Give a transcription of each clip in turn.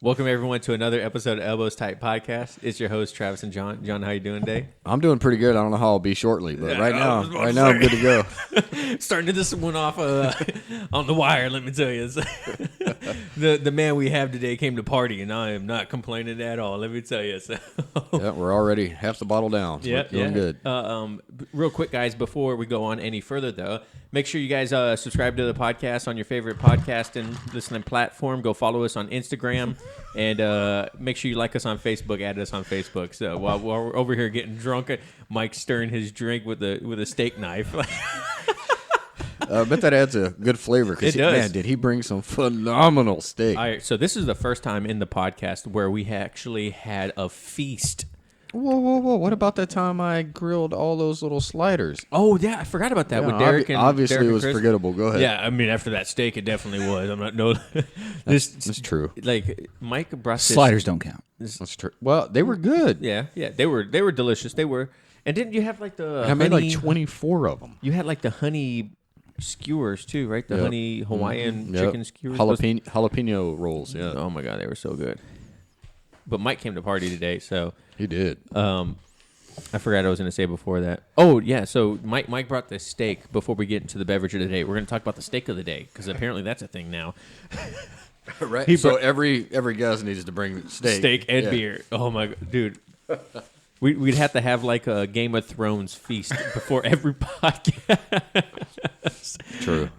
Welcome everyone to another episode of Elbows Tight Podcast. It's your host Travis and John. John, how you doing today? I'm doing pretty good. I don't know how I'll be shortly, but right now I'm good to go. Starting this one off on the wire. Let me tell you, the man we have today came to party, and I am not complaining at all. Let me tell you. So. Yeah, we're already half the bottle down. So we're doing good. Real quick, guys, before we go on any further, though, make sure you guys subscribe to the podcast on your favorite podcast and listening platform. Go follow us on Instagram. And make sure you like us on Facebook. Add us on Facebook. So while we're over here getting drunk, Mike's stirring his drink with a steak knife. I bet that adds a good flavor. It does. Man, did he bring some phenomenal steak? All right, so this is the first time in the podcast where we actually had a feast. Whoa. What about that time I grilled all those little sliders? Oh, yeah, I forgot about that with Derek and obviously Derek it was Chris. Forgettable. Go ahead. Yeah, I mean, after that steak, it definitely was. I'm not, no. That's true. Like, Mike brought this. Sliders don't count. That's true. Well, they were good. Yeah, they were delicious. They were. And didn't you have like the I made like 24 of them. You had like the honey skewers too, right? The honey Hawaiian chicken skewers. Jalapeno rolls, yeah. Oh my god, they were so good. But Mike came to party today, so He did. I forgot I was going to say before that. Oh yeah, so Mike brought this steak. Before we get into the beverage of the day, we're going to talk about the steak of the day because apparently that's a thing now. Right. So every guest needs to bring Steak and beer. Oh my god, dude. We'd have to have like a Game of Thrones feast before every podcast. True.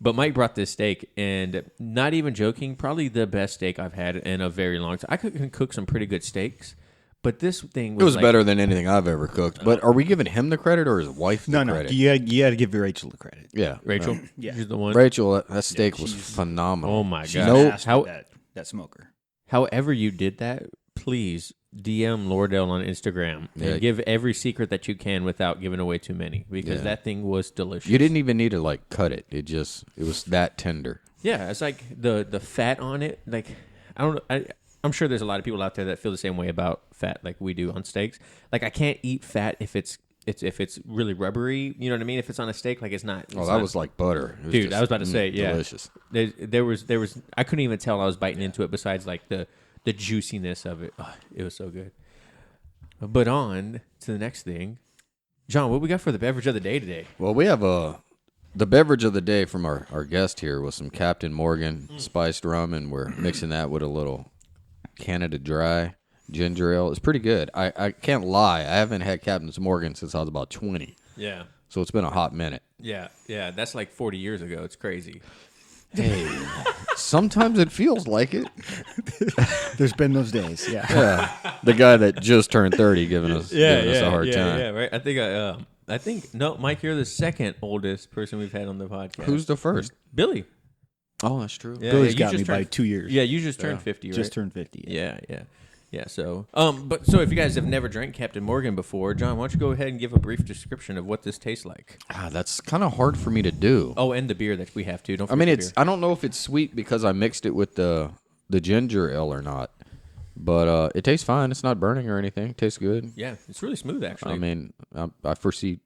But Mike brought this steak, and not even joking, probably the best steak I've had in a very long time. I can cook some pretty good steaks, but this thing was better than anything I've ever cooked. But are we giving him the credit or his wife the credit? You got to give Rachel the credit. Yeah. Rachel? Yeah. She's the one? Rachel, that steak was phenomenal. Oh, my She's God. that smoker. However you did that, please DM Lordell on Instagram and give every secret that you can without giving away too many because that thing was delicious. You didn't even need to like cut it. It was that tender. Yeah, it's like the fat on it. Like I'm sure there's a lot of people out there that feel the same way about fat like we do on steaks. Like I can't eat fat if it's really rubbery. You know what I mean? If it's on a steak, like it's not. Oh, that was like butter. Dude, I was about to say, yeah, delicious. There was I couldn't even tell I was biting into it. Besides like the juiciness of it. Oh, it was so good. But on to the next thing. John, what we got for the beverage of the day today? Well, we have the beverage of the day from our guest here was some Captain Morgan spiced rum, and we're mixing that with a little Canada Dry ginger ale. It's pretty good. I can't lie. I haven't had Captain Morgan since I was about 20. Yeah. So it's been a hot minute. Yeah. That's like 40 years ago. It's crazy. Hey, sometimes it feels like it. There's been those days, yeah. Yeah, the guy that just turned 30 giving us a hard time. Yeah, right. I think no, Mike, you're the second oldest person we've had on the podcast. Who's the first? Billy. Oh, that's true. Yeah, Billy's you got me just by turned- 2 years. Yeah, you just turned 50, right? Just turned 50. Yeah. So, so if you guys have never drank Captain Morgan before, John, why don't you go ahead and give a brief description of what this tastes like? That's kind of hard for me to do. Oh, and the beer that we have too. Don't I forget mean, the beer. I don't know if it's sweet because I mixed it with the ginger ale or not, but it tastes fine. It's not burning or anything. It tastes good. Yeah, it's really smooth actually. I mean, I foresee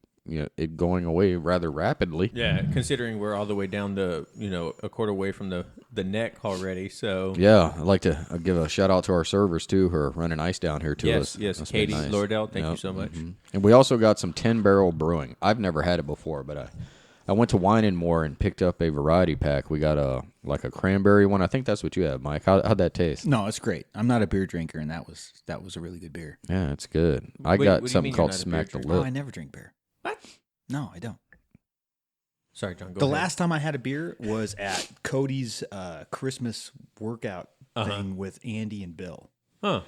it going away rather rapidly. Yeah, considering we're all the way down a quarter way from the neck already. So Yeah, I'd like to give a shout out to our servers too, who are running ice down here to us. yes, That's been Katie nice. Lordell, thank you so much. Mm-hmm. And we also got some 10-barrel brewing. I've never had it before, but I went to Wine and More and picked up a variety pack. We got a cranberry one. I think that's what you have, Mike. How'd that taste? No, it's great. I'm not a beer drinker, and that was a really good beer. Yeah, it's good. I What do got you something mean you're called not a beer Smack the drinker? No, Lip. I never drink beer. What? No, I don't. Sorry, John. Go The ahead. last time I had a beer was at Cody's Christmas workout thing with Andy and Bill. Huh.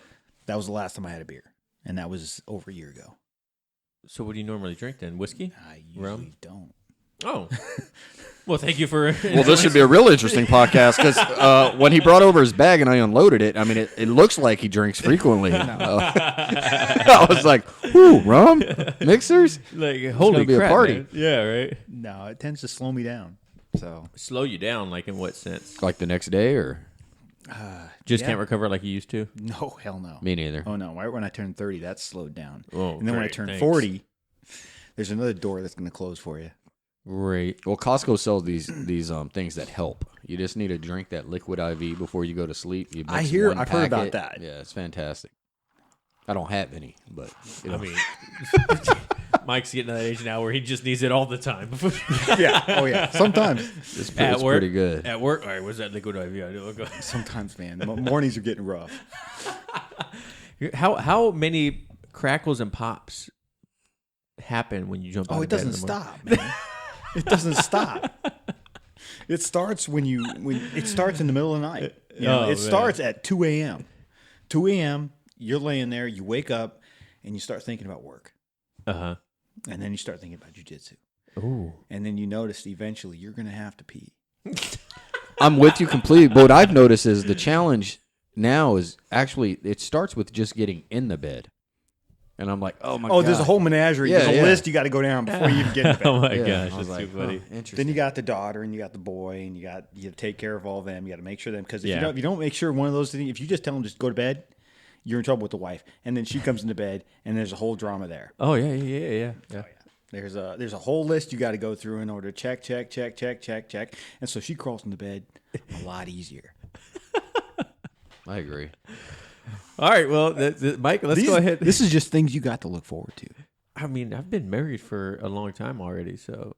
That was the last time I had a beer, and that was over a year ago. So what do you normally drink then? Whiskey? I usually don't. Oh. Well, thank you for... Well, this should be a real interesting podcast because when he brought over his bag and I unloaded it, I mean, it looks like he drinks frequently. I was like, "Ooh, rum mixers." Like, holy be a crap, party. man. Yeah, right? No, it tends to slow me down. So Slow you down, like in what sense? Like the next day, or Just yeah. can't recover like you used to? no, hell no. me neither. Oh no! Right when I turned 30, that slowed down. Oh, and then when I great, turned thanks. 40, there's another door that's going to close for you. Great. Well, Costco sells these things that help. You just need to drink that liquid IV before you go to sleep. You mix one I've heard about packet. that. Yeah, it's fantastic. I don't have any, but you know. I mean, Mike's getting to that age now where he just needs it all the time. Yeah. Oh yeah. Sometimes. it's At work, pretty good. At work, all right. What's that liquid IV? I do. Sometimes, man. Mornings are getting rough. How many crackles and pops happen when you jump out Oh, of it bed in doesn't the morning? stop, man. It doesn't stop. It starts when it starts in the middle of the night. You know, Oh, it starts at 2 a.m. 2 a.m. You're laying there. You wake up and you start thinking about work, Uh-huh. and then you start thinking about jujitsu, Ooh. and then you notice eventually you're gonna have to pee. I'm with you completely. But what I've noticed is the challenge now is actually it starts with just getting in the bed, and I'm like, oh my god. Oh, there's a whole menagerie. Yeah, There's a yeah. list you got to go down before you even get to bed. Oh my Yeah, gosh, I was that's like, too funny. interesting. Then you got the daughter and you got the boy and you take care of all of them. You got to make sure them because if Yeah. you don't make sure one of those things, if you just tell them just go to bed, you're in trouble with the wife. And then she comes into bed and there's a whole drama there. Oh yeah. There's a whole list you got to go through in order to check. And so she crawls into bed a lot easier. I agree. All right, well, Mike, let's go ahead. This is just things you got to look forward to. I mean, I've been married for a long time already, so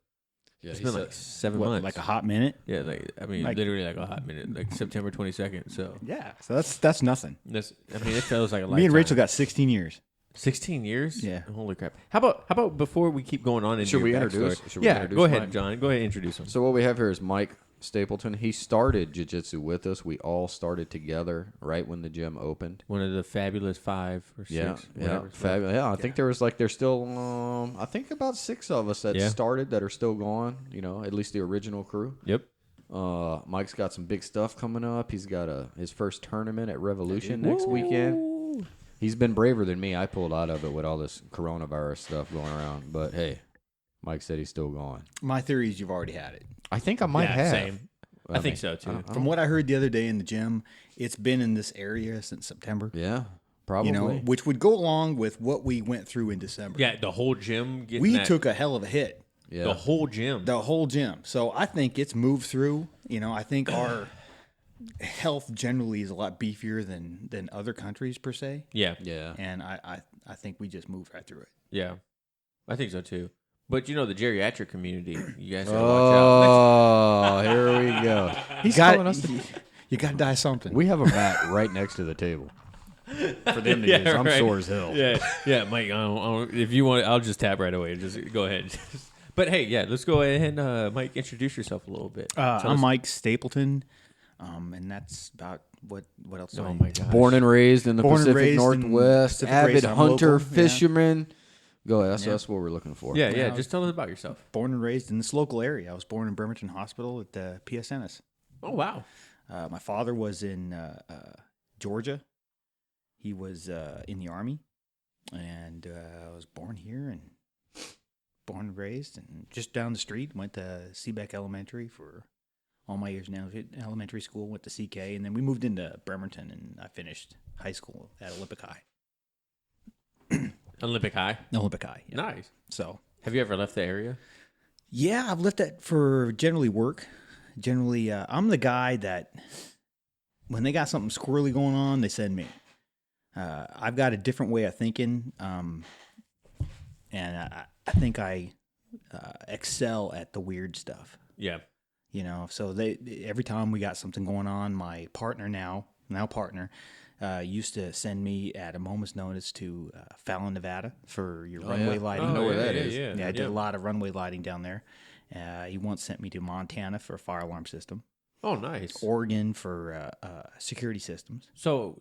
Yeah, it's he been said- like 7 What, months. like a hot minute? Yeah, literally like a hot minute, like September 22nd. So Yeah. So that's nothing. it feels like a lifetime. Me and Rachel got 16 years. 16 years. Yeah. Holy crap! How about before we keep going on into Should your we backstory- introduce- should we Yeah, introduce go ahead, Mike? John. Go ahead, and introduce him. So what we have here is Mike Stapleton. He started jiu-jitsu with us. We all started together right when the gym opened. One of the fabulous 5 or 6. Yeah, whatever it's called. fabulous. Yeah, I think there's still I think about 6 of us that Yeah. started that are still gone. You know, at least the original crew. Yep. Mike's got some big stuff coming up. He's got his first tournament at Revolution next weekend. He's been braver than me. I pulled out of it with all this coronavirus stuff going around. But hey, Mike said he's still going. My theory is you've already had it. I think I might Yeah, have. same. I think mean, so too. From what I heard the other day in the gym, it's been in this area since September. Yeah, probably. You know, which would go along with what we went through in December. Yeah, the whole gym. We took a hell of a hit. yeah. the whole gym. The whole gym. So I think it's moved through. You know, I think our health generally is a lot beefier than other countries per se. Yeah. Yeah. And I think we just moved right through it. Yeah, I think so too. But you know the geriatric community, you guys gotta watch out. Oh, here we go. He's Got- calling us. You got to die something. We have a mat right next to the table for them to Yeah, use. I'm right. sore as hell. Yeah, Mike. I don't, if you want, I'll just tap right away. Just go ahead. But hey, yeah, let's go ahead and Mike, introduce yourself a little bit. Tell I'm us- Mike Stapleton, and that's about what else. do I Oh need my to- gosh. Born and raised in the Born and Pacific raised in Northwest, Pacific avid raised. I'm hunter, local, yeah. fisherman. Go ahead. That's what we're looking for. Yeah, Yeah. just tell us about yourself. Born and raised in this local area. I was born in Bremerton Hospital at PSNS. Oh wow. My father was in Georgia. He was in the Army, and I was born here and born and raised, and just down the street. Went to Seebeck Elementary for all my years now. Elementary school, went to CK, and then we moved into Bremerton, and I finished high school at Olympic High. Olympic High. Olympic High. Yeah. Nice. So Have you ever left the area? yeah, I've left that for generally work. Generally, I'm the guy that when they got something squirrely going on, they send me. I've got a different way of thinking, and I think I excel at the weird stuff. Yeah. You know, so every time we got something going on, my partner now partner, used to send me at a moment's notice to Fallon, Nevada for your runway yeah. lighting. I know where that yeah, is. Yeah, I did a lot of runway lighting down there. He once sent me to Montana for a fire alarm system, Oh, nice. Oregon for security systems. So,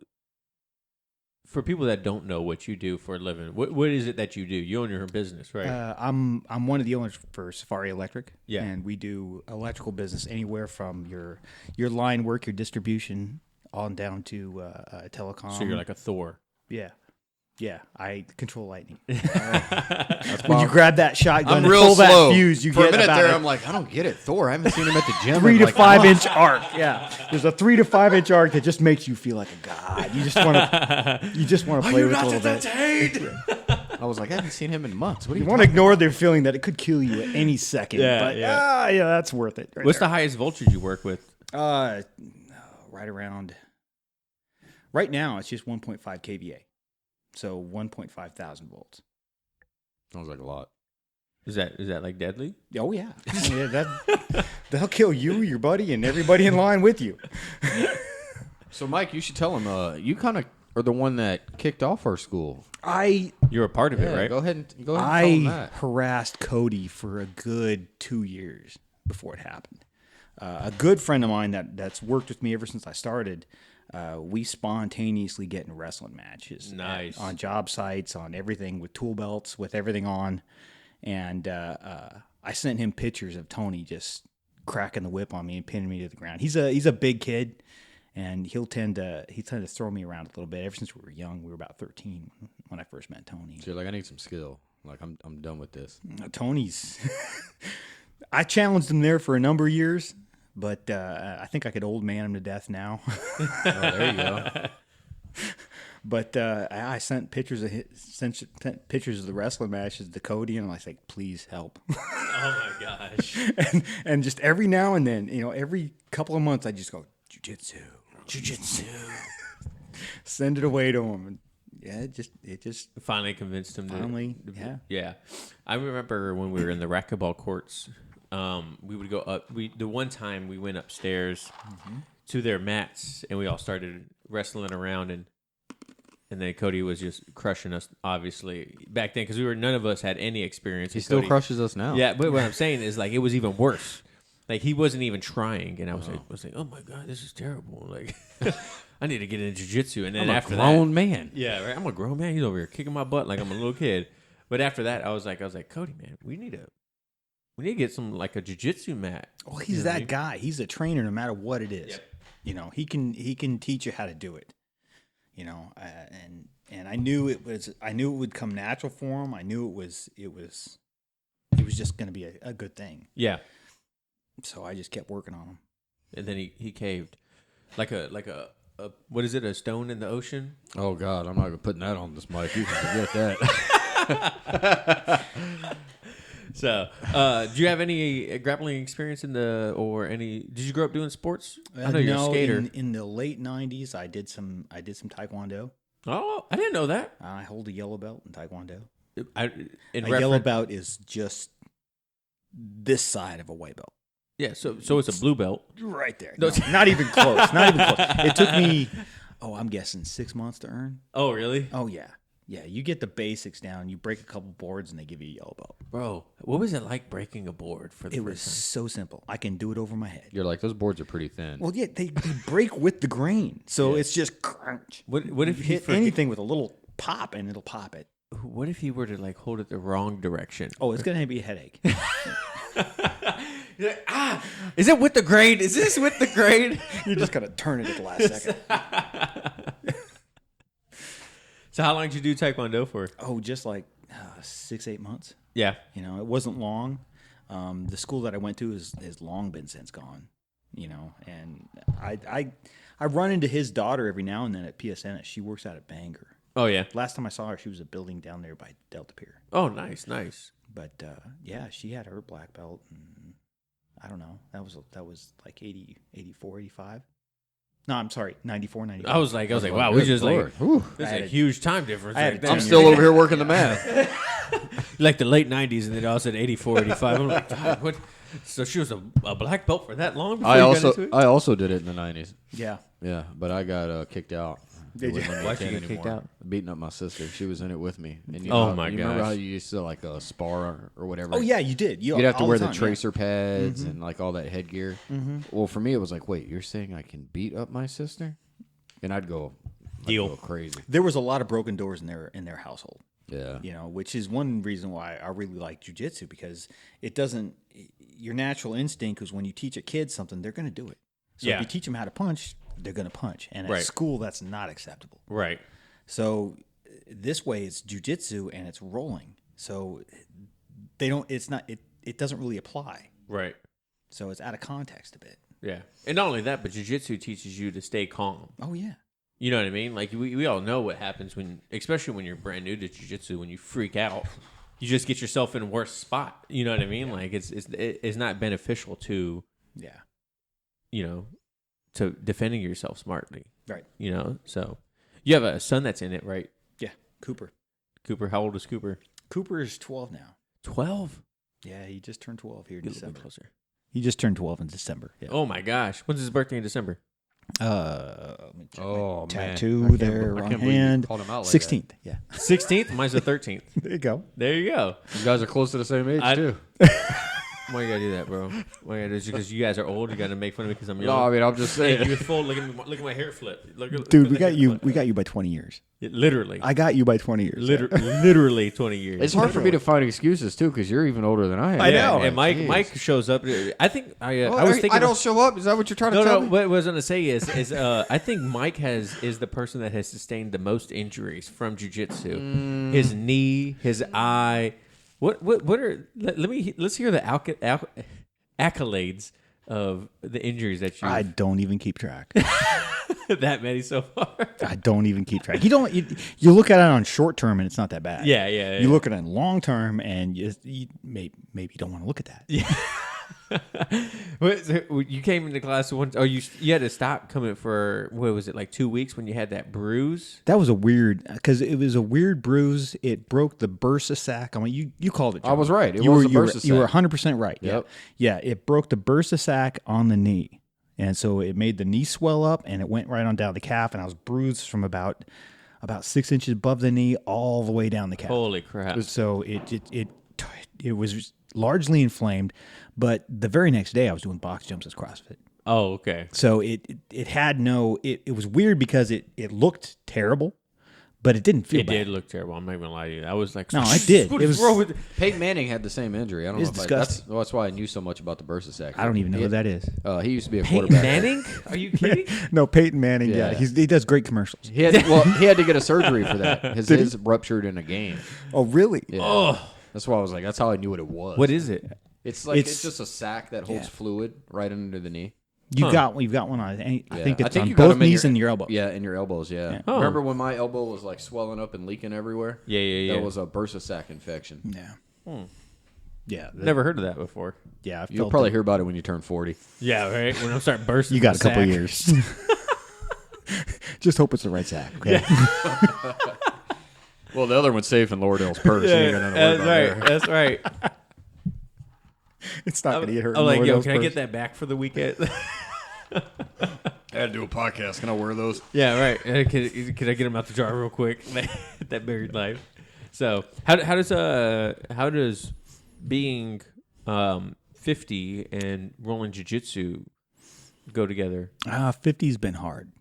for people that don't know what you do for a living, what is it that you do? You own your own business, right? I'm one of the owners for Safari Electric. Yeah. And we do electrical business anywhere from your line work, your distribution, on down to telecom. So you're like a Thor. Yeah. Yeah, I control lightning. That's When why you grab that shotgun I'm and real pull slow. that fuse, you For get a minute about there, a I'm like, I don't get it. Thor. I haven't seen him at the gym. 3 in to like 5 a month. inch arc. Yeah, there's a 3 to 5 inch arc that just makes you feel like a god. You just want to play with it a little bit. I was like, I haven't seen him in months. What do You you want to ignore their feeling that it could kill you at any second. Yeah, but yeah. yeah, that's worth it. What's the highest voltage you work with? right around? Right now, it's just 1.5 kVA, so 1.5 thousand volts. Sounds like a lot. Is that like deadly? Oh yeah, that'll kill you, your buddy, and everybody in line with you. So, Mike, you should tell him. You kind of are the one that kicked off our school. You're a part of it, right? Go ahead and tell him I that. harassed Cody for a good 2 years before it happened. A good friend of mine that's worked with me ever since I started. We spontaneously get in wrestling matches. Nice. On job sites, on everything, with tool belts, with everything on. And I sent him pictures of Tony just cracking the whip on me and pinning me to the ground. He's a big kid, and he tend to throw me around a little bit. Ever since we were young, we were about 13 when I first met Tony. So you're like, I need some skill. Like, I'm done with this. Tony's. I challenged him there for a number of years, but I think I could old man him to death now. Oh, there you go. But I sent pictures of the wrestling matches to Cody, and I was like, "Please help." Oh my gosh! and just every now and then, every couple of months, I just go jiu-jitsu. Send it away to him, and yeah, it just Finally convinced him. finally, Yeah. I remember when we were in the racquetball courts. We would go up. The one time we went upstairs to their mats, and we all started wrestling around, and then Cody was just crushing us, obviously, back then, because none of us had any experience. He still crushes us now. Yeah, but what I'm saying is, like, it was even worse. Like, he wasn't even trying, and I was like, oh my God, this is terrible. Like, I need to get into jiu-jitsu. And then I'm after a grown that, man. yeah, right. I'm a grown man. He's over here kicking my butt like I'm a little kid. But after that, I was like, Cody, man, we need to get some, like, a jiu-jitsu mat. Well, he's that guy. He's a trainer, no matter what it is. Yep. He can teach you how to do it. And I knew it would come natural for him. I knew it was just going to be a good thing. Yeah. So I just kept working on him. And then he caved, like a what is it? A stone in the ocean? Oh God, I'm not even putting that on this mic. You can forget that. So, do you have any grappling experience did you grow up doing sports? I know you're a skater. In the late 90s, I did some Taekwondo. Oh, I didn't know that. I hold a yellow belt in Taekwondo. Yellow belt is just this side of a white belt. Yeah, so it's a blue belt. Right there. No, not even close. Not even close. It took me, I'm guessing 6 months to earn. Oh, really? Oh, yeah. Yeah, you get the basics down. You break a couple boards, and they give you a yellow belt. Bro, what was it like breaking a board for the It first was time? so simple. I can do it over my head. You're like, those boards are pretty thin. Well, yeah, they break with the grain, so it's just crunch. What if You he hit anything with a little pop, and it'll pop it. What if he were to, like, hold it the wrong direction? Oh, it's gonna be a headache. You're like, is it with the grade? Is this with the grade? You just gotta turn it at the last second. So how long did you do Taekwondo for? Oh, just like 6-8 months. Yeah. It wasn't long. The school that I went to has long been since gone. And I run into his daughter every now and then at PSN. She works out at Bangor. Oh, yeah. Last time I saw her, she was a building down there by Delta Pier. Oh, nice. But yeah, she had her black belt, and I don't know. That was like 80, 84, 85. No, I'm sorry, 94, 95. I was like, wow, good we just Lord. there's a huge time difference. I had right a there. I'm still over here working the math. Like the late 90s, and then I said 84, 85. I'm like, God, what? So she was a black belt for that long before I you got into it? also did it in the 90s. Yeah. Yeah, but I got kicked out. Did you? Why'd you get kicked out? Beating up my sister. She was in it with me. And you Oh, know, my you remember gosh. how you used to like spar or whatever? Oh yeah, you did. You'd have to all wear the the time, tracer pads and like all that headgear. Well, for me, it was like, wait, you're saying I can beat up my sister? And I'd go crazy. Yeah. There was a lot of broken doors in their household. Yeah. Which is one reason why I really like jiu-jitsu, because it doesn't. Your natural instinct is when you teach a kid something, they're going to do it. So Yeah. if you teach them how to punch, they're going to punch, and at Right. school that's not acceptable. Right. So this way it's jiu-jitsu and it's rolling. So they don't. It's not. It doesn't really apply. Right. So it's out of context a bit. Yeah. And not only that, but jiu-jitsu teaches you to stay calm. Oh yeah. You know what I mean? Like we all know what happens especially when you're brand new to jiu-jitsu, when you freak out, you just get yourself in a worse spot. You know what I mean? Yeah. Like it's not beneficial to, to defending yourself smartly. Right. So you have a son that's in it, right? Yeah. Cooper, how old is Cooper? Cooper is 12 now. 12? Yeah, he just turned 12 here in Get December. Closer. He just turned 12 in December. Yeah. Oh my gosh. When's his birthday in December? Let me check Oh, my man. tattoo there on hand. Called him out like 16th. Yeah. 16th? Mine's the 13th. There you go. There you go. You guys are close to the same age, too. Why you gotta do that, bro? Why you gotta do it? Because you guys are old. You gotta make fun of me because I'm young. No, I mean, I'm just saying. Hey, you're full. Look at my hair flip. Dude, we got you by 20 years. Literally. I got you by 20 years. Literally 20 years. It's hard for me to find excuses, too, because you're even older than I am. I know. And Mike shows up. I think I was thinking. I don't show up. Is that what you're trying to tell me? What I was gonna say is I think Mike is the person that has sustained the most injuries from jiu-jitsu. His knee, his eye. What are? Let's hear the accolades of the injuries that you. I don't even keep track. That many so far. I don't even keep track. You look at it on short term and it's not that bad. Yeah. You look at it on long term and you maybe you don't want to look at that. Yeah. You came into class once. Oh, you had to stop coming for what was it, like 2 weeks when you had that bruise? That was because it was a weird bruise. It broke the bursa sac. I mean, you called it, John. I was right. You were bursa you were sac. 100% right. Yep. Yeah. It broke the bursa sac on the knee, and so it made the knee swell up, and it went right on down the calf, and I was bruised from about 6 inches above the knee all the way down the calf. Holy crap! So it was largely inflamed, but the very next day I was doing box jumps as CrossFit. Oh, okay. So it was weird because it looked terrible, but it didn't feel bad. It did look terrible. I'm not even gonna lie to you. I was like, no, I did. What It is was wrong with Peyton Manning had the same injury. I don't know if disgusting. that's why I knew so much about the bursa sac. I don't even know who that is. He used to be a Peyton quarterback. Manning? Are you kidding? No, Peyton Manning. Yeah. Yeah, he does great commercials. He had to get a surgery for that. His ruptured in a game. Oh, really? Yeah. Oh, That's why I was like, that's how I knew what it was. what is it? It's just a sac that holds fluid right under the knee. You've got one on. I think it's on you got both them in knees and your elbow. Yeah, in your elbows. Yeah. Oh. Remember when my elbow was like swelling up and leaking everywhere? Yeah. That was a bursa sac infection. Yeah. Yeah. Never heard of that before. Yeah. You'll probably hear about it when you turn 40. Yeah, right. When I start bursting, You got a the couple sack. years. Just hope it's the right sack. Okay. Yeah. Well, the other one's safe in Lauderdale's purse. You ain't got nothing to worry That's about right. there. That's right. It's not going to get hurt. I'm like, yo, Lauderdale's can I purse. get that back for the weekend? I had to do a podcast. Can I wear those? Yeah, right. Can I get them out the jar real quick? That buried life. So how does being 50 and rolling jiu-jitsu go together? 50's been hard.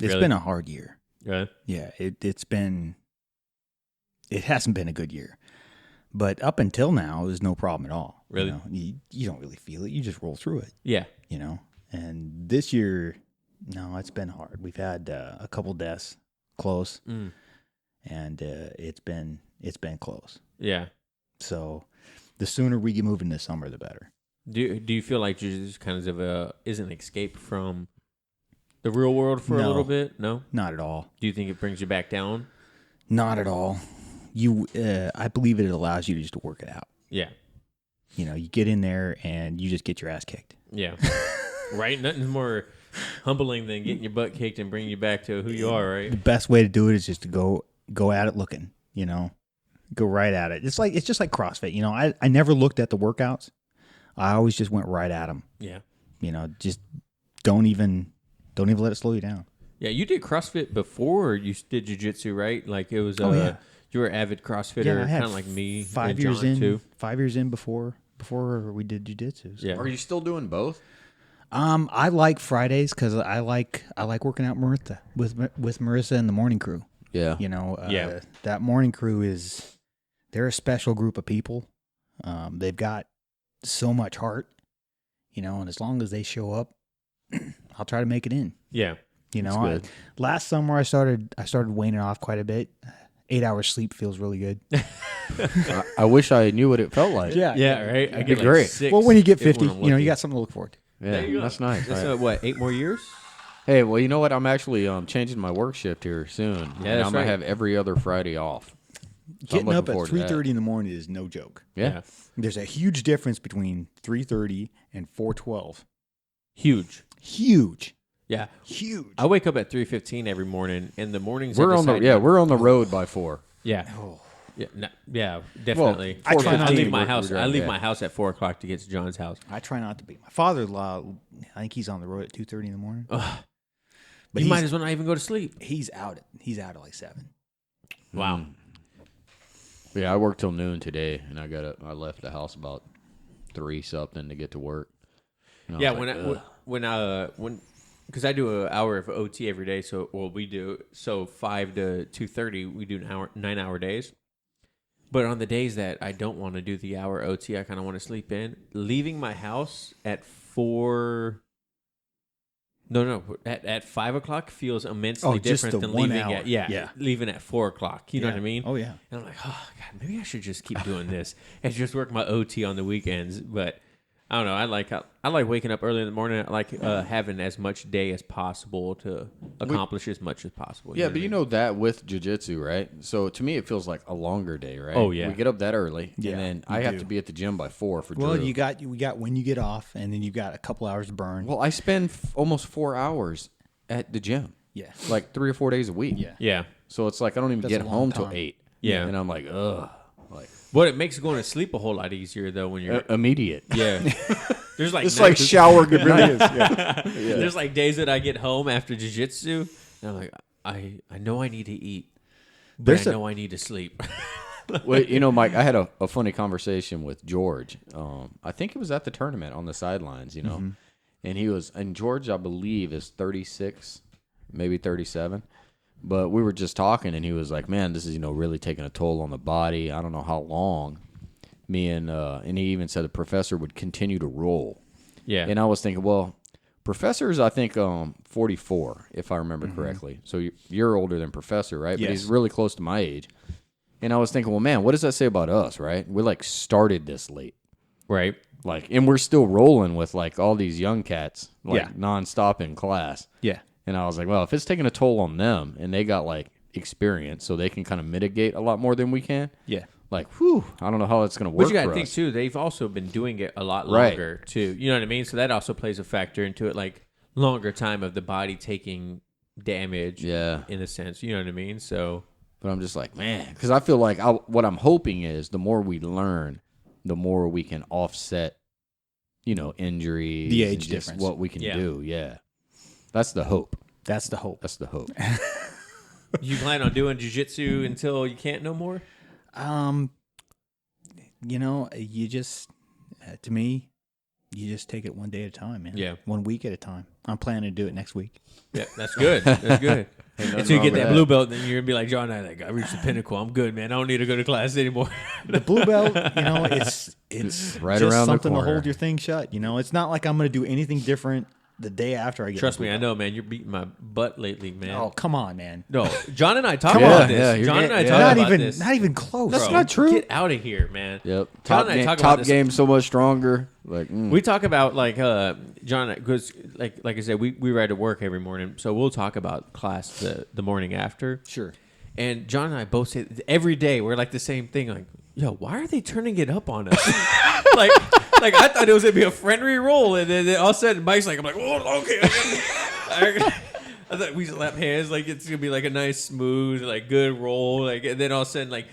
It's Really? been a hard year. Yeah. Yeah, it hasn't been a good year. But up until now, it was no problem at all. Really? You don't really feel it. You just roll through it, Yeah. And this year, no, it's been hard. We've had a couple deaths close, and it's been close. Yeah. So the sooner we get moving this summer, the better. Do you feel like jiu-jitsu kind of is an escape from the real world for a No. little bit? No? Not at all. Do you think it brings you back down? Not at all. I believe it allows you just to work it out. Yeah. You get in there and you just get your ass kicked. Yeah. Right? Nothing's more humbling than getting your butt kicked and bringing you back to who you are, The right? best way to do it is just to go at it looking, go right at it. It's just like CrossFit. I never looked at the workouts. I always just went right at them. Yeah. Just don't even let it slow you down. Yeah, you did CrossFit before you did jiu-jitsu, right? Like it was yeah. You were an avid CrossFitter, I had kind of like me 5 and years John, in. too. 5 years in before we did jiu-jitsu. So. Yeah. Are you still doing both? I like Fridays because I like working out with Marissa and the morning crew. Yeah. Yeah. That morning crew they're a special group of people. They've got so much heart, and as long as they show up, I'll try to make it in. Yeah. good. Last summer I started waning off quite a bit. 8 hours sleep feels really good. I wish I knew what it felt like. Yeah, right? I Be get great. 6 Well, when you get if 50, I'm lucky. you got something to look forward to. Yeah, There you go. that's nice. That's Right. what, 8 more years? Hey, well, you know what? I'm actually changing my work shift here soon. Yeah, and that's I'm gonna right. have every other Friday off. So I'm Getting looking up at forward to that. 3:30 in the morning is no joke. Yeah. There's a huge difference between 3:30 and 4:12. Huge. Huge. Yeah. Huge. I wake up at 3:15 every morning. In the mornings, We're I on the decide we're on the road by 4. Yeah. Oh. Yeah, definitely. I try not I to leave my we're house. I driving, leave yeah. my house at 4:00 to get to John's house. I try not to be. My father-in-law, I think he's on the road at 2:30 in the morning. But You might as well not even go to sleep. he's out at like 7. Wow. Yeah, I worked till noon today, and I left the house about 3 something to get to work. And I Yeah, was like, when because I do an hour of OT every day. So we do 5 to 2:30. We do 9-hour days. But on the days that I don't want to do the hour OT, I kind of want to sleep in. Leaving my house at 4. No. At 5 o'clock feels immensely just different the than 1 leaving hour. at Yeah. leaving at 4 o'clock. You know what I mean? Oh yeah. And I'm like, oh God, maybe I should just keep doing this and just work my OT on the weekends. But I don't know. I like waking up early in the morning. I like having as much day as possible to accomplish as much as possible. yeah, what but I you mean? know that with jiu-jitsu, right? So to me, it feels like a longer day, right? Oh, yeah. We get up that early, Yeah, and then you I have do. to be at the gym by 4 for Well, Drew. we got when you get off, and then you got a couple hours to burn. Well, I spend almost 4 hours at the gym, Yeah. like 3 or 4 days a week. Yeah. Yeah. So it's like I don't even That's get a long home till time. 8. Yeah. And I'm like, ugh, like But it makes going to sleep a whole lot easier though when you're immediate. yeah. There's like It's like nights- shower good night. There's like days that I get home after jiu-jitsu and I'm like I know I need to eat, but There's I a- know I need to sleep. Well, you know, Mike, I had a funny conversation with George. I think it was at the tournament on the sidelines, you know, and George, I believe, is 36, maybe 37. But we were just talking, and he was like, "Man, this is really taking a toll on the body. I don't know how long." And he even said the professor would continue to roll. Yeah. And I was thinking, well, professor's I think 44, if I remember correctly. So you're older than professor, right? But Yes. he's really close to my age. And I was thinking, well, man, what does that say about us, right? We like started this late, right. like, and we're still rolling with like all these young cats, like Yeah. nonstop in class. Yeah. And I was like, well, if it's taking a toll on them and they got like experience, so they can kind of mitigate a lot more than we can. Yeah. Like, whew, I don't know how it's going to work. But you got to for think us. too. They've also been doing it a lot Right. longer too. You know what I mean? So that also plays a factor into it, like longer time of the body taking damage. Yeah. In a sense, you know what I mean? So But I'm just like, man, because I feel like what I'm hoping is the more we learn, the more we can offset, injuries. The and age just difference. What we can Yeah. do. Yeah. That's the hope. That's the hope. That's the hope. you plan on doing jiu-jitsu until you can't no more? You just to me, you just take it one day at a time, man. Yeah. 1 week at a time. I'm planning to do it next week. Yeah, that's good. That's good. nothing Until you wrong get with that that. blue belt, then you're gonna be like John. I reached the pinnacle. I'm good, man. I don't need to go to class anymore. The blue belt, it's Right just around the something to corner. hold your thing shut. It's not like I'm going to do anything different the day after I get. Trust my me, blue I know, man. You're beating my butt lately, man. belt. Oh, come on, man. No, John and I talk Come about on. this. Yeah, you're John and I getting- talk yeah. about Not even, this. not even close. Bro, not true. Get out of here, man. Yep. John Top, and I talk about top this. game so much stronger. Like, We talk about like John, because like I said, we ride to work every morning, so we'll talk about class the morning after. Sure. And John and I both say every day we're like the same thing, like, yo, why are they turning it up on us? like I thought it was gonna be a friendly roll, and then all of a sudden Mike's like, I'm like, oh, okay. I thought we slap hands, like it's gonna be like a nice, smooth, like good roll, like, and then all of a sudden, like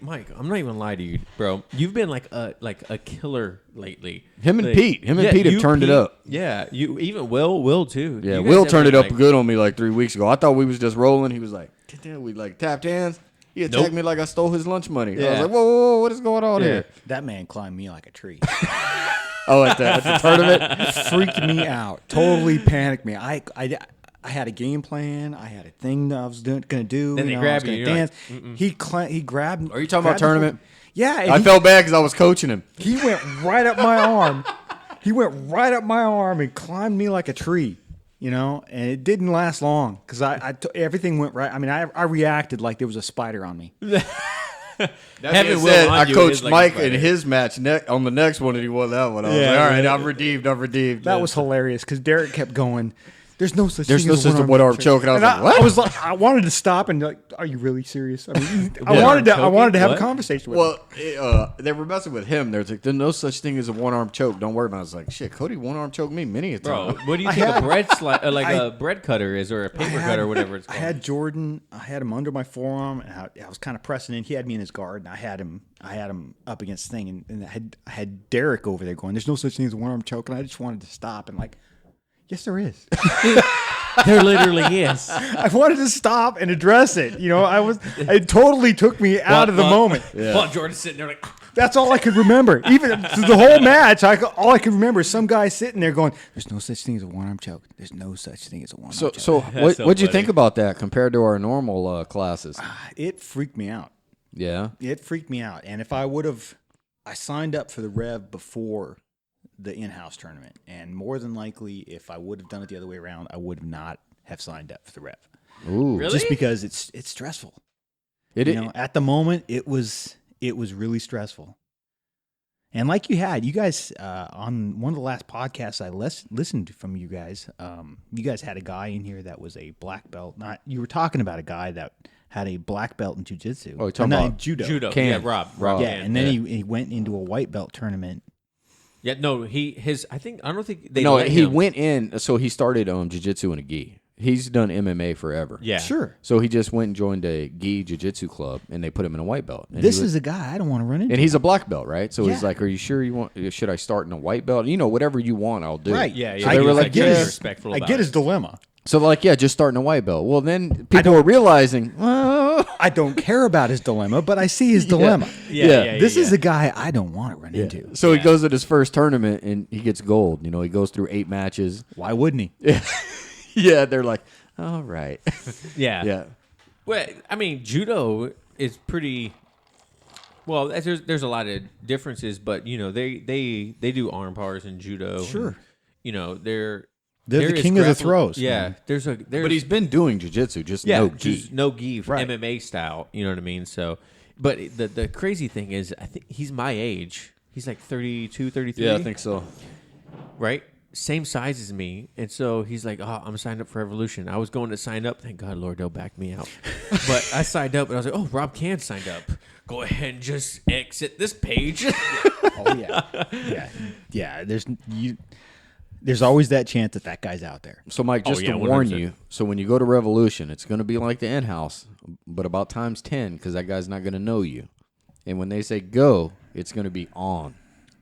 Mike, I'm not even gonna lie to you, bro. You've been like a killer lately. Him and Like, Pete have you, turned it Pete, up. Yeah, you even Will too. Yeah, You guys Will have turned it been, up like- good on me like 3 weeks ago. I thought we was just rolling. He was like, we like tapped hands. He attacked Nope. me like I stole his lunch money. I was Yeah. like, whoa, what is going on Yeah. here? That man climbed me like a tree. Oh, at the tournament? Freaked me out. Totally panicked me. I had a game plan. I had a thing that I was going to do. Then they I grab was you, gonna you're like, dance. He grabbed. Are you talking about grabbed me tournament? Yeah. and I he- felt bad because I was coaching him. He went right up my arm. He went right up my arm and climbed me like a tree, and it didn't last long because everything went right. I mean, I reacted like there was a spider on me. That Having being Will said, on I you coached is like a Mike in spider. his match on the next one, and he won that one. I was Yeah, like, all right, right. I'm redeemed. That was hilarious because Derek kept going. There's no such There's thing no as such a a one-arm choke. And I was like, what? I was like, I wanted to stop and like, are you really serious? I mean, I One-arm wanted to have choking? a conversation with him. Well, they were messing with him. There's like, there's no such thing as a one-arm choke. Don't worry about it. I was like, shit, Cody one-arm choked me many a Bro, time. what do you think a bread a bread cutter is, or a paper cutter, or whatever it's I called? had Jordan. I had him under my forearm, and I was kind of pressing in. He had me in his guard, and I had him up against the thing, and I had Derek over there going, "There's no such thing as a one-arm choke," and I just wanted to stop and like, yes, there is. There literally is. I wanted to stop and address it. You know, it totally took me out of the moment. While Jordan's sitting there like, That's all I could remember. Even through the whole match, all I could remember is some guy sitting there going, "There's no such thing as a one-arm choke. There's no such thing as a one-arm choke." So so what'd you funny. think about that compared to our normal classes? It freaked me out. Yeah. It freaked me out. And if I signed up for the Rev before the in-house tournament, and more than likely, if I would have done it the other way around, I would not have signed up for the Rev. Ooh. Really? Just because it's stressful. It, You know, at the moment, it was really stressful. And like you guys, on one of the last podcasts I listened from you guys had a guy in here that was a black belt. You were talking about a guy that had a black belt in jiu-jitsu. Oh, you're talking No, about judo. judo. Can. Yeah, Rob. Yeah, Can. and then he went into a white belt tournament. Yeah, no, I don't think they no, let he him. went in. So he started jiu-jitsu in a gi. He's done MMA forever. Yeah. Sure. So he just went and joined a gi jiu-jitsu club, and they put him in a white belt. And This he was- is a guy I don't want to run into. and he's a black belt, right? So he's Yeah. like, "Are you sure you want? Should I start in a white belt? You know, whatever you want, I'll do." Right. Yeah, So yeah. they he were was, like, very "Yeah." respectful I about get it. his dilemma. So like, yeah, just starting a white belt. Well, then people were realizing, oh, I don't care about his dilemma, but I see his dilemma. Yeah. This is a guy I don't want to run into. So he goes at his first tournament and he gets gold. You know, he goes through 8 matches. Why wouldn't he? Yeah, they're like, all right. Yeah. Yeah. Well, I mean, judo is pretty. Well, there's a lot of differences, but you know they do arm bars in judo. Sure. And, you know there They're the is king of the grapple- throws. Yeah, man. But he's been doing jiu-jitsu, just yeah, no gi. just no gi, Right. MMA style. You know what I mean? So, but the crazy thing is, I think he's my age. He's like 32, 33. Yeah, I think so. Right? Same size as me. And so he's like, "Oh, I'm signed up for Evolution." I was going to sign up. Thank God, Lord, they'll back me out. But I signed up, and I was like, "Oh, Rob Can signed up. Go ahead and just exit this page." Oh yeah. Yeah. There's always that chance that guy's out there. So, Mike, just yeah, to warn 100%. you, so when you go to Revolution, it's going to be like the in-house, but about times 10 because that guy's not going to know you. And when they say go, it's going to be on.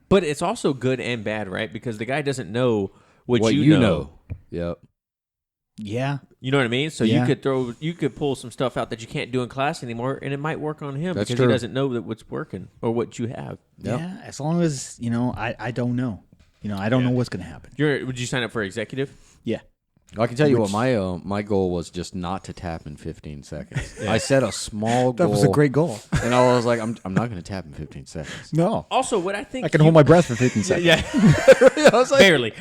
But it's also good and bad, right? Because the guy doesn't know what you know. Yep. Yeah. You know what I mean? So Yeah. you could pull some stuff out that you can't do in class anymore, and it might work on him That's because true. he doesn't know that what's working or what you have. Yep. Yeah. As long as, I don't know. I don't know what's going to happen. Would you sign up for executive? Yeah. I can tell you what my goal was just not to tap in 15 seconds. I set a small goal. That was a great goal. And I was like, I'm not going to tap in 15 seconds. No. Also, what I think I can hold my breath for 15 seconds. yeah, I was like, barely.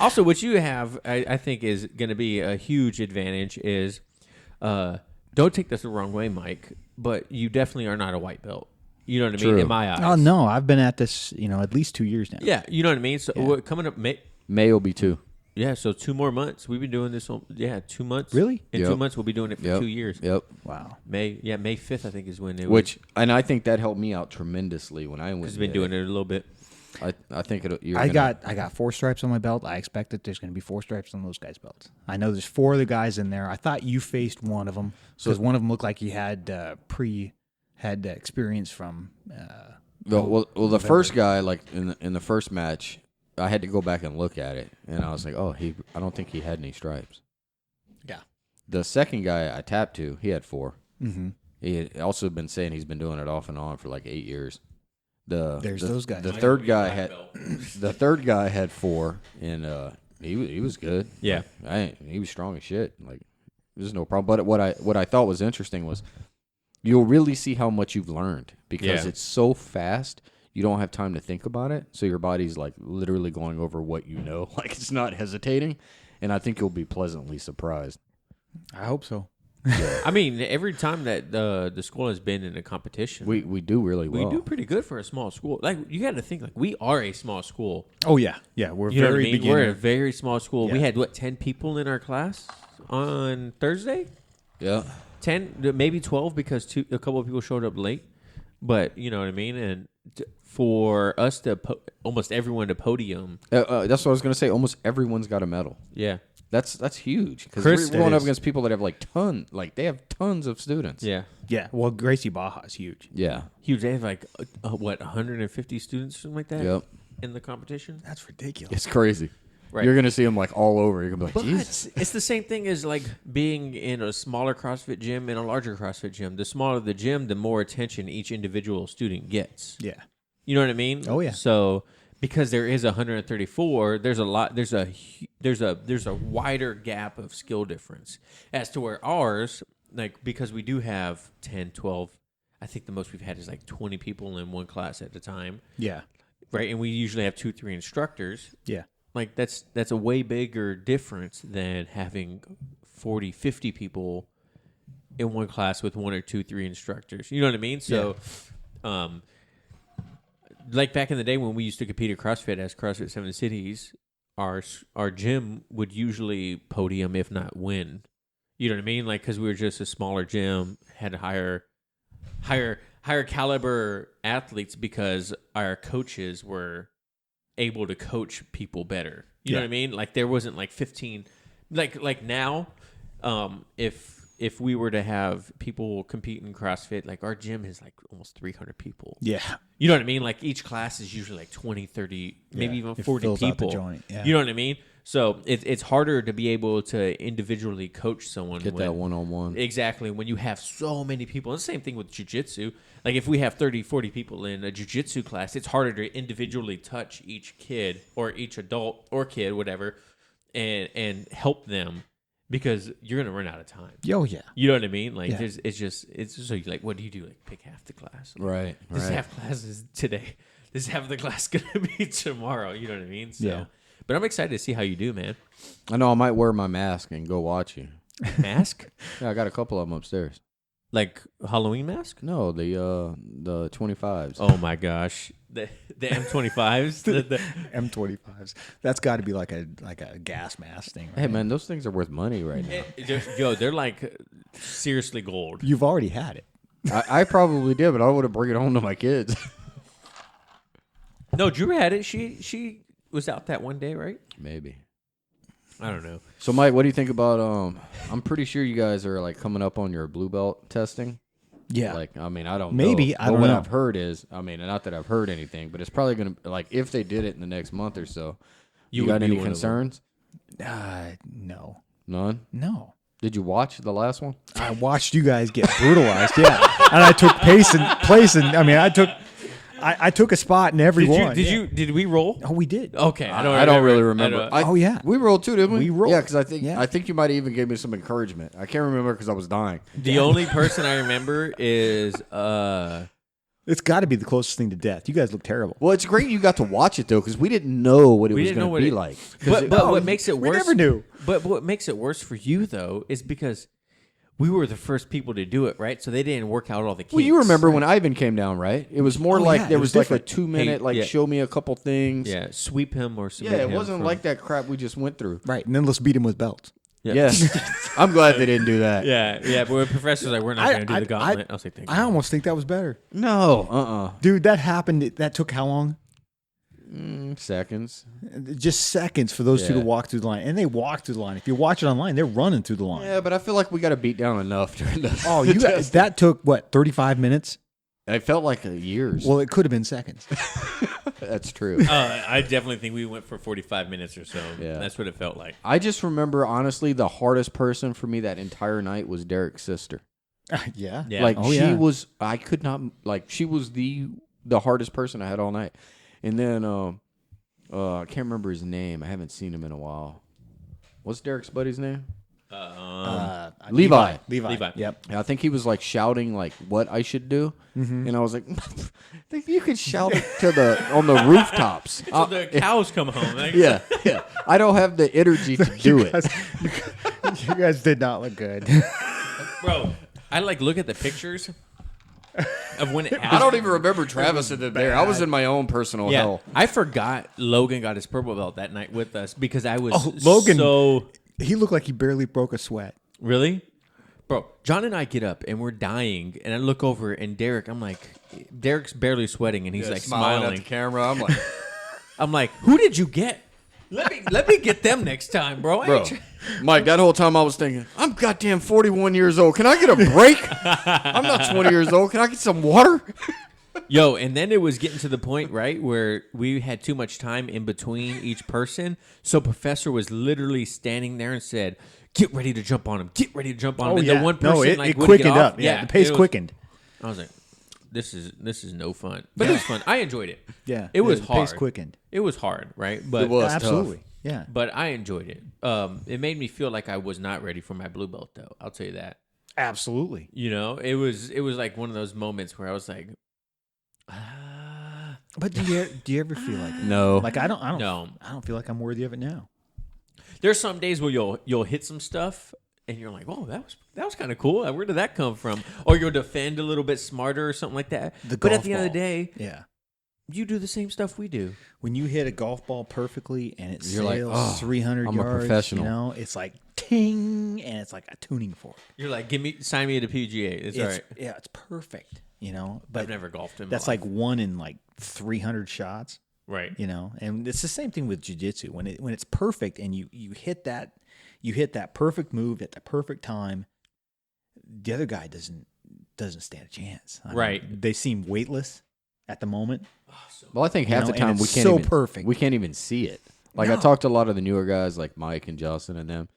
Also, what you have, I think, is going to be a huge advantage. Is don't take this the wrong way, Mike, but you definitely are not a white belt. You know what I mean? True. In my eyes. Oh, no. I've been at this, at least 2 years now. Yeah, you know what I mean. So what, coming up, May will be 2. yeah. So 2 more months. We've been doing this. 2 months. Really? In Yep. 2 months, we'll be doing it for Yep. 2 years. Yep. Wow. May 5th, I think, is when they And I think that helped me out tremendously when I went. Because been doing it a little bit. I think I got 4 stripes on my belt. I expect that there's going to be 4 stripes on those guys' belts. I know there's 4 of the guys in there. I thought you faced one of them because one of them looked like he had had experience from. Well, the first guy, like in the first match, I had to go back and look at it, and I was like, oh, I don't think he had any stripes. Yeah. The second guy I tapped to, he had 4. Mm-hmm. He had also been saying he's been doing it off and on for like 8 years. There's those guys. The third guy had 4, and he was good. Yeah. He was strong as shit. Like there's no problem. But what I thought was interesting was you'll really see how much you've learned because Yeah. it's so fast. You don't have time to think about it, so your body's like literally going over what you know. Like it's not hesitating, and I think you'll be pleasantly surprised. I hope so. I mean, every time that the school has been in a competition, We do really well. we do pretty good for a small school. Like, you got to think, like, we are a small school. Oh yeah, yeah. We're You know what I very mean? beginner. We're a very small school. We Yeah. had 10 people in our class on Thursday. Yeah. 10, maybe 12, because a couple of people showed up late. But you know what I mean. And for us to almost everyone to podium. That's what I was gonna say. Almost everyone's got a medal. Yeah. That's huge because Chris- we're going It up is. against people that have they have tons of students. Yeah. Yeah. Well, Gracie Baja is huge. Yeah. Huge. They have like 150 students, something like that. Yep. In the competition. That's ridiculous. It's crazy. Right. You're gonna see them like all over. You're gonna be like, But Jesus. it's the same thing as like being in a smaller CrossFit gym and a larger CrossFit gym. The smaller the gym, the more attention each individual student gets. Yeah. You know what I mean? Oh, yeah. So because there is 134, there's a wider gap of skill difference as to where ours, like, because we do have 10, 12. I think the most we've had is like 20 people in one class at a time, Yeah. right? And we usually have 2, 3 instructors. Yeah. Like, that's a way bigger difference than having 40, 50 people in one class with 1 or 2, 3 instructors. You know what I mean? So, like back in the day when we used to compete at CrossFit as CrossFit 7 Cities, our gym would usually podium, if not win. You know what I mean? Like, because we were just a smaller gym, had higher caliber athletes because our coaches were able to coach people better. You know what I mean? Like, there wasn't like 15, like now, if we were to have people compete in CrossFit, like, our gym is like almost 300 people. Yeah. You know what I mean? Like, each class is usually like 20, 30, maybe even It 40 fills out the people. joint, yeah. You know what I mean? So it's harder to be able to individually coach someone. Get that one-on-one. Exactly. When you have so many people. And the same thing with jiu-jitsu. Like, if we have 30, 40 people in a jiu-jitsu class, it's harder to individually touch each kid or each adult or kid, whatever, and help them because you're going to run out of time. Oh yeah. You know what I mean? Like, Yeah. it's just so you like, what do you do? Like, pick half the class. Right. This Right. half class is today. This half of the class is going to be tomorrow. You know what I mean? So, Yeah. But I'm excited to see how you do, man. I know I might wear my mask and go watch you. Mask? Yeah, I got a couple of them upstairs. Like Halloween mask? No, the 25s. Oh my gosh. The M25s? the M25s. That's got to be like a gas mask thing. Right? Hey man, those things are worth money right now. they're like seriously gold. You've already had it. I probably did, but I would have bring it home to my kids. No, Drew had it. She was out that one day, right? Maybe. I don't know. So Mike, what do you think about I'm pretty sure you guys are like coming up on your blue belt testing. Yeah. Like, I mean, I don't Maybe, know. I But don't what know. I've heard is, I mean, not that I've heard anything, but it's probably going to, like, if they did it in the next month or so, you would got be any one of them. concerns? No. None? No. Did you watch the last one? I watched you guys get brutalized. Yeah. And I took place and I mean, I took a spot in every one. Did we roll? Oh, we did. Okay, I don't really remember. I don't- Oh, yeah. We rolled too, didn't we? We rolled. Yeah, because Yeah. I think you might have even gave me some encouragement. I can't remember because I was dying. The only person I remember is It's got to be the closest thing to death. You guys look terrible. Well, it's great you got to watch it though, because we didn't know what it We was didn't know going to what be it- like. But what makes it we worse? never knew. But what makes it worse for you though is because we were the first people to do it, right? So they didn't work out all the kinks. Well, you remember when Ivan came down, right? It was more like yeah, there it was was like a different. 2-minute, Hey, like yeah. show me a couple things. Yeah, sweep him or submit Yeah, it him wasn't from- like that crap we just went through. Right. And then let's beat him with belts. Yeah. Yes. I'm glad they didn't do that. Yeah. But when professors like, we're not going to do the gauntlet, I'll say thank you. I almost think that was better. No. Dude, that happened. That took how long? Seconds. Just seconds for those two to Yeah. walk through the line. And they walk through the line. If you watch it online, they're running through the line. Yeah, but I feel like we got to beat down enough during the. Oh, you guys, that took what, 35 minutes? It felt like years. Well, it could have been seconds. That's true. I definitely think we went for 45 minutes or so. Yeah. That's what it felt like. I just remember honestly, the hardest person for me that entire night was Derek's sister. Yeah. Yeah. Like Oh, she yeah. was, I could not like. She was the hardest person I had all night. And then I can't remember his name. I haven't seen him in a while. What's Derek's buddy's name? Levi. Levi. Yep. I think he was like shouting like what I should do, and I was like, think you could shout it to on the rooftops. So the cows come home. Like, Yeah. I don't have the energy to do it. You guys did not look good. Bro, I like look at the pictures of when it happened. I don't even remember Travis in there. I was in my own personal hell. I forgot Logan got his purple belt that night with us because I was Logan, so... he looked like he barely broke a sweat. Really? Bro, John and I get up and we're dying, and I look over and Derek's barely sweating, and he's like smiling at the camera. I'm like, who did you get? Let me get them next time, bro. Bro, Mike, that whole time I was thinking, I'm goddamn 41 years old. Can I get a break? I'm not 20 years old. Can I get some water? Yo, and then it was getting to the point, right, where we had too much time in between each person. So Professor was literally standing there and said, "Get ready to jump on him. Get ready to jump on him." And the one person it would quickened get off. up. Yeah, the pace quickened. I was like, this is no fun. But it was fun. I enjoyed it. Yeah. It was the hard. pace quickened. It was hard, right? But It was Absolutely. tough. Yeah. But I enjoyed it. It made me feel like I was not ready for my blue belt, though. I'll tell you that. Absolutely. You know, it was like one of those moments where I was like, But do you ever feel like No. Like I don't No. I don't feel like I'm worthy of it now. There's some days where you'll hit some stuff and you're like, "Oh, that was kind of cool. Where did that come from?" Or you'll defend a little bit smarter or something like that. But at the end of the day, yeah, you do the same stuff we do. when you hit a golf ball perfectly and it You're like, sails "Oh, 300 I'm a yards, professional." you know, it's like ting, and it's like a tuning fork. You're like, sign me to PGA. It's all right. Yeah, it's perfect, you know. But I've never golfed in my that's life. like one in like 300 shots, Right. you know. And it's the same thing with jiu-jitsu. When it's perfect and you hit that perfect move at the perfect time, the other guy doesn't stand a chance. I mean, Right. they seem weightless at the moment. Well, I think half the and time it's we can't so even, perfect. We can't even see it. Like I No. talked to a lot of the newer guys, like Mike and Justin and them,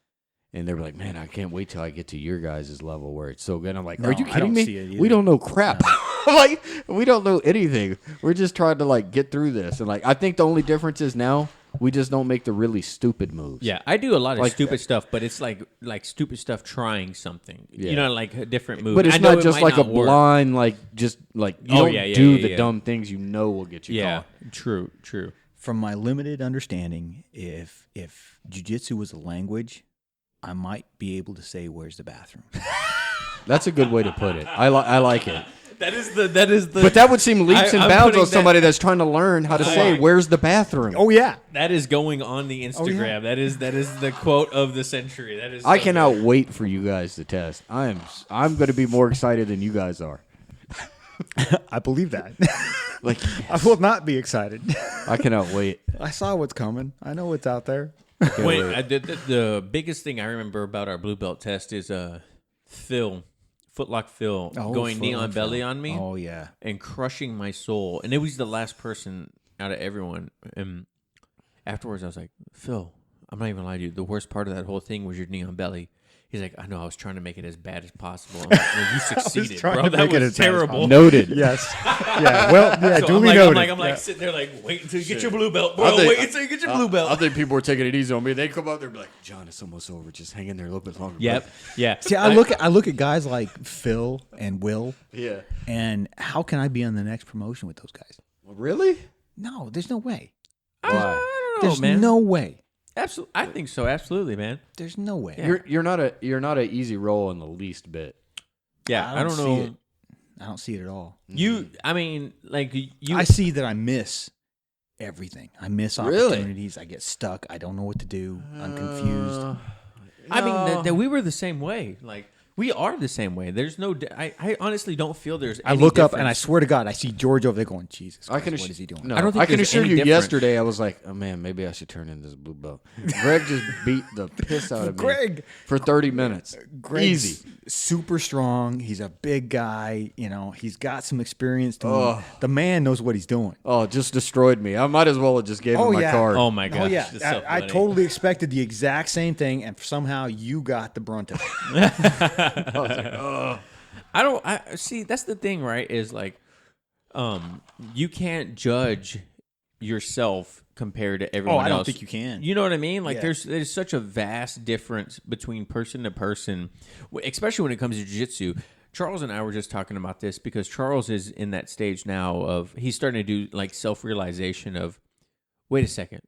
and they were like, "Man, I can't wait till I get to your guys' level where it's so good." I'm like, No, "Are you I kidding don't me? see it We either. don't know crap. Like we don't know anything. We're just trying to like get through this." And like I think the only difference is now we just don't make the really stupid moves. Yeah, I do a lot of Like- stupid stuff, but it's like stupid stuff trying something. Yeah. You know, like a different move. But it's I know not it just might like a not work. blind, like just like you Oh, don't yeah, do yeah, the yeah. dumb things you know will get you Yeah, caught. true. From my limited understanding, if jiu-jitsu was a language, I might be able to say, "Where's the bathroom?" That's a good way to put it. I like it. That is the. But that would seem leaps and I'm bounds putting on somebody that's trying to learn how to say, my- "Where's the bathroom?" Oh yeah, that is going on the Instagram. That is the quote of the century. That is. I so cannot good. wait for you guys to test. I'm going to be more excited than you guys are. I believe that. Like I will not be excited. I cannot wait. I saw what's coming. I know what's out there. Can't Wait, wait. I did the biggest thing I remember about our blue belt test is Phil, Footlock Phil, going knee on belly on me. Oh yeah. And crushing my soul. And it was the last person out of everyone. And afterwards, I was like, "Phil, I'm not even lying to you. The worst part of that whole thing was your knee on belly." He's like, "I know. I was trying to make it as bad as possible." I'm like, "Well, you succeeded, trying bro. to That make it was as bad as terrible." Noted. Yes. Yeah. Well, yeah. So Duly I'm noted. like Yeah. sitting there, like, wait until you get your blue belt, I bro. think- Wait until you get your blue belt. I think people were taking it easy on me. They come out there and be like, "John, it's almost over. Just hang in there a little bit longer." Yep. Yeah. See, I look at guys like Phil and Will, Yeah. and how can I be on the next promotion with those guys? Really? No, there's no way. Why? I don't know, There's man. no way. Absolutely. I think so. Absolutely, man. There's no way. You're not a easy roll in the least bit. Yeah. I don't see know. it. I don't see it at all. I mean, like you. I see that I miss everything. I miss Really? opportunities. I get stuck. I don't know what to do. I'm confused. I mean, that we were the same way. Like we are the same way. There's no. I honestly don't feel there's. I any look up and I difference. swear to God, I see George over there going, "Jesus Christ, can what ass- is he doing?" No, I don't think I can there's assure any you. difference. Yesterday, I was like, "Oh man, maybe I should turn in this blue belt." Greg just beat the piss out of me. Greg. For 30 minutes. Greg's Easy. super strong. He's a big guy. You know, he's got some experience to him. Oh. The man knows what he's doing. Oh, just destroyed me. I might as well have just gave him my card. Oh my gosh. Oh yeah, it's so I funny. totally expected the exact same thing, and somehow you got the brunt of it. I don't. I see. That's the thing, right? Is like, you can't judge yourself compared to everyone I don't else. think you can. You know what I mean? Like, Yeah. there's such a vast difference between person to person, especially when it comes to jiu-jitsu. Charles and I were just talking about this because Charles is in that stage now of he's starting to do like self-realization of, wait a second,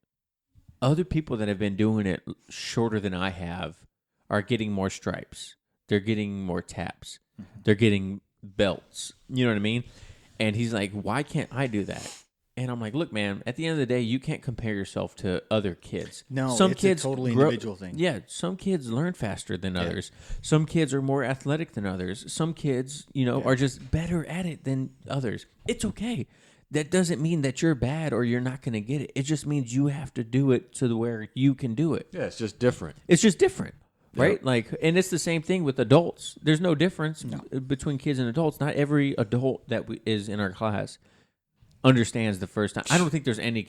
other people that have been doing it shorter than I have are getting more stripes. they're getting more taps. They're getting belts. You know what I mean? And he's like, why can't I do that? And I'm like, look, man, at the end of the day, you can't compare yourself to other kids. No, some it's kids a totally individual thing. Yeah, some kids learn faster than others. Some kids are more athletic than others. Some kids, are just better at it than others. It's okay. That doesn't mean that you're bad or you're not going to get it. It just means you have to do it to where you can do it. Yeah, it's just different. It's just different. Right? And it's the same thing with adults. There's no difference between kids and adults. Not every adult that is in our class understands the first time. I don't think there's any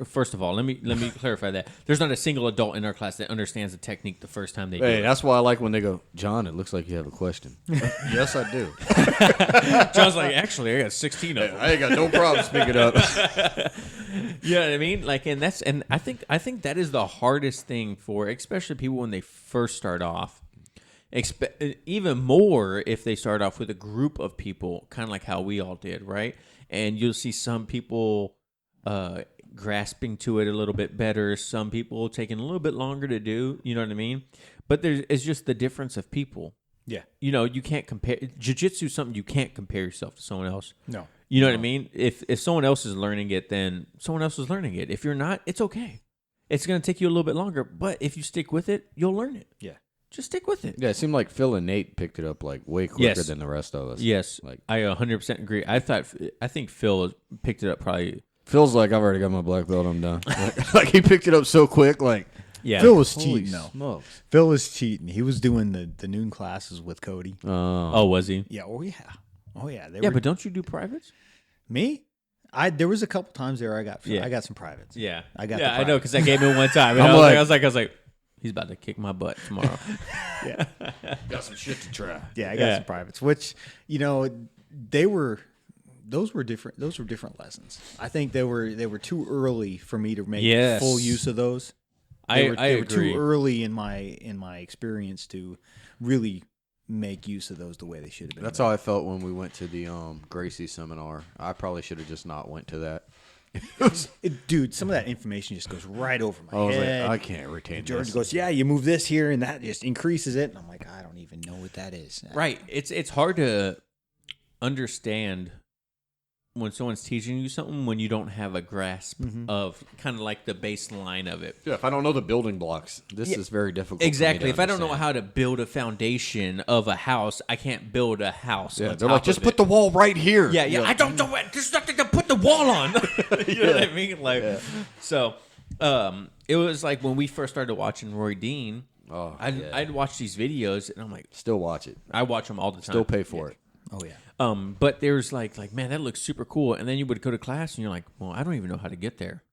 first of all, let me clarify that. There's not a single adult in our class that understands the technique the first time they do it. That's why I like when they go, John, it looks like you have a question. Yes, I do. John's like, actually, I got 16 of them. I ain't got no problem speaking up. You know what I mean? And I think that is the hardest thing for especially people when they first start off. Even more if they start off with a group of people, kind of like how we all did, right? And you'll see some people grasping to it a little bit better, some people taking a little bit longer to do, you know what I mean? But it's just the difference of people. Yeah. You can't compare. Jiu-jitsu is something you can't compare yourself to someone else. No. You know what I mean? If someone else is learning it, then someone else is learning it. If you're not, it's okay. It's going to take you a little bit longer, but if you stick with it, you'll learn it. Yeah. Just stick with it. Yeah, it seemed like Phil and Nate picked it up way quicker than the rest of us. Yes, I 100% agree. I think Phil picked it up probably. Phil's like, I've already got my black belt. I'm done. like he picked it up so quick. Like, yeah, Phil was holy cheating though. smokes. Phil was cheating. He was doing the noon classes with Cody. Oh, was he? Yeah. Oh yeah. But don't you do privates? Me? There was a couple times there I got some privates. Yeah, I got. Yeah, I know because I gave him one time. And I was like. He's about to kick my butt tomorrow. Yeah. Got some shit to try. Yeah, I got some privates, which, those were different lessons. I think they were too early for me to make full use of those. They were agree. too early in my experience to really make use of those the way they should have been. That's how I felt when we went to the Gracie seminar. I probably should have just not went to that. Dude, some of that information just goes right over my Like, head. I can't retain George this. goes, yeah, you move this here, and that just increases it. And I'm like, I don't even know what that is. Right. It's hard to understand when someone's teaching you something when you don't have a grasp of kind of like the baseline of it. Yeah, if I don't know the building blocks, this is very difficult. Exactly. If I don't know understand. how to build a foundation of a house, I can't build a house. Yeah, on they're top like, just of put it. the wall right here. Yeah. I don't know what. There's nothing to put the wall on. You know what I mean? So, it was like when we first started watching Roy Dean. I'd watch these videos and I'm like, still watch it. I watch them all the time. Still pay for it. Oh yeah. But there's like, man, that looks super cool. And then you would go to class and you're like, well, I don't even know how to get there.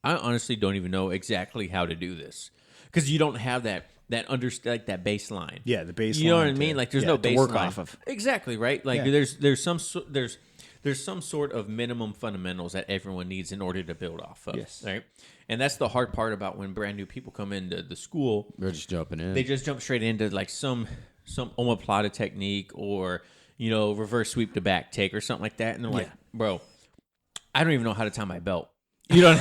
I honestly don't even know exactly how to do this because you don't have that that baseline. Yeah, the baseline. You know what I mean? Like there's no baseline to work off of. Exactly right. Like there's some sort of minimum fundamentals that everyone needs in order to build off of. Yes. Right. And that's the hard part about when brand new people come into the school. They're just jumping in. They just jump straight into like some omoplata technique or reverse sweep to back take or something like that, and they're like, bro, I don't even know how to tie my belt. You know,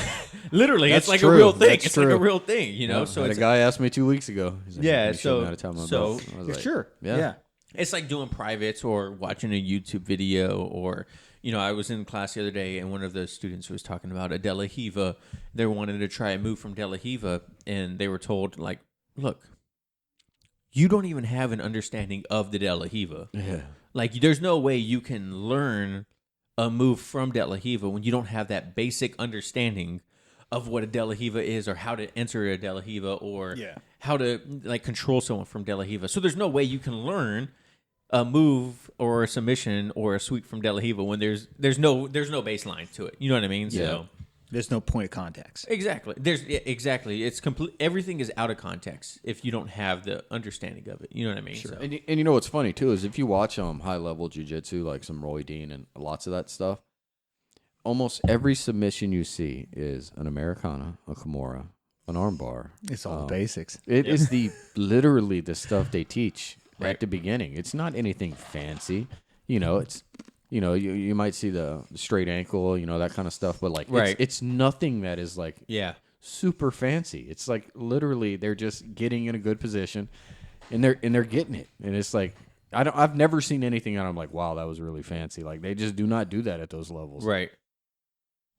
literally, it's like true. a real thing. That's it's true. like a real thing. You know, so a it's guy asked me 2 weeks ago. He's like, Yeah, "Can you show me how to tie my so- belt?" I was like, Sure. Yeah. it's like doing privates or watching a YouTube video or. I was in class the other day, and one of the students was talking about a De La Hiva. They wanted to try a move from De La Hiva, and they were told, like, look, you don't even have an understanding of the De La Hiva. Yeah. Like, there's no way you can learn a move from De La Hiva when you don't have that basic understanding of what a De La Hiva is or how to enter a De La Hiva or how to, like, control someone from De La Hiva. So there's no way you can learn a move or a submission or a sweep from De La Hiva when there's no baseline to it. You know what I mean? Yeah. So There's no point of context. exactly. Exactly. It's complete. Everything is out of context if you don't have the understanding of it. You know what I mean? Sure. So. And you know what's funny too is if you watch high level jiu-jitsu, like some Roy Dean and lots of that stuff, almost every submission you see is an Americana, a Kimura, an armbar. It's all the basics. It is literally the stuff they teach Right. at the beginning. It's not anything fancy. It's you might see the straight ankle, that kind of stuff, but like it's nothing that is like Yeah. super fancy. It's like literally they're just getting in a good position and they're getting it, and it's like I've never seen anything that I'm like, wow, that was really fancy. Like they just do not do that at those levels. Right.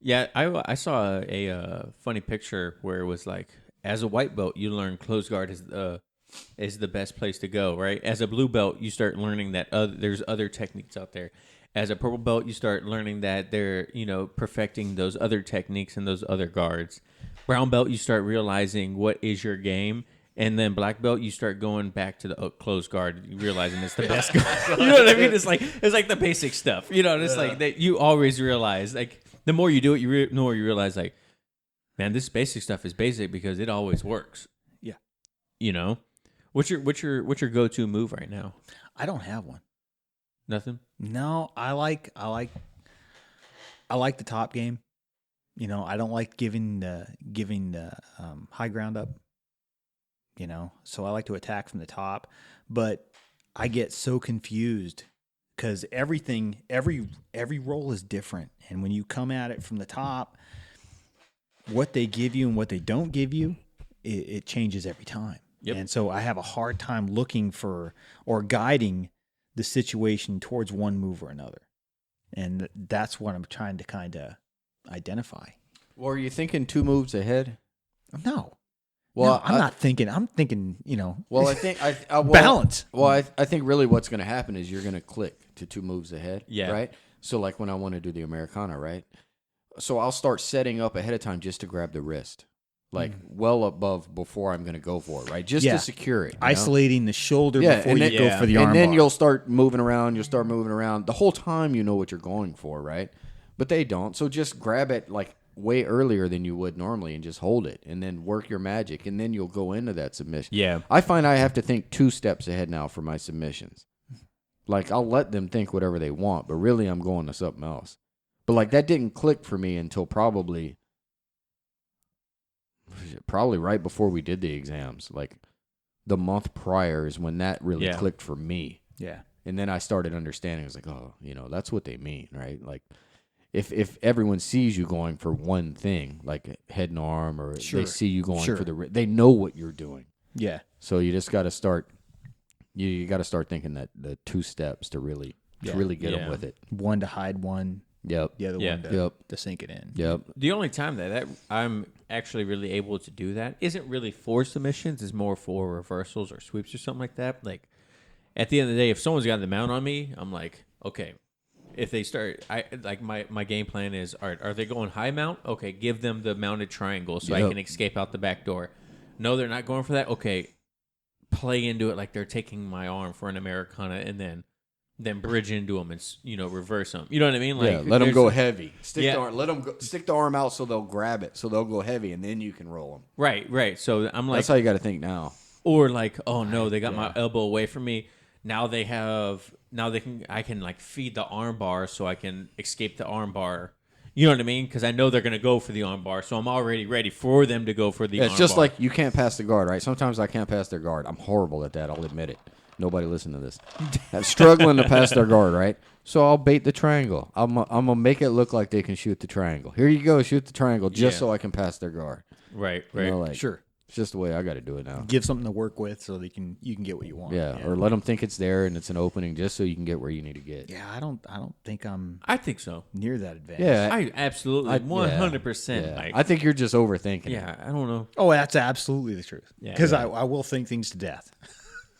Yeah, I saw a funny picture where it was like, as a white belt, you learn close guard is the best place to go, right? As a blue belt, you start learning that there's other techniques out there. As a purple belt, you start learning that they're, perfecting those other techniques and those other guards. Brown belt, you start realizing what is your game. And then black belt, you start going back to the close guard, realizing it's the best guard. You know what I mean? It's like the basic stuff. It's like that you always realize, like, the more you do it, the more you realize, like, man, this basic stuff is basic because it always works. Yeah. What's your go-to move right now? I don't have one. Nothing? No, I like the top game. I don't like giving the high ground up. So I like to attack from the top, but I get so confused because every roll is different, and when you come at it from the top, what they give you and what they don't give you, it changes every time. Yep. And so I have a hard time looking for or guiding the situation towards one move or another. And that's what I'm trying to kind of identify. Well, are you thinking 2 moves ahead? No. Well, no, I'm not thinking. I'm thinking, Well, I think balance. Well, I think really what's going to happen is you're going to click to 2 moves ahead. Yeah. Right. So like when I want to do the Americana, right? So I'll start setting up ahead of time just to grab the wrist, like well above before I'm going to go for it, right? Just to secure it. Isolating the shoulder before you go for the arm and then bar. you'll start moving around. You'll start moving around the whole time. You know what you're going for, right? But they don't. So just grab it like way earlier than you would normally and just hold it and then work your magic, and then you'll go into that submission. Yeah. I find I have to think 2 steps ahead now for my submissions. Like I'll let them think whatever they want, but really I'm going to something else. But like that didn't click for me until probably right before we did the exams. Like the month prior is when that really clicked for me. Yeah. And then I started understanding. I was like, oh, that's what they mean, right? Like if everyone sees you going for one thing, like head and arm, or they see you going for they know what you're doing. Yeah. So you just got to start. You got to start thinking that the 2 steps to really get them with it. One to hide one. Yep. The other one to sink it in. Yep. The only time that I'm actually really able to do that isn't really for submissions. It's more for reversals or sweeps or something like that. Like at the end of the day, if someone's got the mount on me, I'm like, okay. If they start, my game plan is, all right, are they going high mount? Okay, give them the mounted triangle so I can escape out the back door. No, they're not going for that. Okay, play into it like they're taking my arm for an Americana, and then bridge into them and reverse them. You know what I mean? Like, let them go heavy. Let them stick the arm out so they'll grab it, so they'll go heavy, and then you can roll them. Right. So I'm like, that's how you got to think now. Or like, oh no, they got my elbow away from me. Now I can like feed the arm bar so I can escape the arm bar. You know what I mean? Because I know they're going to go for the arm bar, so I'm already ready for them to go for the arm bar. It's just like you can't pass the guard, right? Sometimes I can't pass their guard. I'm horrible at that. I'll admit it. Nobody listen to this. I'm struggling to pass their guard, right? So I'll bait the triangle. I'm going to make it look like they can shoot the triangle. Here you go, shoot the triangle just so I can pass their guard. Right. Sure. It's just the way I got to do it now. Give something to work with so you can get what you want. Yeah, or let them think it's there and it's an opening just so you can get where you need to get. Yeah, I don't think I'm I think so. near that advantage. Yeah, I absolutely 100%. Yeah. Like, I think you're just overthinking. yeah, I don't know. Oh, that's absolutely the truth. Yeah. Because I will think things to death.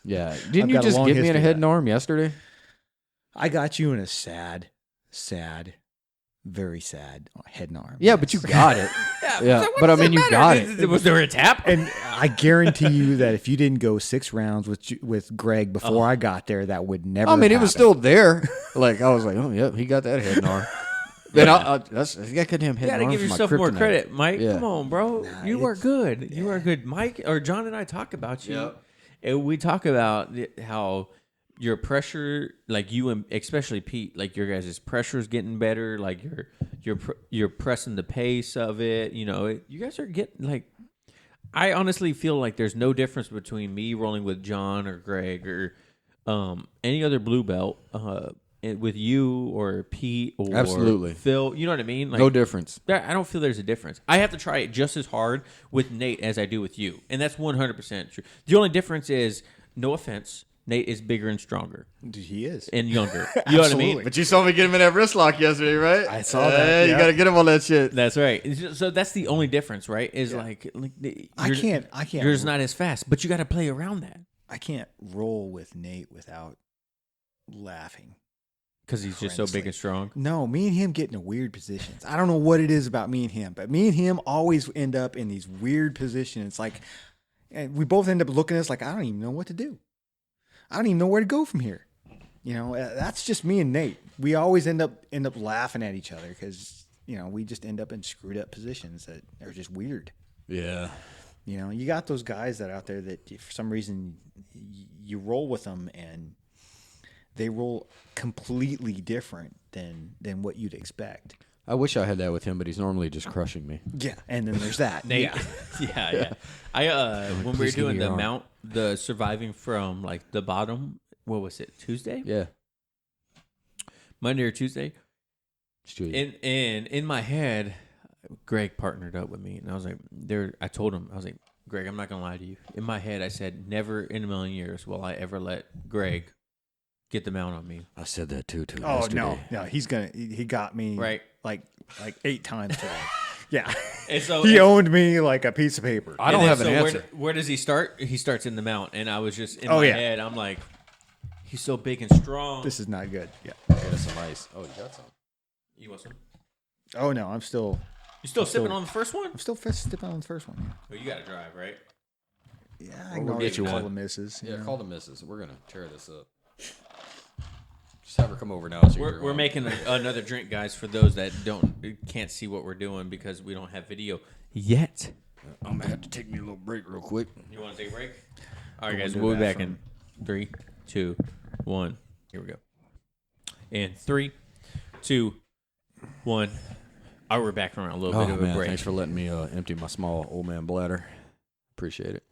Yeah. Didn't I've you got a just long get me in history a of head that. and arm yesterday? I got you in a sad, very sad head and arm. Yeah, but you got it. Yeah, but I mean, you got it. Was there a tap? And I guarantee you that if you didn't go 6 rounds with Greg before I got there, that would never. I mean, it was happen. still there. Like I was like, oh yeah, he got that head and arm. Then that's you got goddamn head You and gotta arm. give for my yourself more kryptonite. credit, Mike. Yeah. Come on, bro. You are good. You are good. Mike or John and I talk about you. Yep. And we talk about how your pressure, like you and especially Pete, like your guys' pressure is getting better. Like you're pressing the pace of it. You guys are getting like. I honestly feel like there's no difference between me rolling with John or Greg or any other blue belt with you or Pete or Absolutely. Phil. You know what I mean? Like, No difference. I don't feel there's a difference. I have to try it just as hard with Nate as I do with you, and that's 100% true. The only difference is no offense, Nate is bigger and stronger He is. and younger. You know what I mean? But you saw me get him in that wrist lock yesterday, right? I saw that. You Yeah. got to get him on that shit. That's right. So that's the only difference, right? Is I can't. Yours not as fast, but you got to play around that I can't roll with Nate without laughing. because he's just so big and strong. No, me and him get into weird positions. I don't know what it is about me and him, but me and him always end up in these weird positions. Like, and we both end up looking at us like, I don't even know what to do. I don't even know where to go from here. You know, that's just me and Nate. We always end up laughing at each other because, you know, we just end up in screwed up positions that are just weird. Yeah. You know, you got those guys that out there that for some reason you roll with them and they roll completely different than what you'd expect. I wish I had that with him, but he's normally just crushing me. Yeah, and then there's that. Nate, Yeah. yeah. I when we were Please give me doing your the arm. mount, the surviving from like the bottom. What was it? Tuesday? Yeah. Monday or Tuesday? It's true. In my head, Greg partnered up with me, and I was like, I told him, I was like, Greg, I'm not gonna lie to you. In my head, I said, never in a million years will I ever let Greg get the mount on me. I said that too Oh yesterday. no, he got me Right. like 8 times today. Yeah, And so he owned me like a piece of paper. I don't and have then, an so answer. Where does he start? He starts in the mount, and I was just in Oh, my yeah. head. I'm like, he's so big and strong. This is not good. Yeah. Get us some ice. Oh, you got some. You want some? Oh no, I'm still You still sipping still- on the first one? stepping on the first one. Well, you got to drive, right? Yeah, I Well, can we'll always get you call one. the missus. Yeah, you know. call the missus. We're gonna tear this up. Just have her come over now. So you can We're drink making another drink, guys, for those that can't see what we're doing because we don't have video yet. I'm gonna have to take me a little break real quick. You want to take a break? All right, Go guys, to we'll the be back bathroom. in 3, 2, 1. Here we go. And 3, 2, 1. Oh, we're back from a little bit Oh of a man, break. thanks for letting me empty my small old man bladder. Appreciate it.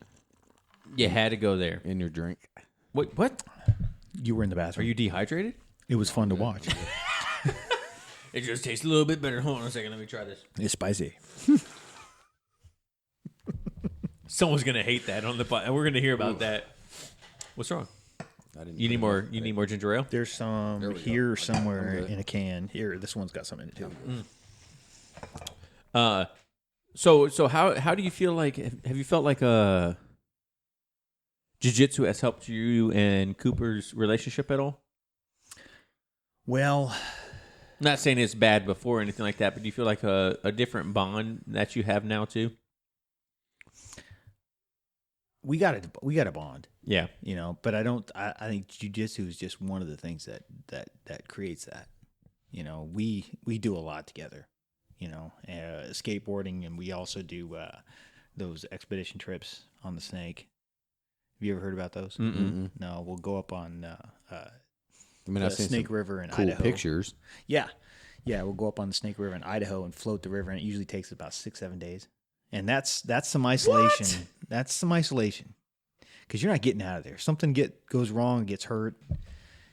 You had to go there. In your drink. Wait, what? You were in the Are bathroom. you dehydrated? It was fun to watch. It just tastes a little bit better. Hold on a second. Let me try this. It's spicy. Someone's gonna hate that on the pod. We're gonna hear about that. What's wrong? I didn't You put need it more. on. You need more ginger ale. There's some There we go. here somewhere I'm good. in a can. Here, this one's got some in it too. So how do you feel like? Have you felt like jiu-jitsu has helped you and Cooper's relationship at all? Well, I'm not saying it's bad before or anything like that, but do you feel like a different bond that you have now too? we got a bond, Yeah. you know. But I think jiu-jitsu is just one of the things that creates that. You know, we do a lot together. You know, skateboarding, and we also do those expedition trips on the Snake. Have you ever heard about those? Mm-mm. No, we'll go up on I mean, the I've seen Snake some River in cool Idaho. pictures. Yeah, we'll go up on the Snake River in Idaho and float the river, and it usually takes about 6-7 days. And that's some isolation. What? That's some isolation because you're not getting out of there. Something goes wrong, gets hurt.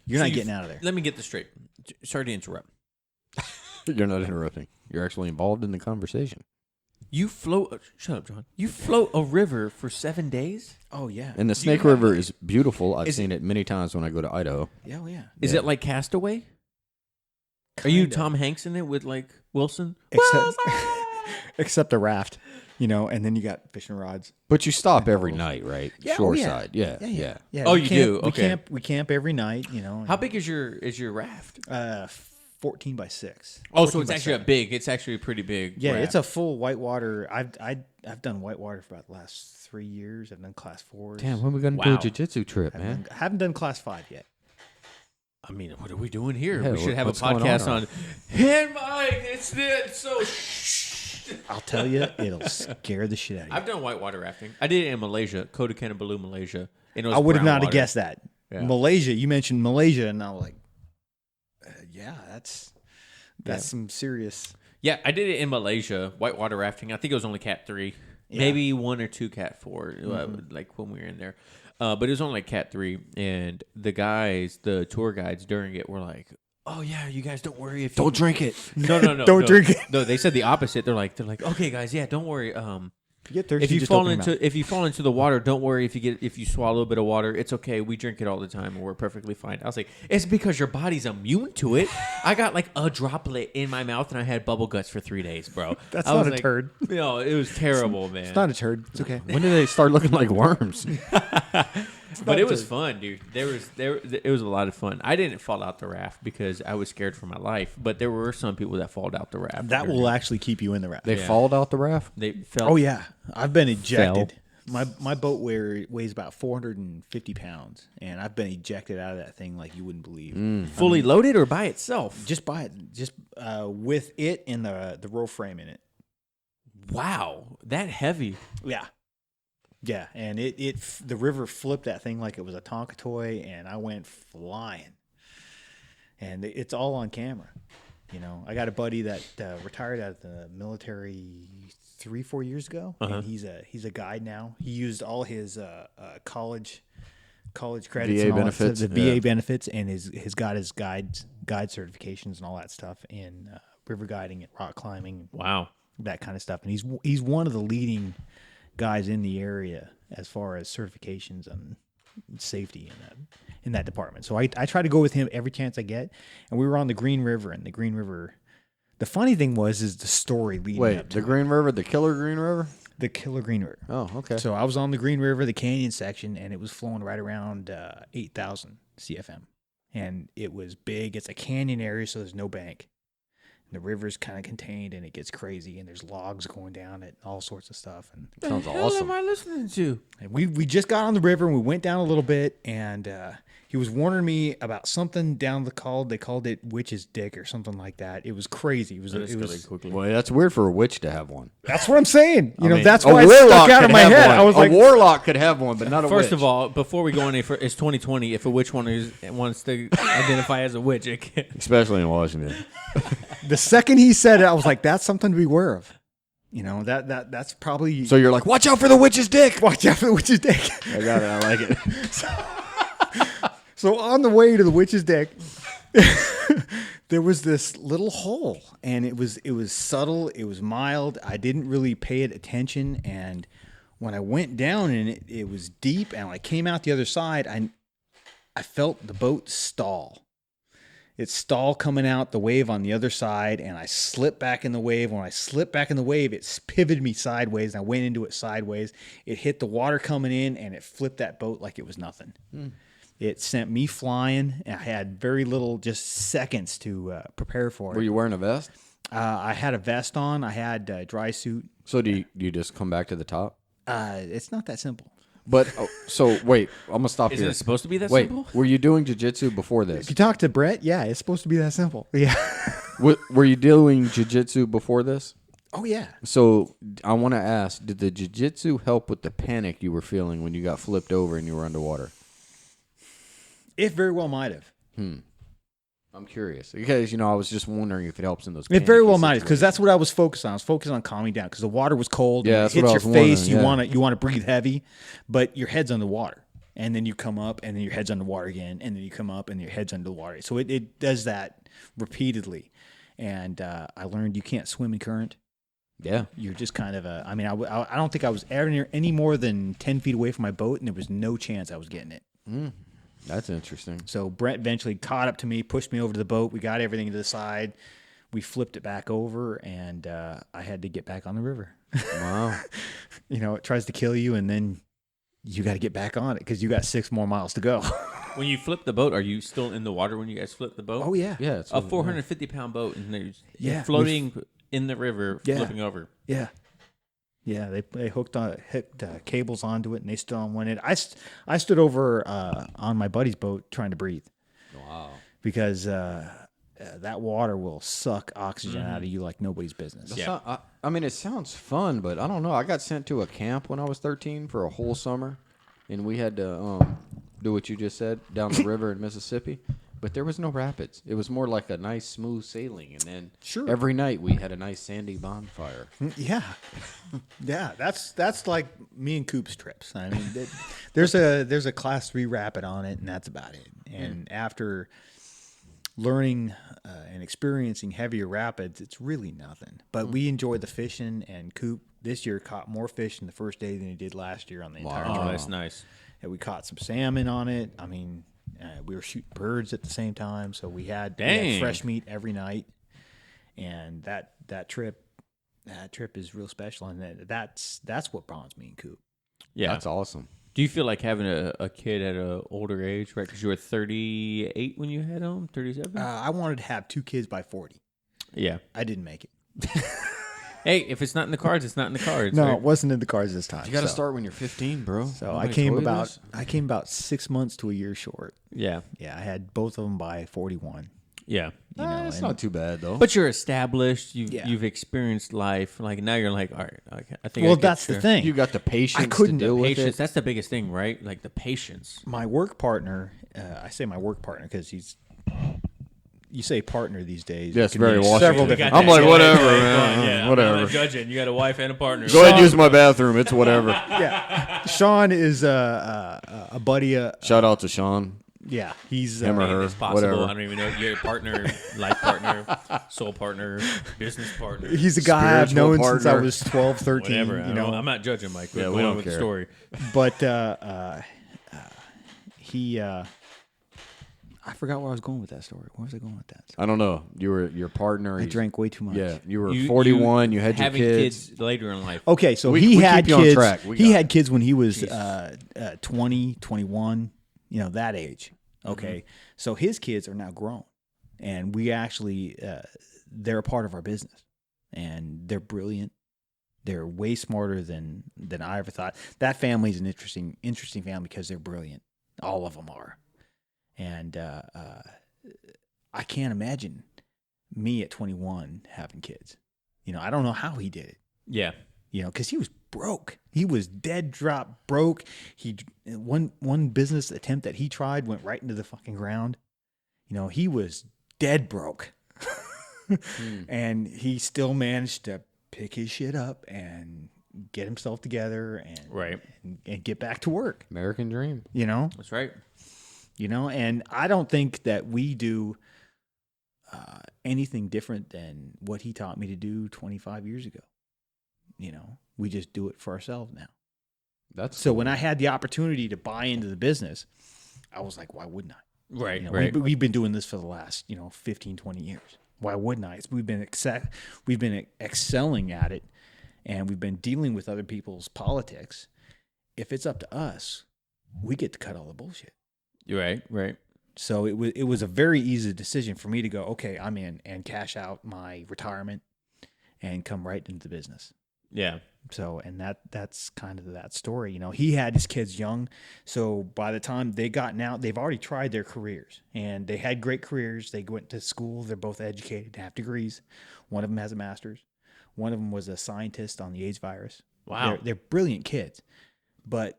You're So not you- getting out of there. Let me get this straight. Sorry to interrupt. You're not interrupting. You're actually involved in the conversation. You float. Shut up, John. You float a river for 7 days. Oh yeah, And the Snake River is beautiful. I've seen it many times when I go to Idaho. yeah, oh, yeah. Is Yeah. it like Castaway? Are you Kinda. Tom Hanks in it with like Wilson? Except a raft, you know, and then you got fishing rods. But you stop every night, right? Yeah, oh, Shoreside. yeah. Yeah. Oh, we you camp- do? We Okay. We camp every night, you know. How big is your raft? 14 by 6. Oh, so 14 it's by actually 7. a big. It's actually a pretty big. Yeah, raft. it's a full whitewater. I've done whitewater for about the last 3 years. I've done class 4s. Damn, when we going to do Wow. a jiu-jitsu trip, man? I haven't done class 5 yet. I mean, what are we doing here? Yeah, we should have a what's going podcast on? on. Hand Mike, it's so. Shh. I'll tell you, it'll scare the shit out of you. I've done whitewater rafting. I did it in Malaysia, Kota Kinabalu, Malaysia. And it was I would have brown not have water. guessed that. Yeah. Malaysia, you mentioned Malaysia, and I was like, yeah, that's some serious. Yeah, I did it in Malaysia, whitewater rafting. I think it was only Cat 3, Yeah. maybe 1 or 2 Cat 4, like when we were in there. But it was only like Cat 3, and the tour guides during it were like, "Oh yeah, you guys don't worry if you Don't drink it. No, Don't drink it. No, they said the opposite. They're like, okay, guys, yeah, don't worry. you get thirsty, If you just fall open your mouth. into the water, don't worry if you swallow a bit of water. It's okay. We drink it all the time, and we're perfectly fine. I was like, it's because your body's immune to it. I got like a droplet in my mouth, and I had bubble guts for 3 days, bro. That's I not was a like, turd. No, it was terrible, man. It's not a turd. It's okay. When did they start looking like worms? But it was fun, dude. It was a lot of fun. I didn't fall out the raft because I was scared for my life, but there were some people that fell out the raft. That will actually keep you in the raft. They falled out the raft? They fell. Oh yeah, I've been ejected. My boat weighs about 450 pounds, and I've been ejected out of that thing like you wouldn't believe. Fully loaded or by itself? Just by it, with it and the roll frame in it. Wow, that heavy. Yeah, yeah, and the river flipped that thing like it was a Tonka toy, and I went flying. And it's all on camera. You know, I got a buddy that retired out of the military 3-4 years ago, and he's a guide now. He used all his college credits, VA and all benefits, that stuff, the VA benefits, and he's got his guide certifications and all that stuff in river guiding and rock climbing. Wow, that kind of stuff. And he's one of the leading guys in the area as far as certifications and safety in that department. So I try to go with him every chance I get. And we were on the Green River, and the Green River. The funny thing is the story leading up to the Green River, the Killer Green River? the Killer Green River. Oh, okay. So I was on the Green River, the canyon section, and it was flowing right around 8,000 CFM. And it was big. It's a canyon area, so there's no bank. And the river's kind of contained, and it gets crazy, and there's logs going down it and all sorts of stuff. And Sounds What awesome. am I listening to? And we just got on the river, and we went down a little bit, and he was warning me about something down they called it Witch's Dick or something like that. It was crazy. It was quickly. Well, that's weird for a witch to have one. that's what I'm saying. You know, mean, that's a why it warlock stuck out could of my have head. one. I was like, a warlock could have one, but not a witch. First of all, before we go any further, it's 2020. If a witch wants to identify as a witch, it can. Especially in Washington. the second he said it, I was like, that's something to be aware of. You know, that's probably So you're like, watch out for the witch's dick. watch out for the Witch's Dick. I got it. I like it. So on the way to the Witch's Dick, there was this little hole, and it was subtle, it was mild. I didn't really pay it attention, and when I went down in it, it was deep, and when I came out the other side, I felt the boat stall. It stalled coming out the wave on the other side, and I slipped back in the wave. When I slipped back in the wave, it pivoted me sideways, and I went into it sideways. It hit the water coming in, and it flipped that boat like it was nothing. It sent me flying. I had very little, just seconds to prepare for it. Were you wearing a vest? I had a vest on. I had a dry suit. So do you just come back to the top? It's not that simple. But so wait, I'm gonna stop Isn't here. it supposed to be that Wait, simple? were you doing jiu-jitsu before this? If you talk to Brett, yeah, it's supposed to be that simple. Yeah. Were you doing jiu-jitsu before this? Oh, yeah. So I want to ask, did the jiu-jitsu help with the panic you were feeling when you got flipped over and you were underwater? It very well might have. I'm curious because I was just wondering if it helps in those. It very well panicky might have, because that's what I was focused on. I was focused on calming down because the water was cold. Yeah, and that's it what hits I your was face. wondering, You want to breathe heavy, but your head's underwater, and then you come up, and then your head's underwater again, and then you come up, and your head's underwater. So it does that repeatedly, and I learned you can't swim in current. Yeah. You're just kind of I don't think I was ever near any more than 10 feet away from my boat, and there was no chance I was getting it. That's interesting. So Brent eventually caught up to me, pushed me over to the boat. We got everything to the side. We flipped it back over, and I had to get back on the river. Wow. It tries to kill you, and then you got to get back on it because you got 6 more miles to go. When you flip the boat, are you still in the water when you guys flip the boat? Oh, yeah. Yeah. It's A 450-pound boat, and there's Yeah, floating in the river, Yeah. flipping over. Yeah. Yeah, they hooked cables onto it, and they stood on one end. I stood over on my buddy's boat trying to breathe. Wow. Because that water will suck oxygen out of you like nobody's business. I mean, it sounds fun, but I don't know. I got sent to a camp when I was 13 for a whole summer, and we had to do what you just said down the river in Mississippi. But there was no rapids. It was more like a nice, smooth sailing. And then every night we had a nice sandy bonfire. Yeah. Yeah, that's like me and Coop's trips. I mean, there's a class 3 rapid on it, and that's about it. And after learning and experiencing heavier rapids, it's really nothing. But we enjoy the fishing, and Coop this year caught more fish in the first day than he did last year on the entire Oh, trip. that's nice. And we caught some salmon on it. I mean, we were shooting birds at the same time, so we had fresh meat every night. And that trip is real special, and that's what bonds me and Coop. Yeah, That's awesome. Do you feel like having a kid at an older age, right? Because you were 38 when you had him, 37? I wanted to have 2 kids by 40. Yeah. I didn't make it. Hey, if it's not in the cards, it's not in the cards. No, right? it wasn't in the cards this time. You got to start when you're 15, bro. So Nobody I came told you about this? 6 months to a year short. Yeah. Yeah, I had both of them by 41. Yeah. You know, It's and- not too bad though. But you're established. Yeah. You've experienced life. Like now you're like, all right, okay, I think. Well, I get that's the you. thing. you got the patience I couldn't- to deal with Patience. it. That's the biggest thing, right? Like the patience. My work partner, I say my work partner because you say partner these days. Yes, it can very mean Washington. several different I'm things. like, whatever, man. Whatever. I'm not judging. You got a wife and a partner. Go ahead and use my bathroom. It's whatever. Yeah, Sean is a buddy. Shout out to Sean. Yeah, he's Him or her. It's possible. Whatever. I don't even know. You're a partner, life partner, soul partner, business partner. he's a guy I've Spiritual known since I partner. was 12, 13. Whatever. You know, I'm not judging, Mike. We're Yeah, we going don't with care. the story. but he. I forgot where I was going with that story. Where was I going with that? I don't know. You were your partner. I drank way too much. Yeah, you were 41. You had your having kids. later in life. Okay, so We he keep had you on kids. track. We He got had kids when he was 20, 21, that age. Okay, so his kids are now grown, and we actually they're a part of our business, and they're brilliant. They're way smarter than I ever thought. That family's an interesting family because they're brilliant. All of them are, and I can't imagine me at 21 having kids. I don't know how he did it. Yeah. Because he was broke. He was dead drop broke. One business attempt that he tried went right into the fucking ground. He was dead broke. And he still managed to pick his shit up and get himself together and get back to work. American dream. That's right. And I don't think that we do anything different than what he taught me to do 25 years ago. We just do it for ourselves now. That's So when I had the opportunity to buy into the business, I was like, why wouldn't I? Right. Right. We've been doing this for the last, 15, 20 years. Why wouldn't I? We've been excelling at it, and we've been dealing with other people's politics. If it's up to us, we get to cut all the bullshit. You're right. Right. So it was a very easy decision for me to go, okay, I'm in, and cash out my retirement and come right into the business. Yeah. So, and that's kind of that story. He had his kids young. So by the time they gotten out, they've already tried their careers, and they had great careers. They went to school. They're both educated, have degrees. One of them has a master's. One of them was a scientist on the AIDS virus. Wow. They're brilliant kids, but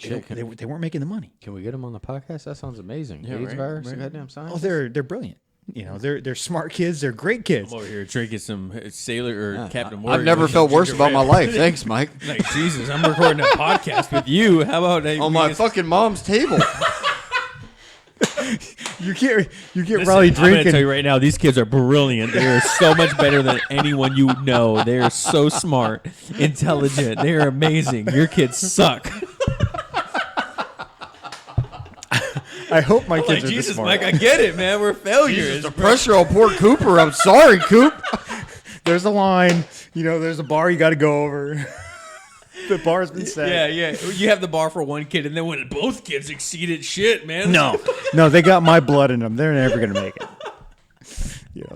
they weren't making the money. Can we get him on the podcast? That sounds amazing. Yeah, AIDS right, virus, right. goddamn science. Oh, they're brilliant. They're smart kids. They're great kids. I'm over here drinking some Sailor or Captain Morgan. I've never felt worse about my life. Thanks, Mike. Like, Jesus, I'm recording a podcast with you. How about On my fucking mom's table. You get Listen, Riley I'm going to drinking. tell you right now, these kids are brilliant. They are so much better than anyone you know. They are so smart, intelligent. They are amazing. Your kids suck. I hope my kids Like, are this Jesus, smart. Mike, I get it, man. We're failures. The pressure on poor Cooper. I'm sorry, Coop. There's a line. There's a bar you got to go over. The bar's been set. Yeah. You have the bar for one kid, and then when both kids exceeded shit, man. No, they got my blood in them. They're never gonna make it.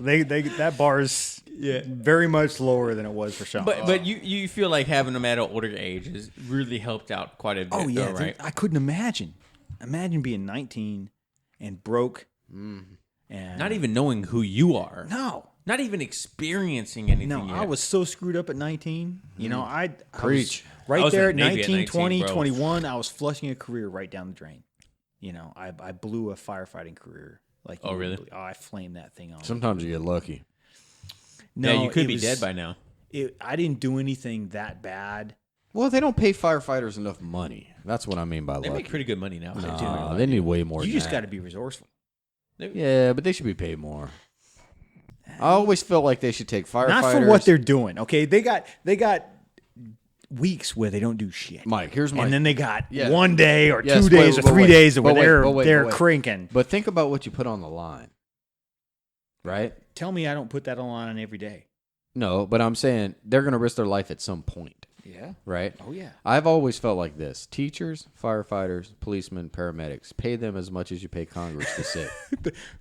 They that bar is very much lower than it was for Sean. But you feel like having them at an older age has really helped out quite a bit. oh yeah, though, right? I couldn't imagine. Imagine being 19 and broke, and Not even knowing who you are. no. Not even experiencing anything No, yet. I was so screwed up at 19. I Preach. was right I was there in at the Navy at 19, 19, 20, bro. 21. I was flushing a career right down the drain. I blew a firefighting career. Like, Oh, really? I flamed that thing off. Sometimes you get lucky. yeah, you could it be was- dead by now. I didn't do anything that bad. Well, they don't pay firefighters enough money. That's what I mean by They lucky. make pretty good money now. Nah, they need way more You than just that. got to be resourceful. Yeah, but they should be paid more. I always felt like they should take firefighters. Not for what they're doing. Okay, they got weeks where they don't do shit. Mike, here's my. And then they got Yeah. 1 day or Yes, 2 days or 3 days but where wait, they're but wait. cranking. But think about what you put on the line, right? Tell me I don't put that on every day. No, but I'm saying they're going to risk their life at some point, Yeah. right? Oh yeah. I've always felt like this. Teachers, firefighters, policemen, paramedics, pay them as much as you pay Congress to sit.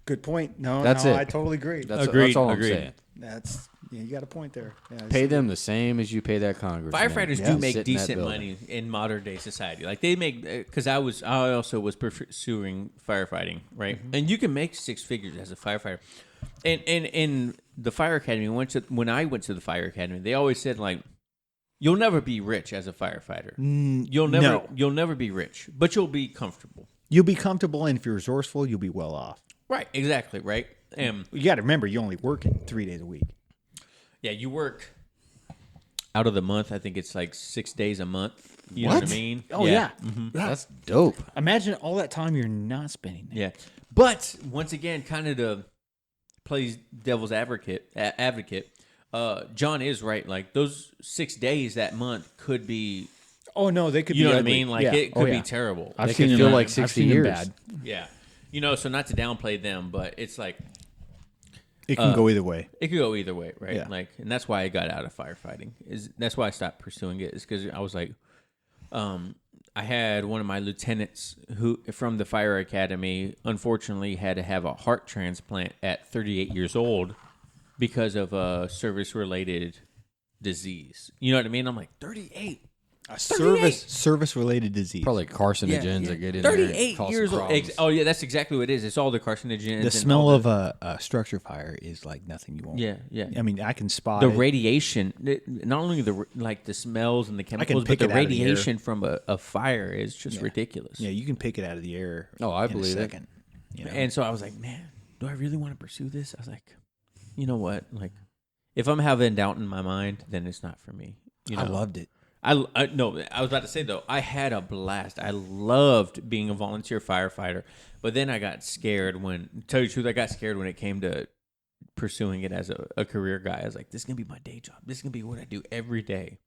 Good point. No, That's it. I totally agree. That's Agreed, all agreed. I'm saying. That's you got a point there. Yeah, Pay them the same as you pay that Congress. Firefighters do make decent money in modern day society. Like they make, because I also was pursuing firefighting, right? Mm-hmm. And you can make 6 figures as a firefighter. And in the fire academy, when I went to the fire academy, they always said like, you'll never be rich as a firefighter. You'll never be rich, but you'll be comfortable. You'll be comfortable, and if you're resourceful, you'll be well off. Right, exactly, right. You got to remember, you're only working 3 days a week. Yeah, you work out of the month. I think it's like 6 days a month. You know what I mean? Oh yeah. That's dope. Imagine all that time you're not spending there. Yeah, but once again, kind of to play devil's advocate. John is right. Like those 6 days that month could be. Oh no, they could. You be know what I ugly. mean? Like Yeah. it could Oh, yeah. be terrible. I've They seen could them feel bad. like I've 60 seen them years. bad. Yeah, so not to downplay them, but it's like It can go either way. it could go either way, right? Yeah. Like, and that's why I got out of firefighting. That's why I stopped pursuing it. Is because I was like, I had one of my lieutenants who from the fire academy unfortunately had to have a heart transplant at 38 years old because of a service-related disease. You know what I mean? I'm like 38. A service related disease. Probably carcinogens that get in 38 there. and cause years some old. problems. Oh yeah, that's exactly what it is. It's all the carcinogens. The and smell all of a structure fire is like nothing you won't. Yeah. I mean, I can spot the it. radiation. Not only the smells and the chemicals, but pick the it out of the air. radiation from a fire is just ridiculous. Yeah, you can pick it out of the air. Oh, I in believe a it. second. You know? And so I was like, man, do I really want to pursue this? I was like, you know what? Like, if I'm having doubt in my mind, then it's not for me. You know? I loved it. No, I was about to say though, I had a blast. I loved being a volunteer firefighter, but then I got scared to tell you the truth, I got scared when it came to pursuing it as a career guy. I was like, this is gonna be my day job. This is gonna be what I do every day,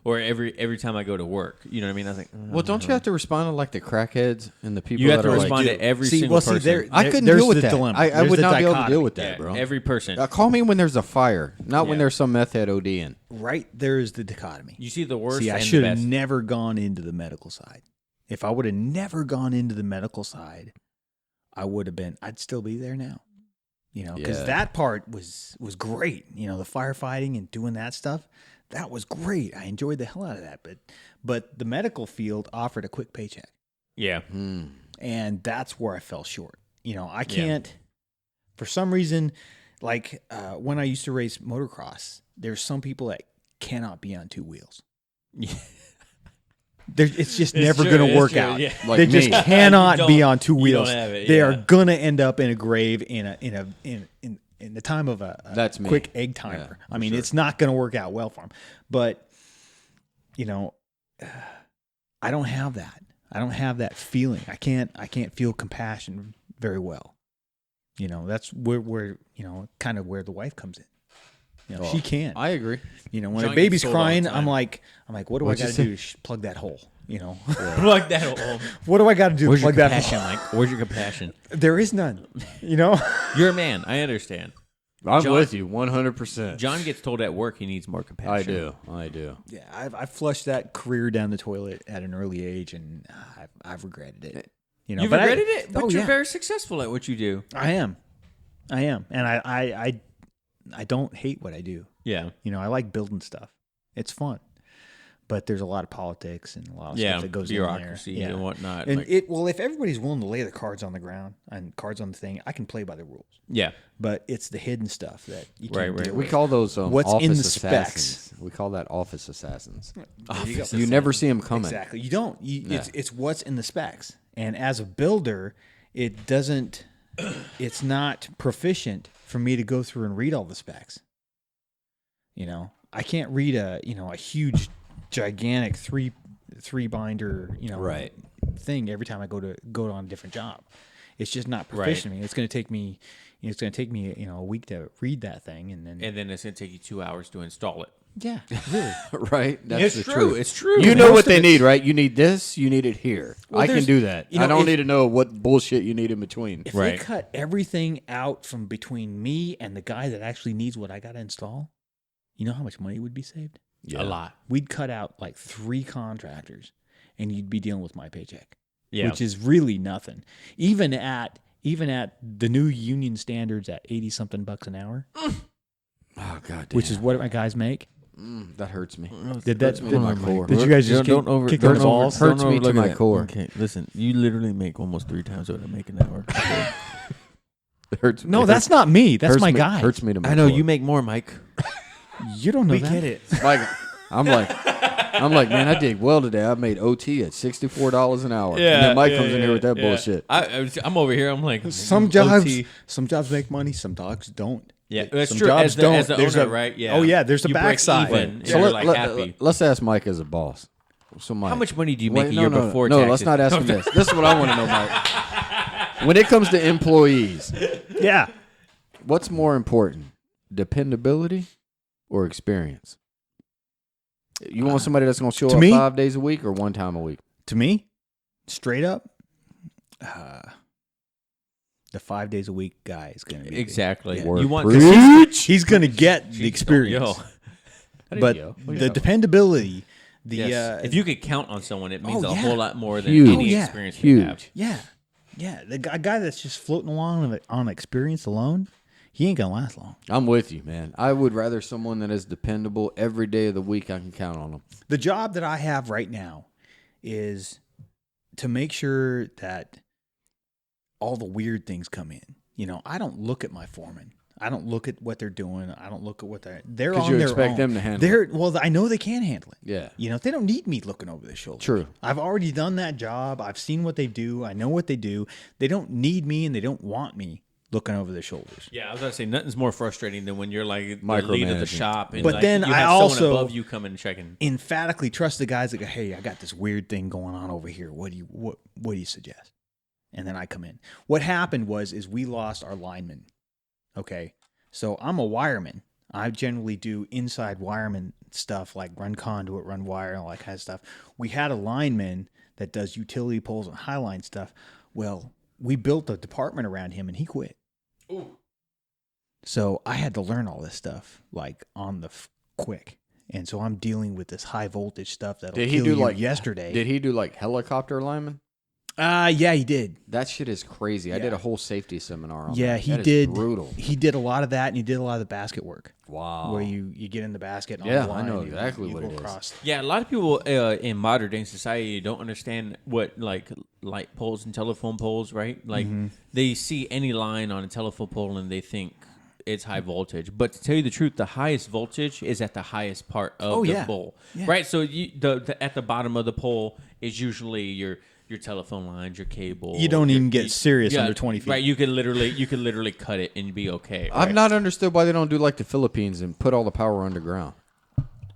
or every time I go to work. You know what I mean? I was like, Well, don't you have to respond to like the crackheads and the people You have that to are respond like, to every single person. I couldn't there's deal with the that. dilemma. I There's would the not be able to dichotomy. deal with that, bro. Every person. Call me when there's a fire, not when Yeah. there's some meth head ODing. Right there is the dichotomy. You see the worst See, I and the should have best. never gone into the medical side. If I would have never gone into the medical side, I'd still be there now. You know, because Yeah. that part was great. You know, the firefighting and doing that stuff, that was great. I enjoyed the hell out of that. But the medical field offered a quick paycheck, Yeah. and that's where I fell short. You know, I can't, for some reason, like when I used to race motocross, there's some people that cannot be on two wheels. It's just never true, going to it's work true, out. yeah. Like They me. just cannot be on two you wheels. don't have it, They yeah. are going to end up in a grave in the time of a That's me. quick egg timer. Yeah, I mean, sure. it's not going to work out well for them. But you know, I don't have that. I don't have that feeling. I can't feel compassion very well. You know, that's where you know, kind of where the wife comes in. You know, she can. I agree. You know, when John a baby's gets sold all the crying, time. I'm like, what do What'd I you got to say? do to plug that hole? You know, Plug that hole. what do I got to do to Where's your plug that compassion, hole? Mike? Where's your compassion? There is none. You know, You're a man. I understand. I'm John- with you 100%. John gets told at work he needs more compassion. I do. yeah, I've flushed that career down the toilet at an early age, and I've regretted it. You know, You've but regretted it, but oh, you're yeah. very successful at what you do. I am, and I don't hate what I do. Yeah. You know, I like building stuff. It's fun, but there's a lot of politics and a lot of stuff that goes bureaucracy in there. and whatnot. And like- if everybody's willing to lay the cards on the ground and cards on the thing, I can play by the rules. yeah. But it's the hidden stuff that you Right, can't right. deal We with. call those What's office in the assassins. specs? We call that office assassins. Office You never see them coming. Exactly. You don't. Yeah. It's what's in the specs. And as a builder, it doesn't. It's not proficient for me to go through and read all the specs. You know, I can't read a huge, gigantic three binder Right. thing every time I go on a different job. It's just not proficient. It's going to take me. It's going to take me a week to read that thing, and then it's going to take you 2 hours to install it. yeah, really. Right? That's It's the true. truth. It's true. You know what they need, right? You need this. You need it here. Well, I can do that. I don't need to know what bullshit you need in between. If they cut everything out from between me and the guy that actually needs what I got to install, you know how much money would be saved? Yeah. A lot. We'd cut out like 3 contractors, and you'd be dealing with my paycheck, which is really nothing. Even at the new union standards at $80-something an hour. Oh god, which is what my guys make. That hurts me. Did that hurts me to my core? Did you guys just kick the balls? Hurts me to my core. Okay, listen, you literally make almost 3 times what I make an hour. It hurts. No, that's not me. That's my guy. Hurts me to my I know core. you make more, Mike. You don't know We that. get it. Like, I'm like, man, I did well today. I made OT at $64 an hour. Yeah, and then Mike yeah, comes in here with that yeah. bullshit. I'm over here. I'm like, Some jobs make money. Some jobs don't. Yeah, that's Some true. jobs As the don't. there's owner, right? Yeah. Oh yeah, there's a You break backside. even, So and you're like happy. Let's ask Mike as a boss. So Mike, How much money do you make Wait, a year no, before No, taxes? let's not ask him this. This is what I want to know, Mike. When it comes to employees, Yeah. what's more important, dependability or experience? You want somebody that's going to show to up me- 5 days a week or one time a week? To me, straight up, the 5 days a week guy is going to be Exactly. Yeah. Word. You want He's going to get the experience. Yo. But the dependability, Yes. If you could count on someone, it means Oh, a yeah. whole lot more than Huge. any Oh, yeah. experience you have. Huge. yeah, the guy that's just floating along on experience alone, he ain't gonna last long. I'm with you, man. I would rather someone that is dependable every day of the week. I can count on them. The job that I have right now is to make sure that all the weird things come in. You know, I don't look at my foreman. I don't look at what they're doing. I don't look at what they're on you their expect own. them to handle it. Well, I know they can handle it. Yeah. You know, they don't need me looking over their shoulder. True. I've already done that job. I've seen what they do. I know what they do. They don't need me and they don't want me looking over their shoulders. Yeah, I was going to say, nothing's more frustrating than when you're like the lead of Micromanaging. the shop. And But like, then you I have also- someone above you coming and checking. Emphatically trust the guys that go, hey, I got this weird thing going on over here. What do you suggest? And then I come in. What happened is we lost our lineman. Okay. So I'm a wireman. I generally do inside wireman stuff like run conduit, run wire, and all that kind of stuff. We had a lineman that does utility poles and highline stuff. Well, we built a department around him and he quit. Ooh. So I had to learn all this stuff like on the quick. And so I'm dealing with this high voltage stuff that'll Did he kill do you like yesterday. Did he do like helicopter lineman? Yeah, he did. That shit is crazy. I Yeah. did a whole safety seminar on Yeah, that. he That is did. brutal. He did a lot of that, and he did a lot of the basket work. Wow. Where you get in the basket. And Yeah, on the line, I know you- exactly you what go it is. across. Yeah, a lot of people in modern day society don't understand what like light poles and telephone poles, right? Like they see any line on a telephone pole and they think it's high voltage. But to tell you the truth, the highest voltage is at the highest part of the pole, right? So the at the bottom of the pole is usually your telephone lines, your cable. You don't even get you- serious yeah, under 20 feet. right? You could literally cut it and be okay. I've right? not understood why they don't do like the Philippines and put all the power underground.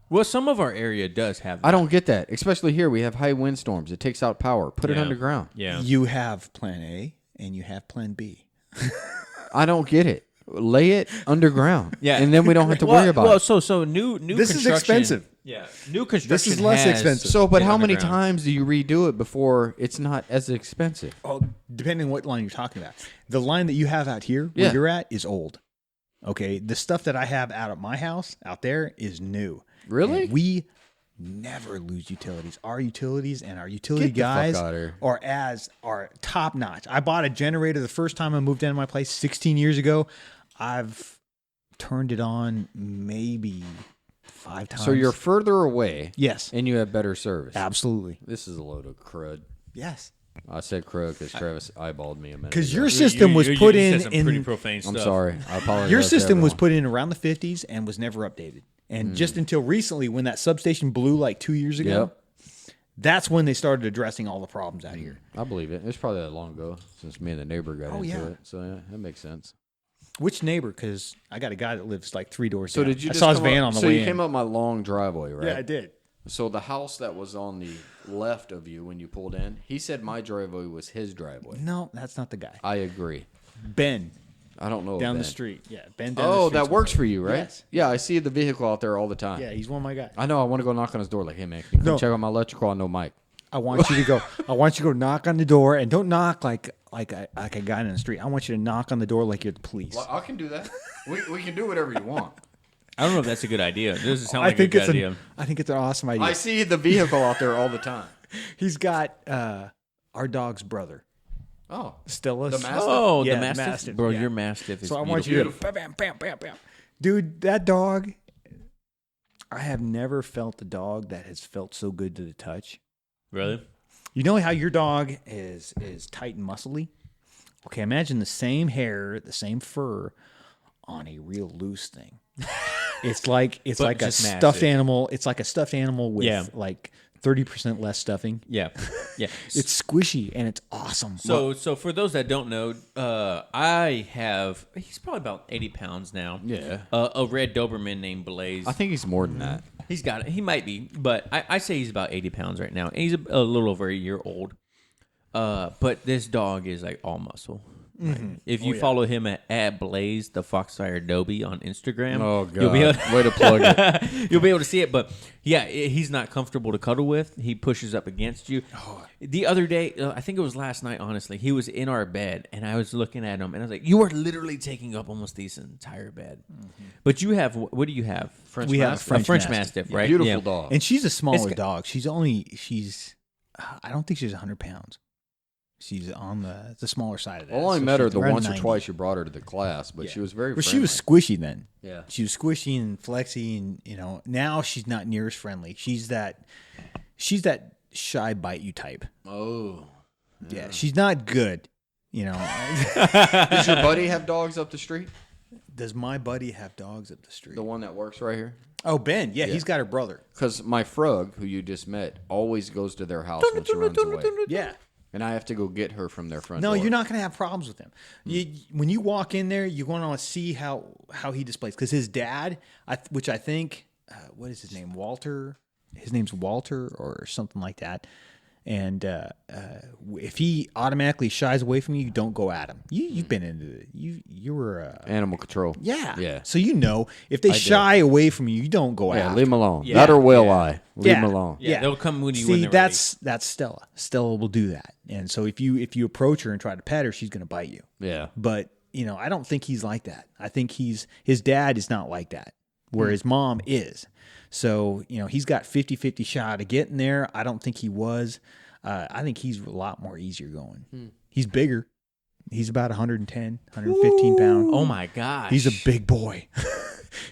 Well, some of our area does have that. I don't get that. Especially here, we have high windstorms. It takes out power. Put it Yeah. underground. Yeah. You have plan A and you have plan B. I don't get it. Lay it underground. Yeah. And then we don't have to worry about it. So new This is construction. expensive. Yeah, new construction. This is less has expensive. So, but it how many underground. times do you redo it before it's not as expensive? Oh, depending on what line you're talking about. The line that you have out here, Yeah. where you're at, is old. Okay, the stuff that I have out at my house out there is new. Really? And we never lose utilities. Our utilities and our utility Get the fuck guys outta here. are top notch. I bought a generator the first time I moved into my place 16 years ago. I've turned it on maybe 5 times. So you're further away. yes, And you have better service. absolutely This is a load of crud. yes. I said crud because Travis eyeballed me a minute Because ago. your system was put you in said some pretty in profane I'm stuff. sorry. I apologize. your to system was everyone. put in around the 50s and was never updated. And just until recently, when that substation blew like 2 years ago, that's when they started addressing all the problems out here. I believe it. It was probably that long ago since me and the neighbor got into yeah. it. So yeah, that makes sense. Which neighbor? Because I got a guy that lives like 3 doors So down. did you? I just saw his come van up, on the so way you in. came up my long driveway, right? Yeah, I did. So the house that was on the left of you when you pulled in, he said my driveway was his driveway. No, that's not the guy. I agree. Ben. I don't know. Down Ben. the street. Yeah, Ben down the Oh, street. that works for you, right? Yes. Yeah, I see the vehicle out there all the time. Yeah, he's one of my guys. I know. I want to go knock on his door. Like, hey man, can you come No. check out my electrical? I know Mike. I want you to go. I want you to go knock on the door, and don't knock like a guy in the street. I want you to knock on the door like you're the police. Well, I can do that. we can do whatever you want. I don't know if that's a good idea. It doesn't sound like a good idea. I think it's an awesome idea. I see the vehicle out there all the time. He's got our dog's brother, Oh, Stella. The Mastiff? Oh, Yeah, the the Mastiff? Mastiff, Bro, yeah. your Mastiff is So I beautiful. want you to bam, bam, bam, bam, bam. Dude, that dog. I have never felt a dog that has felt so good to the touch. Really? You know how your dog is tight and muscly? Okay, imagine the same hair, the same fur on a real loose thing. It's like a just stuffed massive. animal. It's like a stuffed animal with Yeah. like 30% less stuffing. Yeah. Yeah. It's squishy and it's awesome. So for those that don't know, he's probably about 80 pounds now. Yeah. A red Doberman named Blaze. I think he's more than that. He's got it. He might be, but I say he's about 80 pounds right now. And he's a little over a year old. But this dog is like all muscle. Like, if you follow him at Blaze, the Foxfire Dobie on Instagram, Oh god, you'll be able, way to plug it. you'll be able to see it. But yeah, he's not comfortable to cuddle with. He pushes up against you. The other day, I think it was last night, honestly, he was in our bed, and I was looking at him, and I was like, you are literally taking up almost this entire bed. But you have, what do you have? French We have Mastiff. French A French Mastiff. Mastiff, right? Beautiful Yeah. dog. And she's a smaller It's- dog. I don't think she's 100 pounds. She's on the smaller side of that. Well, I only So met her she's the around once 90. or twice you brought her to the class, but Yeah. she was very But friendly. she was squishy then. Yeah. She was squishy and flexy, and now she's not near as friendly. She's that shy bite you type. Oh. Yeah, she's not good. Does your buddy have dogs up the street? Does my buddy have dogs up the street? The one that works right here? Oh, Ben. Yeah, he's got her brother. Because my frog, who you just met, always goes to their house when she runs away. Yeah. And I have to go get her from their front No, door. you're not going to have problems with him. When you walk in there, you want to see how he displays. Because his dad, which I think, what is his name? Walter. His name's Walter or something like that. And if he automatically shies away from you, don't go at him. You've been into you were Animal control. yeah. Yeah. So if they shy away from you, you don't go Yeah, after. leave him alone. Yeah. That or will Yeah. I. Leave him alone. Yeah, they'll come when you See, when they're that's Stella. Stella will do that. And so if you approach her and try to pet her, she's going to bite you. Yeah. But I don't think he's like that. I think his dad is not like that, where his mom is. So he's got 50-50 shot of getting there. I don't think he was. I think he's a lot more easier going. He's bigger. He's about 110, 115 pounds. Oh my gosh. He's a big boy.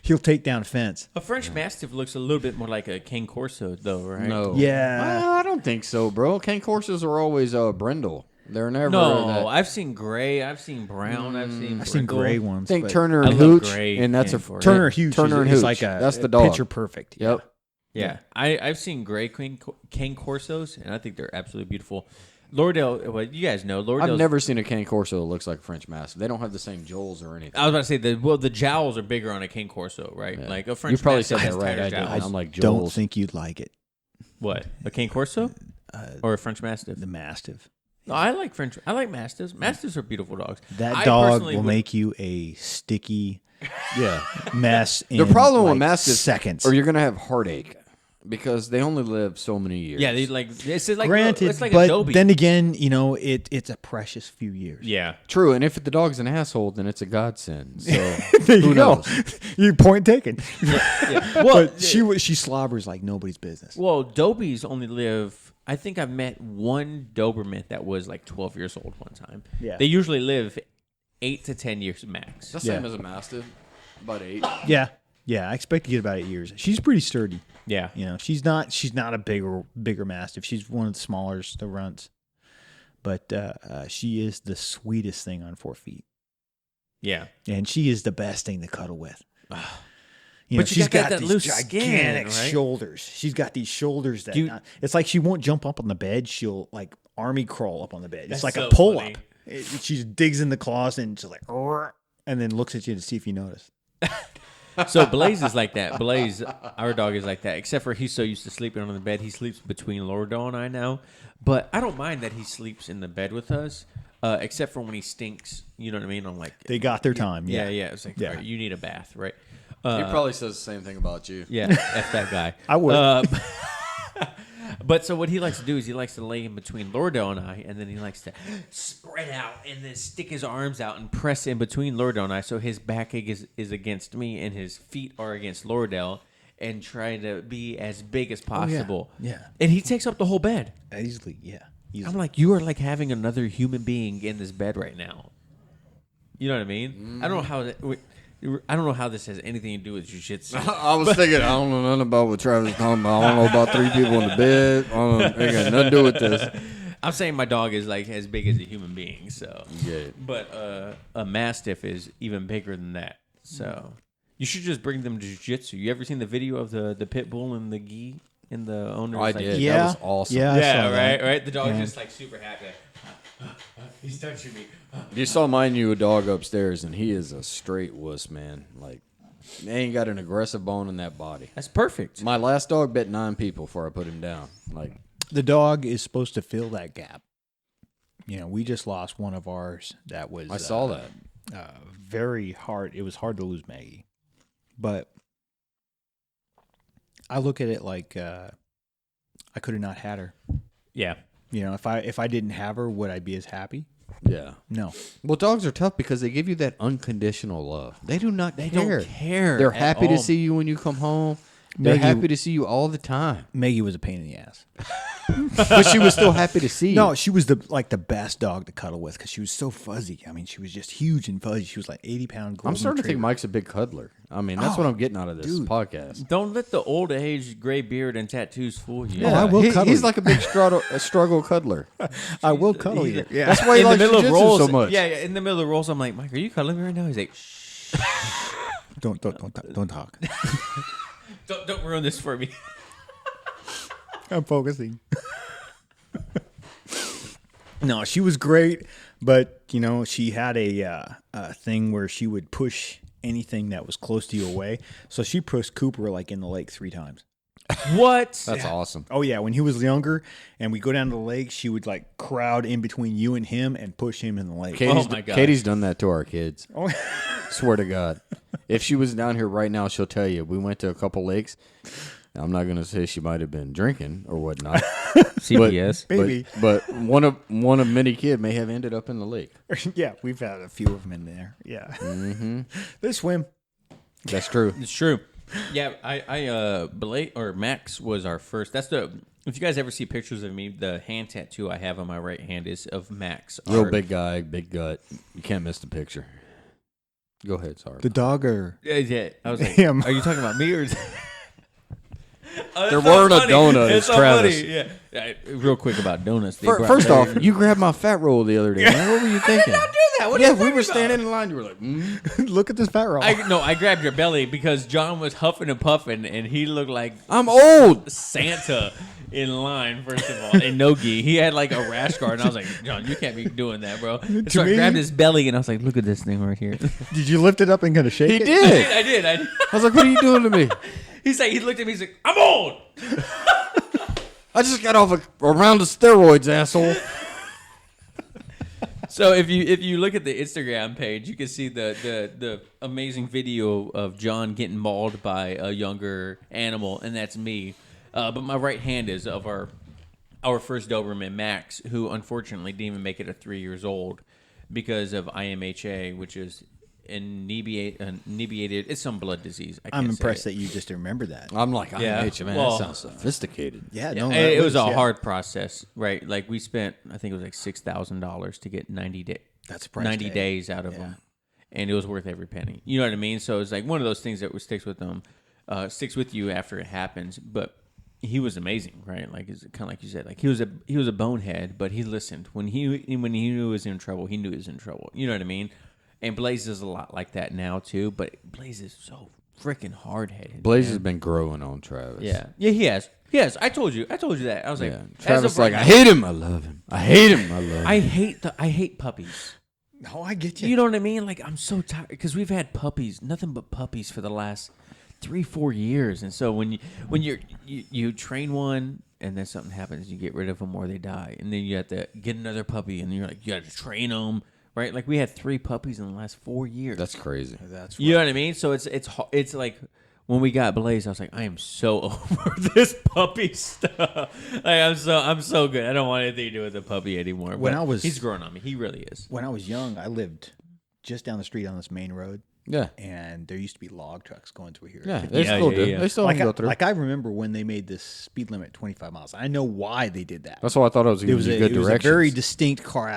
He'll take down a fence. A French Mastiff looks a little bit more like a Cane Corso, though, right? No. Yeah. I don't think so, bro. Cane Corsas are always brindle. They're never. No, that. I've seen gray. I've seen brown. I've seen gray brindle. ones. I think but Turner I and love Hooch, gray and that's a Cane Corso. Turner Hughes Turner and is Hooch. like a That's the dog. picture perfect. Yep. Yeah, I've seen gray Cane Corsos, and I think they're absolutely beautiful. Lordale, well, you guys know Lordale. I've never seen a Cane Corso that looks like a French Mastiff. They don't have the same jowls or anything. I was about to say the jowls are bigger on a Cane Corso, right? Like a French. You probably Mastiff said that has right. tighter I jowls. didn't. I'm like Don't jowls. think you'd like it. What, a Cane Corso or a French Mastiff? The Mastiff. No, I like Mastiffs. Mastiffs are beautiful dogs. That I dog personally will would- make you a sticky Yeah. mess. The in problem like with Mastiffs, seconds. or you're gonna have heartache because they only live so many years. Yeah, they it's like Granted, it's like but Adobe. then again, it's a precious few years. Yeah. True, and if the dog's an asshole, then it's a godsend. So There you who go. knows? You point taken. Well, But she slobbers like nobody's business. Well, Dobies only live. I think I've met one Doberman that was like 12 years old one time. Yeah. They usually live 8 to 10 years max. The same Yeah. as a Mastiff, about 8. Yeah, I expect to get about 8 years. She's pretty sturdy. Yeah. She's not a bigger Mastiff. She's one of the smaller the runts. But she is the sweetest thing on 4 feet, Yeah. and she is the best thing to cuddle with. But She's got that these loose skin, gigantic right? shoulders. She's got these shoulders that Dude. it's like she won't jump up on the bed. She'll like army crawl up on the bed. It's That's like so a pull funny. up. She digs in the claws and she's like, "Arr," and then looks at you to see if you notice. So Blaze is like that. Blaze, our dog, is like that. Except for he's so used to sleeping on the bed, he sleeps between Lordo and I now. But I don't mind that he sleeps in the bed with us, except for when he stinks. You know what I mean? I'm like, They got their time. yeah. Yeah. It's like, Yeah. all right, you need a bath, right? He probably says the same thing about you. Yeah, F that guy. I would. But so what he likes to do is he likes to lay in between Lordo and I, and then he likes to spread out and then stick his arms out and press in between Lordo and I, so his back is against me and his feet are against Lordell, and try to be as big as possible. Yeah. And he takes up the whole bed. Easily. Yeah. Easily. I'm like, you are like having another human being in this bed right now. You know what I mean? I don't know how this has anything to do with jiu-jitsu. I was thinking, I don't know nothing about what Travis is talking about. I don't know about 3 people in the bed. I don't know, it ain't got nothing to do with this. I'm saying my dog is like as big as a human being, so. Yeah. But a mastiff is even bigger than that. So you should just bring them to jiu-jitsu. You ever seen the video of the pit bull and the gi and the owner? I like, did. Yeah. That was awesome. Yeah. I Yeah, saw that. right. The dog's Yeah. just like super happy. He's touching me. You saw my new dog upstairs, and he is a straight wuss, man. Like, they ain't got an aggressive bone in that body. That's perfect. My last dog bit 9 people before I put him down. Like, The dog is supposed to fill that gap. You know, we just lost one of ours that was. I saw that. Very hard. It was hard to lose Maggie, but I look at it like I could have not had her. Yeah. You know, if I didn't have her, would I be as happy? Yeah. No. Well, dogs are tough because they give you that unconditional love. They do not They care. don't care. They're at happy to all. see you when you come home. They're Maggie- happy to see you all the time. Maggie was a pain in the ass. But she was still happy to see you. No, she was the best dog to cuddle with because she was so fuzzy. I mean, she was just huge and fuzzy. She was like 80-pound golden I'm starting to think retriever. Mike's a big cuddler. I mean, that's what I'm getting out of this podcast. Don't let the old age gray beard and tattoos fool you. I will cuddle He's you. like a big struggle cuddler. I will cuddle you. Yeah. That's why he In the likes middle of jiu-jitsu rolls, so much. Yeah, in the middle of rolls, I'm like, Mike, are you cuddling me right now? He's like, shh. Don't talk. Don't ruin this for me. I'm focusing. No, she was great, but you know she had a thing where she would push anything that was close to you away. So she pushed Cooper like in the lake 3 times. What? That's awesome. Oh yeah, when he was younger, and we go down to the lake, she would like crowd in between you and him and push him in the lake. my God. Katie's done that to our kids. Oh. Swear to God. If she was down here right now, she'll tell you. We went to a couple lakes. I'm not going to say she might have been drinking or whatnot. CBS. Maybe. But one of many kids may have ended up in the lake. Yeah, we've had a few of them in there. Yeah, they swim. That's true. It's true. Yeah, Max was our first. That's the. If you guys ever see pictures of me, the hand tattoo I have on my right hand is of Max. Real big guy, big gut. You can't miss the picture. Go ahead, sorry. The dog or Yeah, I was like, Him. are you talking about me or? There weren't a donut, it's so Travis. funny. Yeah. Real quick about donuts. They brought First there- off, you grabbed my fat roll the other day. Man. What were you thinking? do that. What are Yeah, you we talking were about? standing in line. You were like, look at this fat roll. I grabbed your belly because John was huffing and puffing, and he looked like I'm old. Santa in line. First of all, and no gi. He had like a rash guard, and I was like, John, you can't be doing that, bro. And so I me? grabbed his belly, and I was like, look at this thing right here. Did you lift it up and kind of shake He it? did. I did. I was like, what are you doing to me? He's like, he looked at me. He's like, I'm old. I just got off a round of steroids, asshole. So if you look at the Instagram page, you can see the amazing video of John getting mauled by a younger animal, and that's me. But my right hand is of our first Doberman, Max, who unfortunately didn't even make it to 3 years old because of IMHA, which is inebriated. It's some blood disease. I can't I'm say impressed it. that you just remember that. I'm like, Yeah. IMH, man, Well- that sounds sophisticated. Yeah, Yeah, no, it was a yeah. hard process, right? Like we spent, I think it was like $6,000 to get 90 days. That's a price 90 tag. days out of them, and it was worth every penny. You know what I mean? So it's like one of those things that sticks with them, sticks with you after it happens. But he was amazing, right? Like it's kind of like you said, like he was a bonehead, but he listened when he knew he was in trouble. He knew he was in trouble. You know what I mean? And Blaze is a lot like that now too. But Blaze is so freaking hard headed. Blaze has been growing on Travis. Yeah, he has. Yes, I told you that. I was like, Yeah. as Travis of like, right I now- hate him. I love him. I hate him. I love him. I hate puppies. No, I get you. You know what I mean? Like, I'm so tired because we've had puppies, nothing but puppies for the last 3-4 years. And so when you train one and then something happens, you get rid of them or they die, and then you have to get another puppy, and you're like, you got to train them, right? Like, we had 3 puppies in the last 4 years. That's crazy. That's You know what I mean? So it's like when we got Blaze, I was like, I am so over this puppy stuff. Like, I'm so good. I don't want anything to do with the puppy anymore. He's growing on me. He really is. When I was young, I lived just down the street on this main road. Yeah. And there used to be log trucks going through here. Yeah, they still do. They still go through. Like I remember when they made this speed limit 25 miles. I know why they did that. That's why I thought it was good direction. It was a very distinct car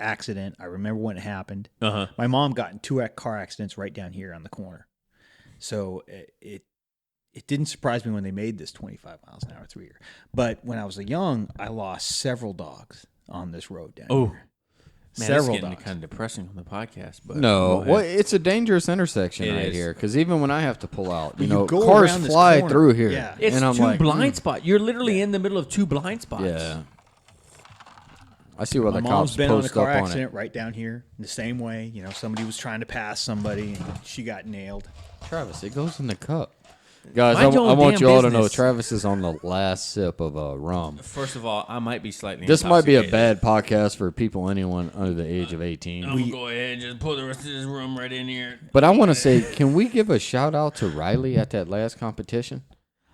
accident. I remember when it happened. Uh-huh. My mom got in 2 car accidents right down here on the corner. So it didn't surprise me when they made this 25 miles an hour through here. But when I was young, I lost several dogs on this road down here. Man, Several it's getting dogs. kind of depressing on the podcast. But No, well, it's a dangerous intersection right here because even when I have to pull out, you go cars around this fly corner. through here. Yeah. it's and I'm 2 like, blind spots. You're literally in the middle of 2 blind spots. Yeah. I see why My the mom's cops been on a post car up on accident it. right down here the same way. You know, somebody was trying to pass somebody and she got nailed. Travis, it goes in the cup. Guys, I Mind your own want damn you all to know business. Travis is on the last sip of rum. First of all, I might be slightly This might be a intoxicated. bad podcast for anyone under the age of 18. I'm going to go ahead and just put the rest of this rum right in here. But I want to say, can we give a shout out to Riley at that last competition?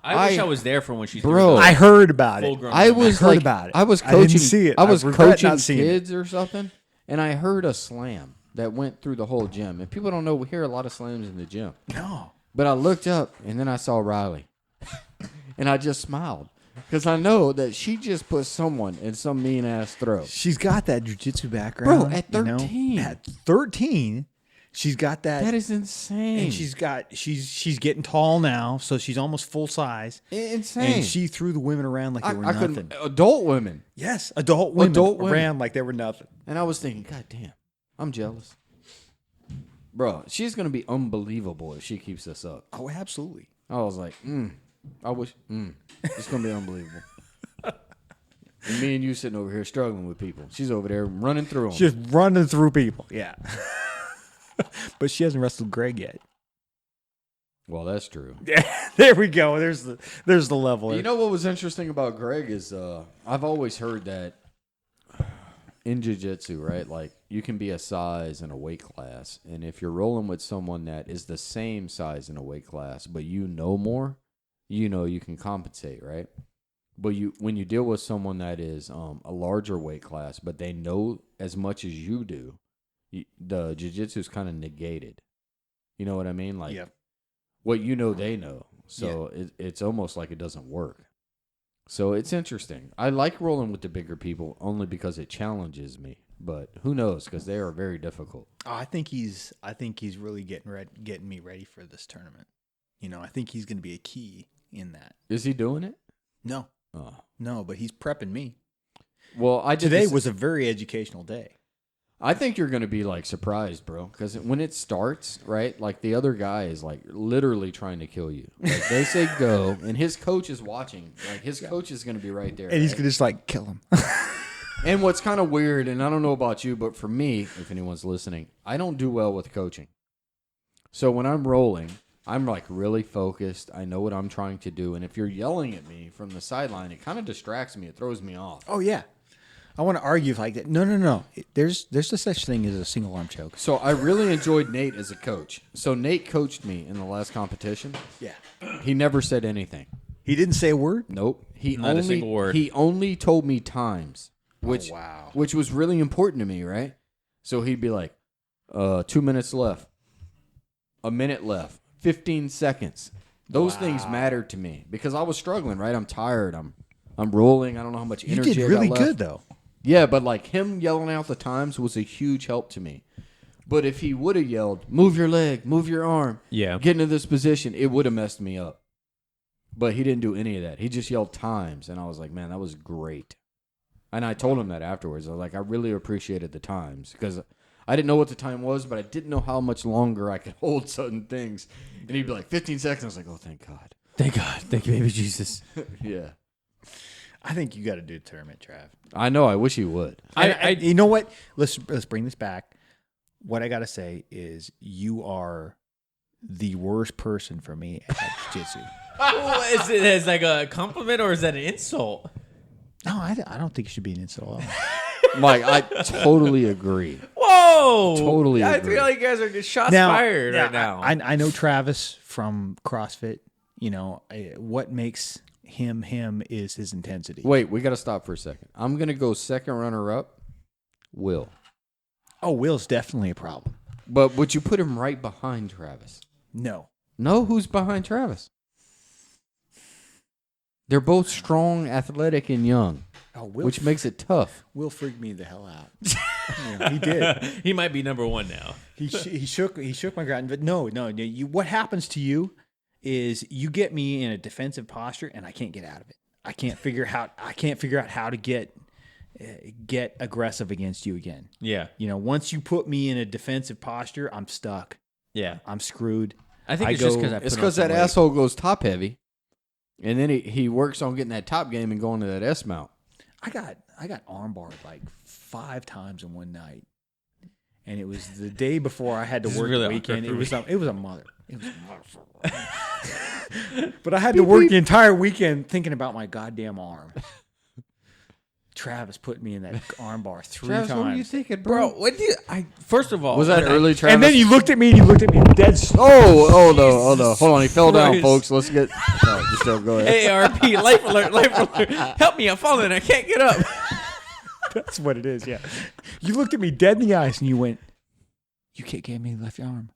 I wish I was there for when she's Bro. doing I heard about it. full-grown I rum. was heard like, about it. I was I didn't coaching. see it. I was I regret coaching not seeing it. kids or something, and I heard a slam that went through the whole gym. And people don't know we hear a lot of slams in the gym. No. But I looked up and then I saw Riley, and I just smiled because I know that she just put someone in some mean ass throw. She's got that jiu-jitsu background. Bro, at you know? 13. At 13, she's got that. That is insane. and she's getting tall now, so she's almost full size. insane. And she threw the women around like they were I nothing. couldn't. Adult women. Yes, adult women Women. ran like they were nothing. And I was thinking, God damn, I'm jealous. Bro, she's going to be unbelievable if she keeps this up. Oh, absolutely. I was like, I wish, it's going to be unbelievable. And me and you sitting over here struggling with people. She's over there running through them. Just running through people. Yeah. But she hasn't wrestled Greg yet. Well, that's true. Yeah, there we go. There's the level. You know what was interesting about Greg is I've always heard that in jiu-jitsu, right? Like, you can be a size in a weight class, and if you're rolling with someone that is the same size in a weight class, but you know more, you know you can compensate, right? But when you deal with someone that is a larger weight class, but they know as much as you do, the jiu-jitsu is kind of negated. You know what I mean? Like, Yeah. what you know, they know. So it's almost like it doesn't work. So it's interesting. I like rolling with the bigger people only because it challenges me. But who knows? Because they are very difficult. Oh, I think he's really getting me ready for this tournament. You know, I think he's going to be a key in that. Is he doing it? No, Oh. no, but he's prepping me. Well, Today was a very educational day. I think you're going to be like surprised, bro. Because when it starts, right? Like the other guy is like literally trying to kill you. Like they say go, and his coach is watching. Like his coach is going to be right there. And he's right? going to just like kill him. And what's kind of weird, and I don't know about you, but for me, if anyone's listening, I don't do well with coaching. So when I'm rolling, I'm like really focused. I know what I'm trying to do. And if you're yelling at me from the sideline, it kind of distracts me. It throws me off. Oh, yeah. I want to argue like that. No. There's no such thing as a single arm choke. So I really enjoyed Nate as a coach. So Nate coached me in the last competition. Yeah. He never said anything. He didn't say a word? Nope. Not a single word. He only told me times, which wow. which was really important to me, right? So he'd be like, 2 minutes left, a minute left, 15 seconds. Those things mattered to me because I was struggling, right? I'm tired. I'm rolling. I don't know how much You energy did I really got left. good, though. Yeah, but like him yelling out the times was a huge help to me. But if he would have yelled, move your leg, move your arm, get into this position, it would have messed me up. But he didn't do any of that. He just yelled times, and I was like, man, that was great. And I told him that afterwards. I was like, I really appreciated the times because I didn't know what the time was, but I didn't know how much longer I could hold certain things. And he'd be like, 15 seconds. I was like, oh, thank God. Thank God. Thank you, baby Jesus. Yeah. I think you got to do a tournament, Trav. I know. I wish he would. You know what? Let's bring this back. what I got to say is you are the worst person for me at jiu-jitsu. Is it as like a compliment or is that an insult? No, I don't think it should be an insult at all. Mike, I totally agree. Whoa! Totally I agree. feel like you guys are getting shots fired right now. I know Travis from CrossFit. You know, what makes him is his intensity. Wait, we got to stop for a second. I'm going to go second runner-up, Will. Oh, Will's definitely a problem. But would you put him right behind Travis? No. No, who's behind Travis? They're both strong, athletic, and young, which makes it tough. Will freaked me the hell out. He did. He might be number one now. He shook my ground. But no. What happens to you is you get me in a defensive posture, and I can't get out of it. I can't figure out how to get aggressive against you again. Yeah. Once you put me in a defensive posture, I'm stuck. Yeah. I'm screwed. I think it's just because it's because that asshole goes top heavy, and then he works on getting that top game and going to that S mount. I got armbarred like 5 times in one night, and it was the day before I had to work the weekend. It was a mother. But I had to work the entire weekend thinking about my goddamn arm. Travis put me in that armbar 3 Travis, times. what were you thinking, bro? What do you? First of all, Was that early, Travis? And then you looked at me dead. Oh no! Hold on, he fell down, folks. Let's get. No, just don't go ahead. ARP, life alert! Help me! I'm falling. I can't get up. That's what it is. Yeah. You looked at me dead in the eyes and you went, "You can't give me the left arm."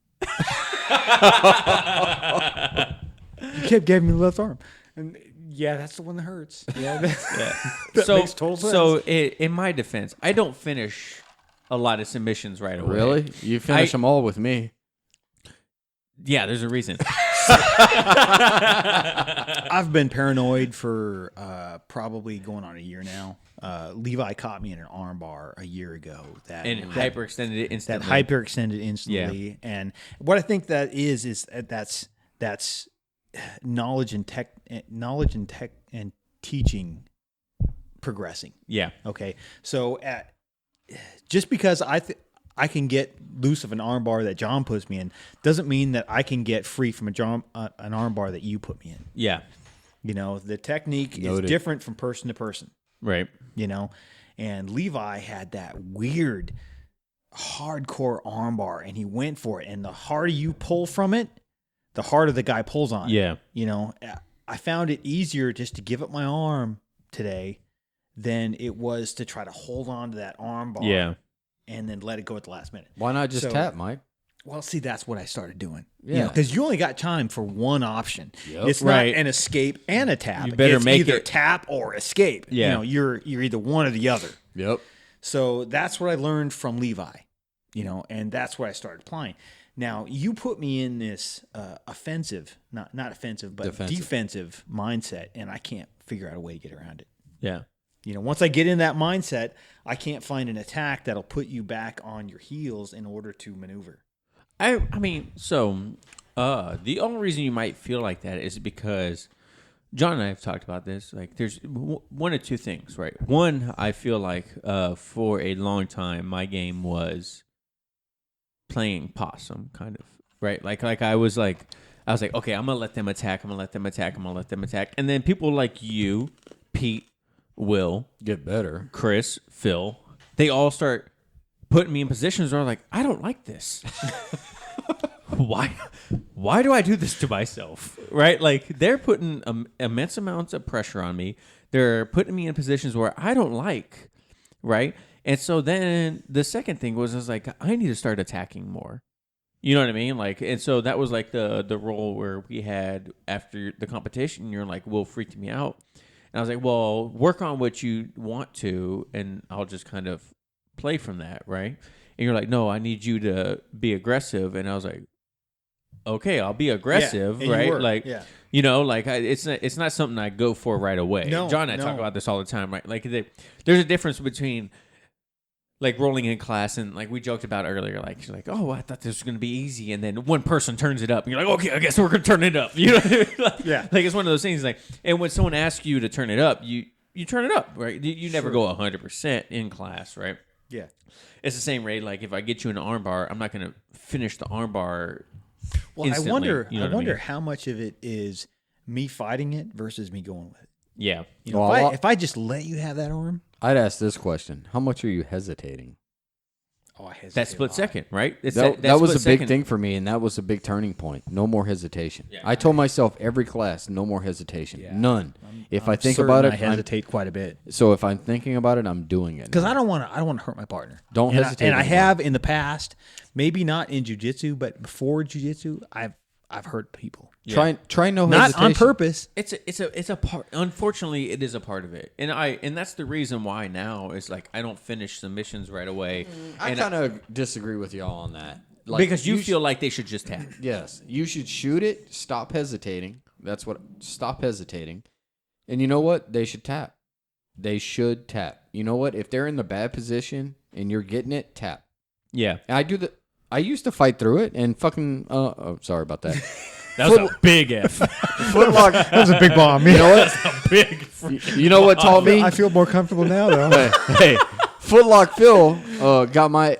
You kept giving me the left arm, and yeah, that's the one that hurts. Yeah, that makes total sense. So, in my defense, I don't finish a lot of submissions right away. Really? You finish them all with me. Yeah, there's a reason. I've been paranoid for probably going on a year now. Levi caught me in an arm bar a year ago. Hyperextended it instantly. That hyperextended instantly. Yeah. And what I think that is that's knowledge and teaching progressing. Yeah. Okay. So just because I can get loose of an arm bar that John puts me in doesn't mean that I can get free from an arm bar that you put me in. Yeah. The technique is different from person to person. Right. And Levi had that weird hardcore arm bar and he went for it. And the harder you pull from it, the harder the guy pulls on it. Yeah. I found it easier just to give up my arm today than it was to try to hold on to that arm bar. Yeah. And then let it go at the last minute. Why not just tap, Mike? Well, see, that's what I started doing. Yeah. Because you only got time for one option. Yep. It's not an escape and a tap. You better make either it tap or escape. Yeah. You're either one or the other. Yep. So that's what I learned from Levi, and that's what I started applying. Now, you put me in this offensive, not offensive, but defensive mindset, and I can't figure out a way to get around it. Yeah. Once I get in that mindset, I can't find an attack that'll put you back on your heels in order to maneuver. I mean, so the only reason you might feel like that is because John and I have talked about this. Like, there's one of two things, right? One, I feel like for a long time, my game was playing possum, kind of, right? Like I was like, okay, I'm gonna let them attack. I'm gonna let them attack. And then people like you, Pete, Will, get better, Chris, Phil, they all start putting me in positions where I'm like, I don't like this. Why do I do this to myself? Right? Like, they're putting immense amounts of pressure on me. They're putting me in positions where I don't like, right? And so then the second thing was, I was like, I need to start attacking more. You know what I mean? Like, and so that was like the role where we had after the competition. You're like, Will freaked me out. And I was like, well, work on what you want to, and I'll just kind of play from that, right? And you're like, no, I need you to be aggressive. And I was like, okay, I'll be aggressive, right? Like, it's not something I go for right away. No, John and I talk about this all the time, right? Like, there's a difference between like rolling in class and like we joked about earlier, like she's like, oh, I thought this was gonna be easy, and then one person turns it up, and you're like, okay, I guess we're gonna turn it up. Like, like it's one of those things. Like, and when someone asks you to turn it up, you turn it up, right? You never go 100% in class, right? Yeah. It's the same, Ray. Like if I get you an arm bar, I'm not going to finish the arm bar. Well, instantly, I wonder. you know I what wonder mean? how much of it is me fighting it versus me going with it. Yeah. You know, Well, if I just let you have that arm, I'd ask this question: how much are you hesitating? I hesitate That a split lot. second, right? It's That was a split big second. thing for me, and that was a big turning point. No more hesitation. Yeah. I told myself every class, no more hesitation. Yeah. None. If I I'm think certain about it, I hesitate quite a bit so if I'm thinking about it, I'm doing it. because I don't want to hurt my partner. Don't and hesitate And I anymore. have in the past, maybe not in jujitsu, but before jujitsu, I've hurt people. Try no Not hesitation. on purpose. It's a part. Unfortunately, it is a part of it, and that's the reason why now is like I don't finish submissions right away, I and kind of disagree with y'all on that. Like, because you feel like they should just tap. yes, you should shoot it. Stop hesitating. Stop hesitating. And you know what? They should tap. They should tap. You know what? If they're in the bad position and you're getting it, tap. Yeah, And I used to fight through it and fucking. Oh, sorry about that. that was a big F. Footlock. That was a big bomb. You know what? a big. You know what taught me? I feel more comfortable now, though. Hey, Footlock Phil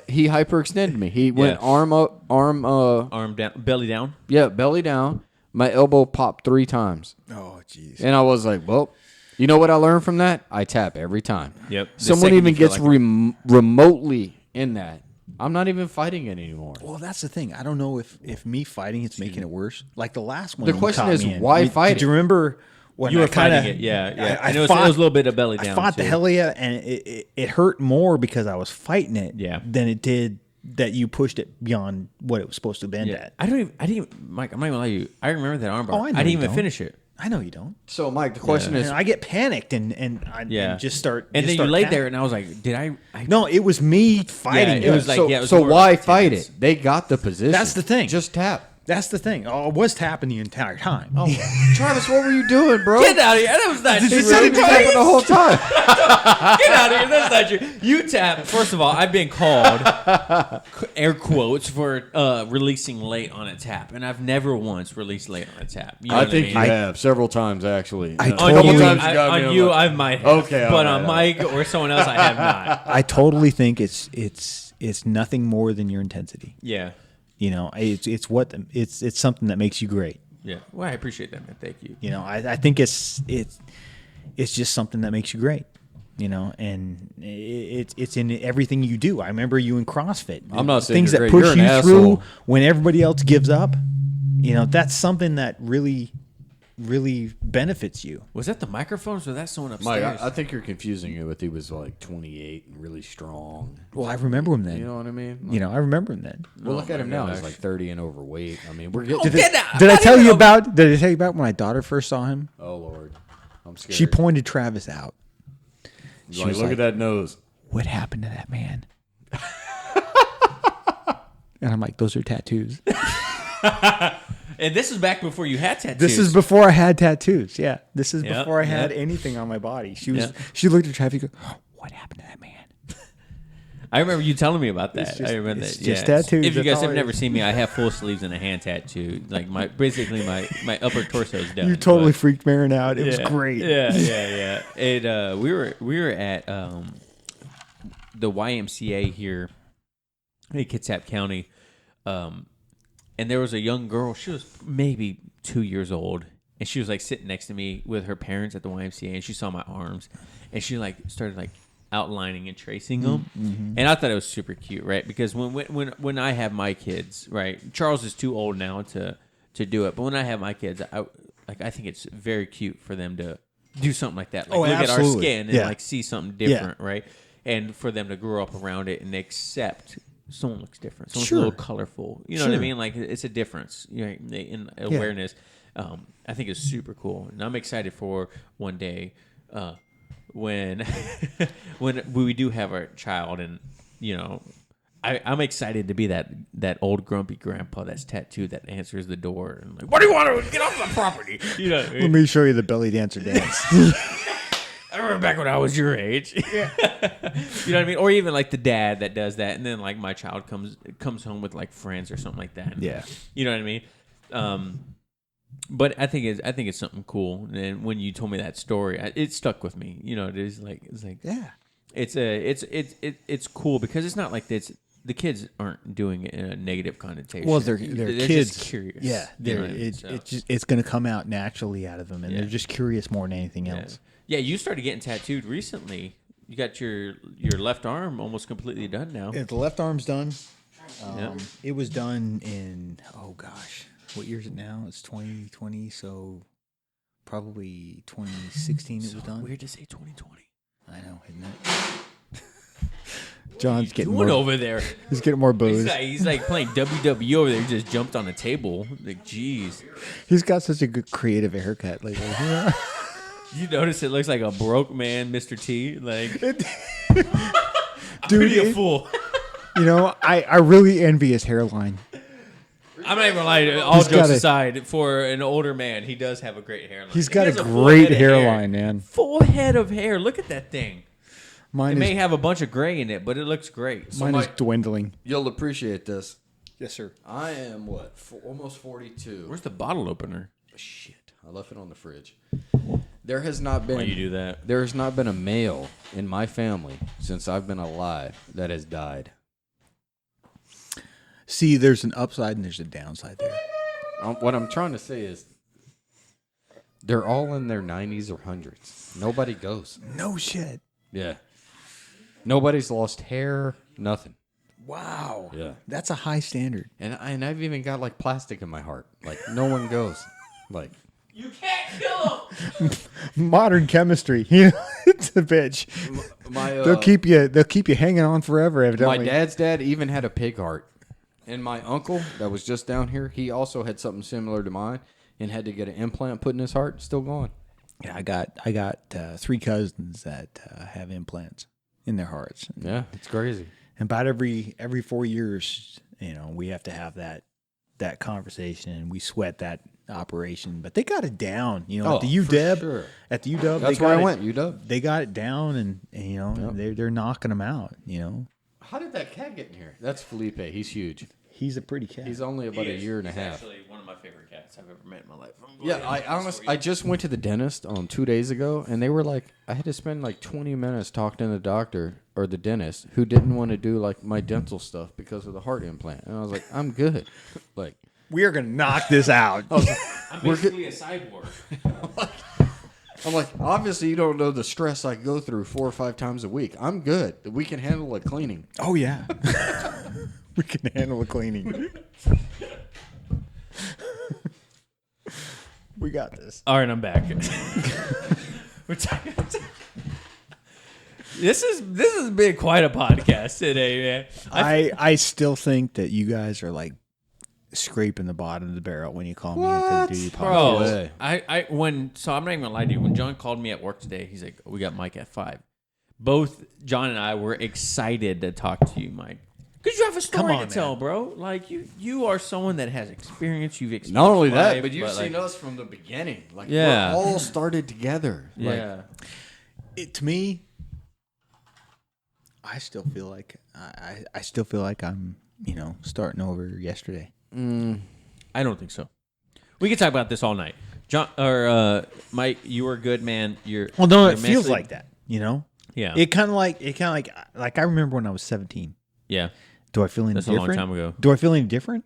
he hyperextended me. He went arm up, arm Down, belly down. belly down. My elbow popped 3 times. Oh, jeez. And I was like, well, you know what I learned from that? I tap every time. Yep. The Someone second even you feel gets like- remotely in that. I'm not even fighting it anymore. Well, that's the thing. I don't know if me fighting it's making it worse. Like the last one. The you question caught is, me in. why fight Did you it? remember when You I were fighting kinda- it, yeah. I And it was fought- a little bit of belly down. I fought the too. hell of you, and it hurt more because I was fighting it Yeah. than it did that you pushed it beyond what it was supposed to bend Yeah. at. I didn't even, Mike. I'm not gonna lie to you. I remember that armbar. Oh, I know I didn't you even don't. finish it. I know you don't. So, Mike, the question is, And I get panicked and Yeah. just start. And just then you start laid tapping. there, and I was like, "Did I?" No, it was me fighting. it was like- so, yeah, it was so more why like fight tennis. it? They got the position. That's the thing. Just tap. That's the thing. Oh, I was tapping the entire time. Oh, Travis, what were you doing, bro? Get out of here! That was not He true. said he was tapping the whole time. Get out of here! That's not true. You tap. First of all, I've been called air quotes for releasing late on a tap, and I've never once released late on a tap. You know I what think mean? you have several times, actually. I A totally- couple on you, times you got me. on I'm you, like, I might have. Okay, all but right, on all Mike or someone else, I have not. I totally think it's nothing more than your intensity. Yeah, You know, it's something that makes you great. yeah. Well, I appreciate that, man. Thank you. You know, I think it's just something that makes you great. You know, and it's in everything you do. I remember you in CrossFit. I'm not saying things you're that great. push You're you an through asshole. when everybody else gives up. You know, that's something that really benefits you. Was that the microphones or that someone Mike, upstairs? I think you're confusing it with he was like 28 and really strong. Well, I remember him then. You know what I mean? I remember him then. Well, look at him now. He's gosh. like 30 and overweight. I mean, we're getting. Get out. Did I Not tell even you over- about? Did I tell you about when my daughter first saw him? Oh Lord, I'm scared. She pointed Travis out. She's like, look at that nose. What happened to that man? And I'm like, those are tattoos. And this is back before you had tattoos. This is before I had tattoos. Yeah, this is Yep, before I had yep. anything on my body. She was. Yep. She looked at Travis. And goes, what happened to that man? I remember you telling me about that. It's just- I remember it's that. just yeah. tattoos, If you that's guys all have it never is. seen me, I have full sleeves and a hand tattoo. Like basically my upper torso is done. You totally but- freaked Marin out. It was Yeah, great. Yeah. It we were at the YMCA here in Kitsap County, and there was a young girl. She was maybe 2 years old, and she was like sitting next to me with her parents at the YMCA, and she saw my arms, and she like started like outlining and tracing them, and I thought it was super cute, right? Because when I have my kids, right, Charles is too old now to do it, but when I have my kids, I think it's very cute for them to do something like that, like Oh, look at our absolutely. skin and Yeah. like see something different, right? And for them to grow up around it and accept someone looks different, someone's Sure. a little colorful, you know what I Sure. mean? Like it's a difference, you know, in awareness. I think it's super cool, and I'm excited for one day when when we do have our child, and you know, I'm excited to be that old grumpy grandpa that's tattooed that answers the door and like, what do you want to get off the property? You know, what I mean? Let me show you the belly dancer dance. I remember back when I was your age. Yeah. You know what I mean? Or even like the dad that does that, and then like my child comes home with like friends or something like that. And, Yeah. you know what I mean? But I think it's something cool. And when you told me that story, it stuck with me. You know, it's like Yeah. it's cool because it's not like this. The kids aren't doing it in a negative connotation. Well, they're kids. Just curious. Yeah, it's going to come out naturally out of them, and they're just curious more than anything else. Yeah, you started getting tattooed recently. You got your left arm almost completely done now. Yeah, the left arm's done. It was done in, oh gosh, what year is it now? It's 2020, so probably 2016 it was done. Weird to say 2020. I know, isn't it? John's getting Doing more over there. He's getting more booze. He's like playing WWE over there. He just jumped on a table. Like, jeez. He's got such a good creative haircut lately. You notice it looks like a broke man, Mr. T. Like, dude, a fool. You know, I really envy his hairline. I'm not even gonna lie. All jokes aside, for an older man, he does have a great hairline. He's got a great hairline, man. Full head of hair. Look at that thing. Mine may have a bunch of gray in it, but it looks great. Mine is dwindling. You'll appreciate this. Yes, sir. I am almost 42. Where's the bottle opener? Shit, I left it on the fridge. There has not been. Why you do that? There has not been a male in my family since I've been alive that has died. See, there's an upside and there's a downside there. What I'm trying to say is, they're all in their 90s or 100s. Nobody goes. No shit. Yeah. Nobody's lost hair. Nothing. Wow. Yeah. That's a high standard. And I've even got like plastic in my heart. Like no one goes. Like you can't kill him. Modern chemistry. You know, it's a bitch. They'll keep you hanging on forever. Evidently. My dad's dad even had a pig heart, and my uncle that was just down here, he also had something similar to mine, and had to get an implant put in his heart. Still going. Yeah, I got 3 cousins that have implants in their hearts. Yeah, it's crazy. And about every 4 years, you know, we have to have that conversation, and we sweat that operation. But they got it down, you know, at the UW. Sure. At the UW, that's where I went. UW. They got it down, and you know, they're knocking them out. You know, how did that cat get in here? That's Felipe. He's huge. He's a pretty cat. He's only about a year and a half. Actually, one of my favorite cats I've ever met in my life. Yeah, I just went to the dentist 2 days ago, and they were like, I had to spend like 20 minutes talking to the doctor or the dentist who didn't want to do like my dental stuff because of the heart implant, and I was like, I'm good. Like, we are gonna knock this out. I'm basically a cyborg. I'm like, obviously you don't know the stress I go through 4 or 5 times a week. I'm good. We can handle the cleaning. Oh yeah. We can handle the cleaning. We got this. All right, I'm back. We're talking. This has been quite a podcast today, man. I still think that you guys are like scraping the bottom of the barrel when you call me into the duty podcast. Bro, so I'm not even gonna lie to you. When John called me at work today, he's like, "We got Mike at 5." Both John and I were excited to talk to you, Mike. Because you have a story to tell, bro. Like, you are someone that has experience. You've experienced not only that, life, but you've seen us from the beginning. Like, we all started together. Yeah. To me, I still feel like I'm, you know, starting over yesterday. I don't think so. We could talk about this all night. John or Mike, you were good, man. It feels like that, you know? Yeah. It kind of like I remember when I was 17. Yeah. Do I feel any different? That's a long time ago. Do I feel any different?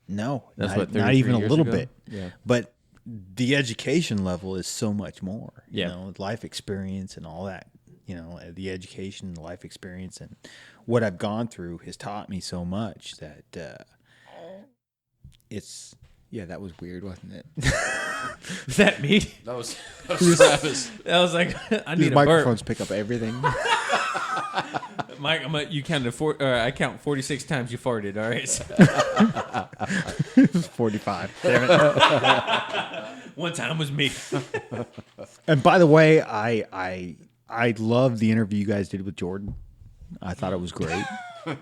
No. That's not even a little ago? bit. Yeah. But the education level is so much more. Yeah. You know, life experience and all that. You know, the education, the life experience, and what I've gone through has taught me so much that it's. Yeah, that was weird, wasn't it? Was that me? That was Travis. That was like, I need These a microphones burp. pick up everything. Mike, you counted I count 46 times you farted. All right. It was 45. Damn it. One time was me. And by the way, I love the interview you guys did with Jordan. I thought it was great.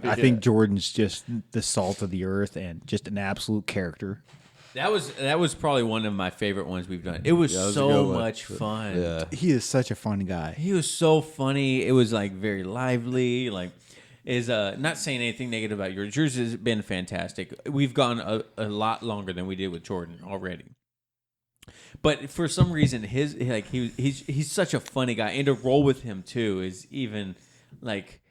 I think Jordan's just the salt of the earth and just an absolute character. That was probably one of my favorite ones we've done. It was so much fun. Yeah. He is such a fun guy. He was so funny. It was like very lively. Like, not saying anything negative about yours. Yours has been fantastic. We've gone a lot longer than we did with Jordan already. But for some reason, he's such a funny guy, and to roll with him too is even like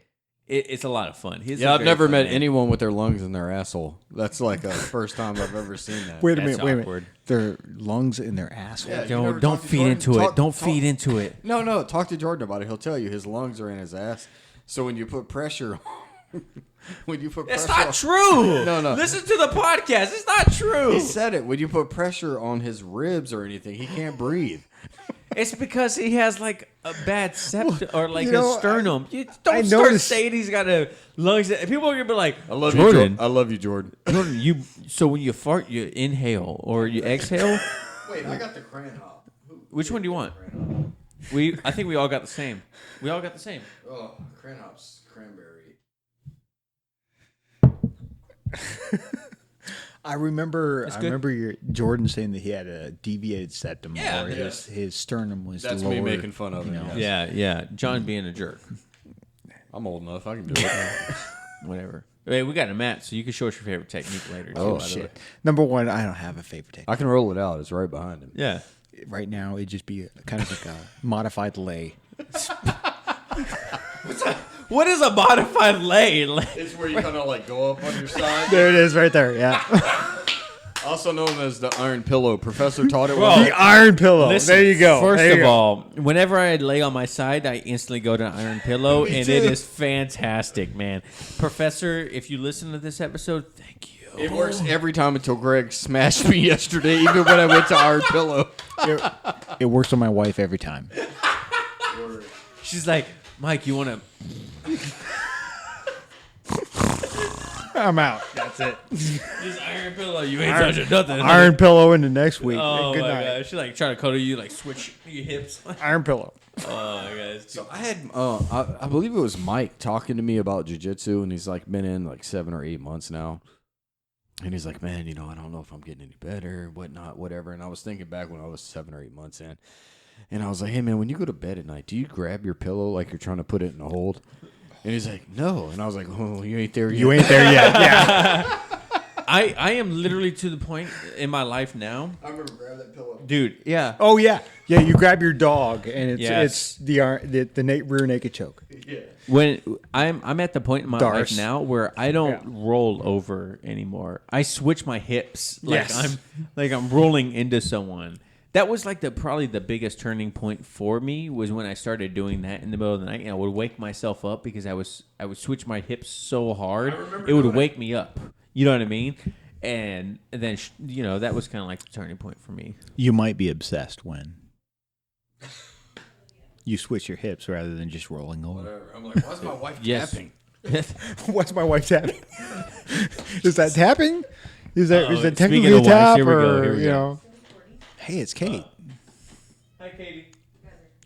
it's a lot of fun. I've never met anyone with their lungs in their asshole. That's like the first time I've ever seen that. Wait a minute. Their lungs in their asshole. Yeah, don't feed into it. Don't feed into it. No. Talk to Jordan about it. He'll tell you his lungs are in his ass. So when you put pressure, It's not true. No. Listen to the podcast. It's not true. He said it. When you put pressure on his ribs or anything, he can't breathe. It's because he has like a bad septum or like a sternum. You don't start saying he's got a lungs. People are gonna be like, I love Jordan. I love you, Jordan. Jordan, so when you fart, you inhale or you exhale. Wait, I got the crayon hop. Which one do you want? I think we all got the same. We all got the same. Oh, crayon hops, cranberry. I remember your Jordan saying that he had a deviated septum, or his sternum was That's lower. me making fun of him. Yeah. John being a jerk. I'm old enough. I can do it. Whatever. Hey, we got a mat, so you can show us your favorite technique later. Oh, shit. Number one, I don't have a favorite technique. I can roll it out. It's right behind him. Yeah. Right now, it'd just be kind of like a modified lay. What is a modified lay? It's where you kind of like go up on your side. There it is, right there. Yeah. Also known as the iron pillow. Professor taught it well. The iron pillow. Listen, there you go. First of all, whenever I lay on my side, I instantly go to an iron pillow, and too. it is fantastic, man. Professor, if you listen to this episode, thank you. It works every time until Greg smashed me yesterday, even when I went to iron pillow. It works on my wife every time. She's like, Mike, you want to... I'm out. That's it. Just iron pillow. You ain't touching nothing. Iron pillow into next week. Oh, Good my night. God. She like trying to cuddle you, like switch your hips. Iron pillow. Oh, my God. So I had, I believe it was Mike talking to me about jiu-jitsu, and he's like been in like 7 or 8 months now. And he's like, man, I don't know if I'm getting any better, whatnot, whatever. And I was thinking back when I was 7 or 8 months in. And I was like, hey, man, when you go to bed at night, do you grab your pillow like you're trying to put it in a hold? And he's like, no. And I was like, oh, you ain't there yet. You ain't there yet. Yeah. I am literally to the point in my life now. I remember grabbing that pillow. Dude, yeah. Oh, yeah. Yeah, you grab your dog, and Yes. it's the rear naked choke. Yeah. When I'm at the point in my Darce. life now where I don't roll over anymore. I switch my hips like Yes. I'm rolling into someone. That was like probably the biggest turning point for me was when I started doing that in the middle of the night, and I would wake myself up because I would switch my hips so hard it would wake me up. You know what I mean? And then that was kind of like the turning point for me. You might be obsessed when you switch your hips rather than just rolling over. Whatever. I'm like, why's my wife tapping? What's my wife tapping? Is that tapping? Is that Speaking technically a of wives, tap here we go, or here we you go. know? Hey, it's Kate. Hi, Katie.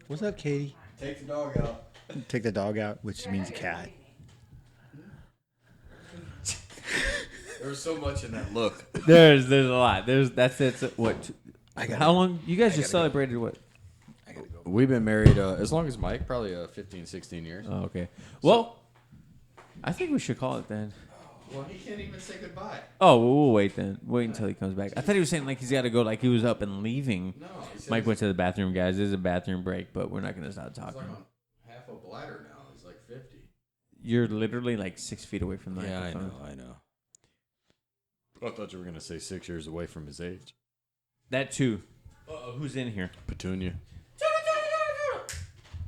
What's up, Katie? Take the dog out. Take the dog out, which means a cat. There was so much in that look. There's a lot. That's what. gotta How long? You guys just celebrated what? We've been married as long as Mike, probably 15, 16 years. Oh, okay. Well, I think we should call it then. Well, he can't even say goodbye. Oh, we'll wait then. Wait until he comes back. I thought he was saying like he's got to go, like he was up and leaving. No, he said Mike went to the bathroom, guys. There's a bathroom break, but we're not going to stop he's talking. like on half a bladder now. He's like 50. You're literally like 6 feet away from the Yeah, I microphone. know. I thought you were going to say 6 years away from his age. That too. Who's in here? Petunia.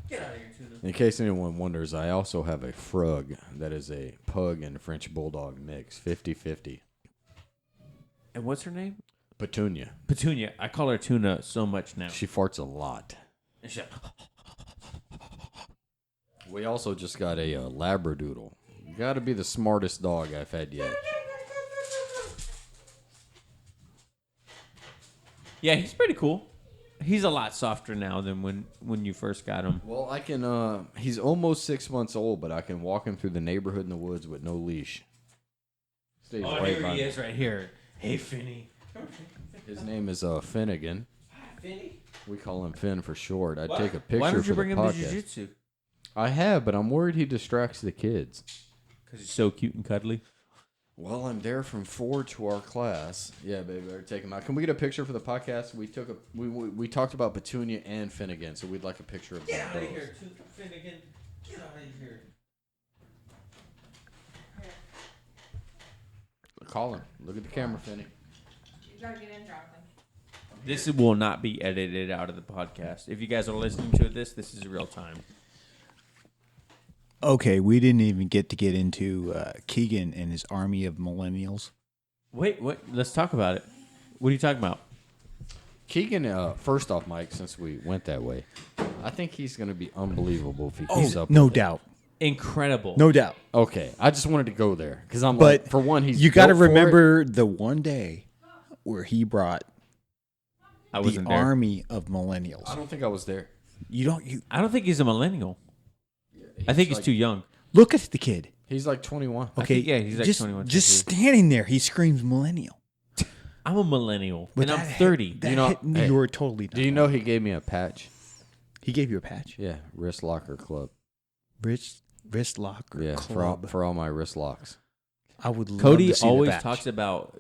Get out of here, Tuna. In case anyone wonders, I also have a frug that is a pug and French bulldog mix, 50-50. And what's her name? Petunia. Petunia. I call her Tuna so much now. She farts a lot. And she's like, We also just got a Labradoodle. Got to be the smartest dog I've had yet. yeah, he's pretty cool. He's a lot softer now than when you first got him. Well, I can, he's almost 6 months old, but I can walk him through the neighborhood in the woods with no leash. Stays Oh, right here by he me. is right here. Hey, Finny. His name is Finnegan. Finny. We call him Finn for short. I'd take a picture Why don't for you bring the him to podcast. jiu-jitsu? I have, but I'm worried he distracts the kids. Because he's so cute and cuddly. Well, I'm there from 4 to our class. Yeah, baby, better take him out. Can we get a picture for the podcast? We talked about Petunia and Finnegan, so we'd like a picture of Get them out of both. here, Finnegan. Get out of here. Call him. Look at the camera, Finny. You gotta get in, Jonathan. This will not be edited out of the podcast. If you guys are listening to this is real time. Okay, we didn't even get into Keegan and his army of millennials. Wait, let's talk about it. What are you talking about? Keegan, first off, Mike, since we went that way, I think he's going to be unbelievable if he keeps up. No with it. doubt. Incredible. No doubt. Okay, I just wanted to go there because I'm But like, for one, he's you got to built for it. remember the one day where he brought I the wasn't there. army of millennials. I don't think I was there. You don't. You I don't think he's a millennial. I think he's like- too young. look at the kid. He's like 21. Okay, yeah, he's like just 21, just 22. standing there, he screams millennial. I'm a millennial, But and I'm that hit- 30. That You know- hit me, hey, you were totally. Do you know he gave me a patch? he gave you a patch? Yeah, wrist locker club. Wrist locker Yeah, club. for all my wrist locks. I would love Cody to see the always badge. talks about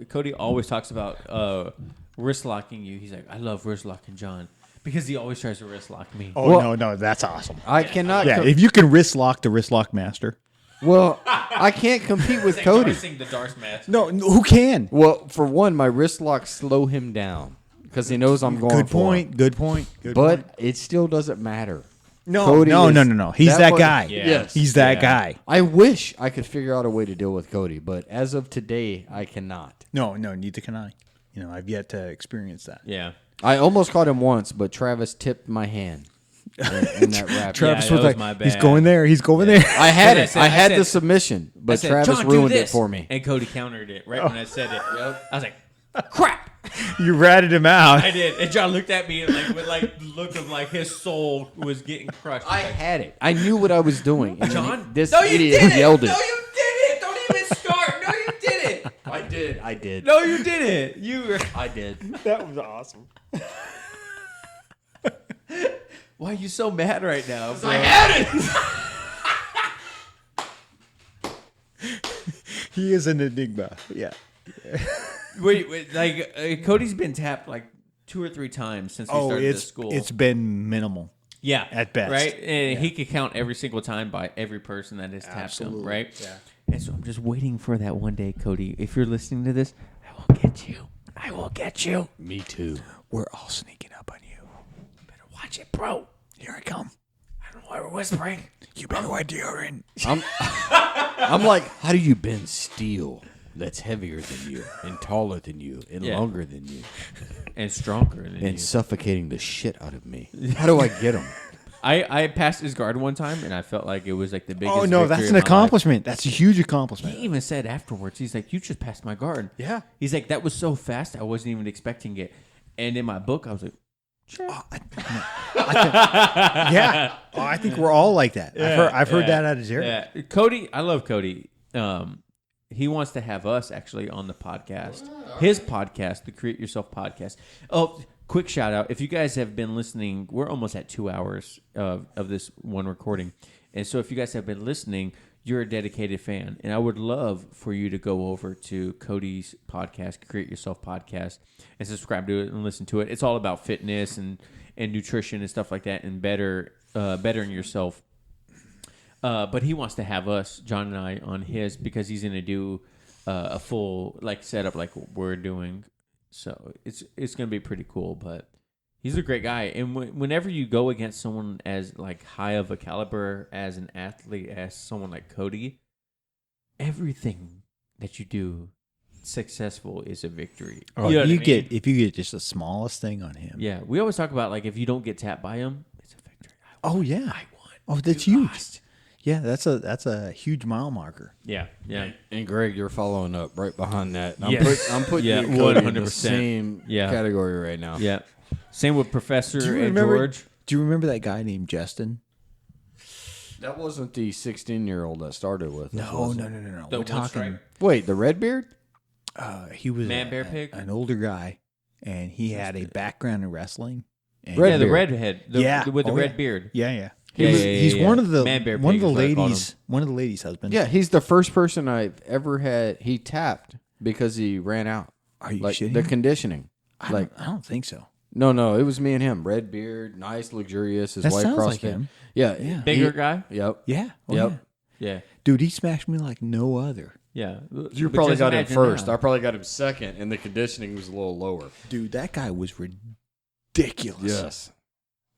wrist locking you. He's like, I love wrist locking John because he always tries to wrist lock me. Oh Well- no, that's awesome. I cannot. Yeah, if you can wrist lock the wrist lock master. Well, I can't compete with It's like Cody. Darsing the Darce match. No, who can? Well, for one, my wrist locks slow him down because he knows I'm going Good for point. him. Good point. Good But point. it still doesn't matter. No, Cody no. is- He's that was- guy. Yeah. Yes. He's that Yeah. guy. I wish I could figure out a way to deal with Cody, but as of today, I cannot. No, neither can I. I've yet to experience that. Yeah. I almost caught him once, but Travis tipped my hand in that rap. Travis that was was like, my he's bad. going there. He's going there. I had I it. said- I had I the said- submission, I but said, Travis John, do ruined it this. for me. And Cody countered it right when I said it. I was like, crap. You ratted him out. I did. And John looked at me and with the look of like his soul was getting crushed. I He's like, had it. I knew what I was doing. And John, this no, you idiot didn't. yelled it. No, you didn't. Don't even start. No, you didn't. I did. No, you didn't. You were. I did. That was awesome. Why are you so mad right now? Bro? I had it. He is an enigma. Yeah. Wait, Cody's been tapped like 2 or 3 times since we started this school. it's been minimal. yeah, at best. right? And he could count every single time by every person that has tapped him, Absolutely. right? Yeah. And so I'm just waiting for that one day, Cody. If you're listening to this, I will get you. I will get you. Me too. We're all sneaking up on you. Better watch it, bro. Here I come. I don't know why we're whispering. You better wear deodorant. I'm like, how do you bend steel that's heavier than you and taller than you and Yeah. longer than you And stronger than and you. suffocating the shit out of me? How do I get him? I passed his guard one time, and I felt like it was like the biggest. Oh no, victory that's of an my life. accomplishment. That's a huge accomplishment. He even said afterwards, he's like, "You just passed my guard." Yeah. He's like, "That was so fast, I wasn't even expecting it." And in my book, I was like, Yeah. Oh, I think we're all like that. I've heard that out of Jared. Yeah, Cody, I love Cody. He wants to have us actually on the podcast. His podcast, the Create Yourself podcast. Oh, quick shout out. If you guys have been listening, we're almost at 2 hours of this one recording. And so if you guys have been listening, you're a dedicated fan. And I would love for you to go over to Cody's podcast, Create Yourself podcast, and subscribe to it and listen to it. It's all about fitness and nutrition and stuff like that and bettering yourself. But he wants to have us, John and I, on his because he's going to do a full setup like we're doing. So it's going to be pretty cool. But he's a great guy, and whenever you go against someone as high of a caliber as an athlete as someone like Cody, everything that you do successful is a victory. Oh, You know what I mean? if you get just the smallest thing on him. Yeah, we always talk about if you don't get tapped by him, it's a victory. Oh yeah. I won. Oh, that's You huge. lost. Yeah, that's a huge mile marker. Yeah, yeah. And Greg, you're following up right behind that. Yes. I'm putting Yeah, you and Cody in the 100%. same Yeah. category right now. Yeah. Same with Professor Do you and remember? George. Do you remember that guy named Justin? That wasn't the 16-year-old that started with us, No. was it? No. The We're one talking. stripe? Wait, the red beard? He was Man, bear, pig? an older guy, and he had a background in wrestling. And Red Yeah, the beard. redhead. Yeah. With the Oh, red yeah. beard. Yeah. He's one of the Man bear one of pig the is what I called ladies. One of the ladies' husbands. Yeah, he's the first person I've ever had. He tapped because he ran out. Are you like shitting the me? conditioning? I don't think so. No, it was me and him. Red beard, nice, luxurious. His That wife sounds CrossFit. like him. Yeah, Yeah. Bigger guy. Yep. Yeah. Oh, Yep. yeah. Yeah. Dude, he smashed me like no other. Yeah. You But probably just got him imagine first. now. I probably got him second, and the conditioning was a little lower. Dude, that guy was ridiculous. Yes.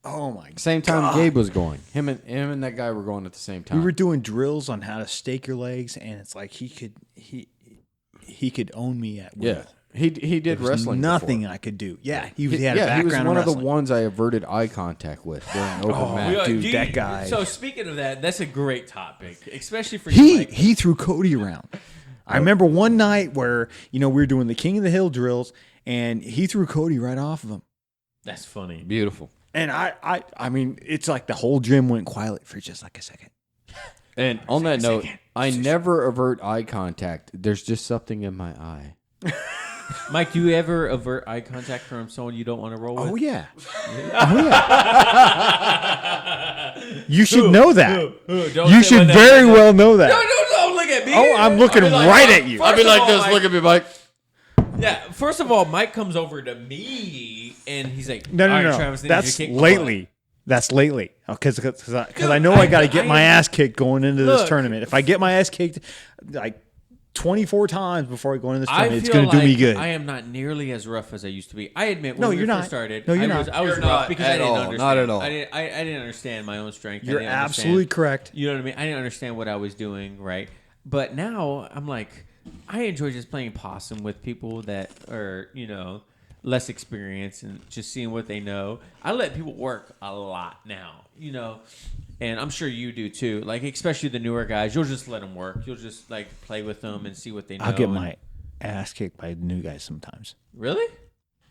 Oh my god. Same time Gabe was going. Him and that guy were going at the same time. We were doing drills on how to stake your legs, and it's like he could own me at will. Yeah. He did There was wrestling. nothing before. I could do. Yeah, he had a he was background one in of the wrestling. ones I averted eye contact with during open match. dude, that guy. So speaking of that, that's a great topic, especially for you, He Mike. he threw Cody around. I remember one night where we were doing the King of the Hill drills, and he threw Cody right off of him. That's funny. Beautiful. And I mean, it's like the whole gym went quiet for just like a second. And on that note, I never avert eye contact. There's just something in my eye. Mike, do you ever avert eye contact from someone you don't want to roll with? Oh yeah, oh yeah. You should know that. Don't You say should what very that- well know that. No, look at me. Oh, I'm looking I'll be like, right oh, at you. first I'll be of like all, this. Mike- Look at me, Mike. Yeah, first of all, Mike comes over to me and he's like, No, "All right, no. Travis, I need you to That's kick my butt." lately. That's lately. Because I know I- I got to get I my am- ass kicked going into this Look. tournament. If I get my ass kicked like 24 times before I go into this I tournament, it's feel going to do me like good. I am not nearly as rough as I used to be. I admit, when No, we you're first not. started, No, you're I was not. rough You're not because I at didn't all. understand. Not at all. I didn't understand my own strength. I You're didn't understand- absolutely correct. You know what I mean? I didn't understand what I was doing, right? But now I'm like, I enjoy just playing possum with people that are, less experienced and just seeing what they know. I let people work a lot now, and I'm sure you do too. Like, especially the newer guys, you'll just let them work. You'll just like play with them and see what they know. I'll get and- my ass kicked by the new guys sometimes. Really?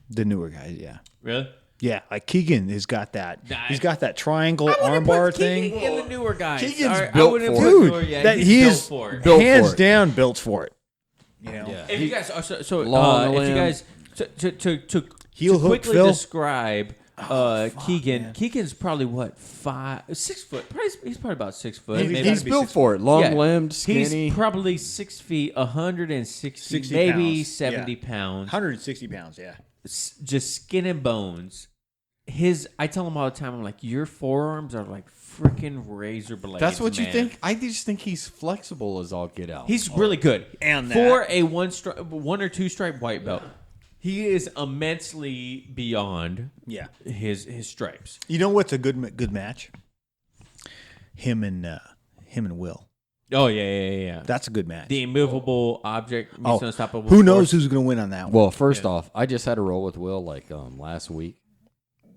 The newer guys, yeah. Really? Yeah, like Keegan has got that. Nah, He's got that triangle I wouldn't armbar put thing. Keegan in the newer guys. Keegan's All right, built I wouldn't for put it. newer- Dude, yeah, that he's he built is for it. Built hands for it. down built for it. Yeah. If you guys, so Long if you limb. guys to Heel hook quickly Phil? describe Keegan. man. Keegan's probably 6 foot. He's probably about 6 foot. He's- maybe. He's built for it. Long Yeah. limbed, skinny. He's probably 6 feet, 160, 60 maybe pounds. 70 Yeah. pounds. 160 pounds, yeah. Just skin and bones. I tell him all the time, I'm like, your forearms are like freaking razor blades. That's what you man. think? I just think he's flexible as all get out. He's really good. And for a one or two stripe white belt, he is immensely beyond Yeah. his stripes. You know what's a good match? Him and Will. Oh yeah. That's a good match. The immovable object meets unstoppable. Who knows force. who's going to win on that one? Well, first off, I just had a roll with Will like last week,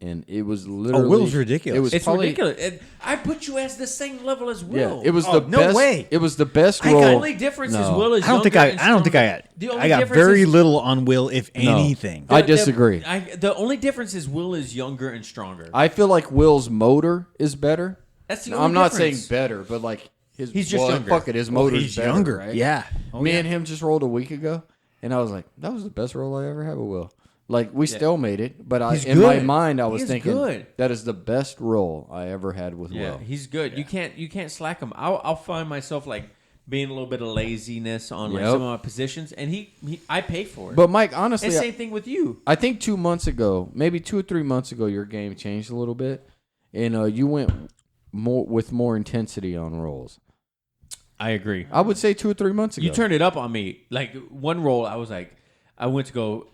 and it was literally Will's ridiculous. It was It's probably, ridiculous. I put you as the same level as Will. Yeah, it was Oh, the no best. way. It was the best The roll. only difference is No. Will is. I don't think younger and I don't think I stronger. got. The only I got difference very is- little on Will, if anything. I disagree. The only difference is Will is younger and stronger. I feel like Will's motor is better. That's the No, only I'm not saying difference. better, but like his. He's just younger. Fuck it, his Well, motor's he's better, younger. right? Yeah. Oh, Me yeah. and him just rolled a week ago, and I was like, that was the best roll I ever had with Will. Like we still made it, but He's in my good. mind I He was is thinking good. that is the best roll I ever had with Yeah, Will. he's good. You can't slack him. I'll find myself like being a little bit of laziness on like Yep. some of my positions, and I pay for it. But Mike, honestly, and same thing with you. I think 2 months ago, maybe 2 or 3 months ago, your game changed a little bit, and you went more intensity on rolls. I agree. I would say 2 or 3 months ago. You turned it up on me. Like one roll, I was like, I went to go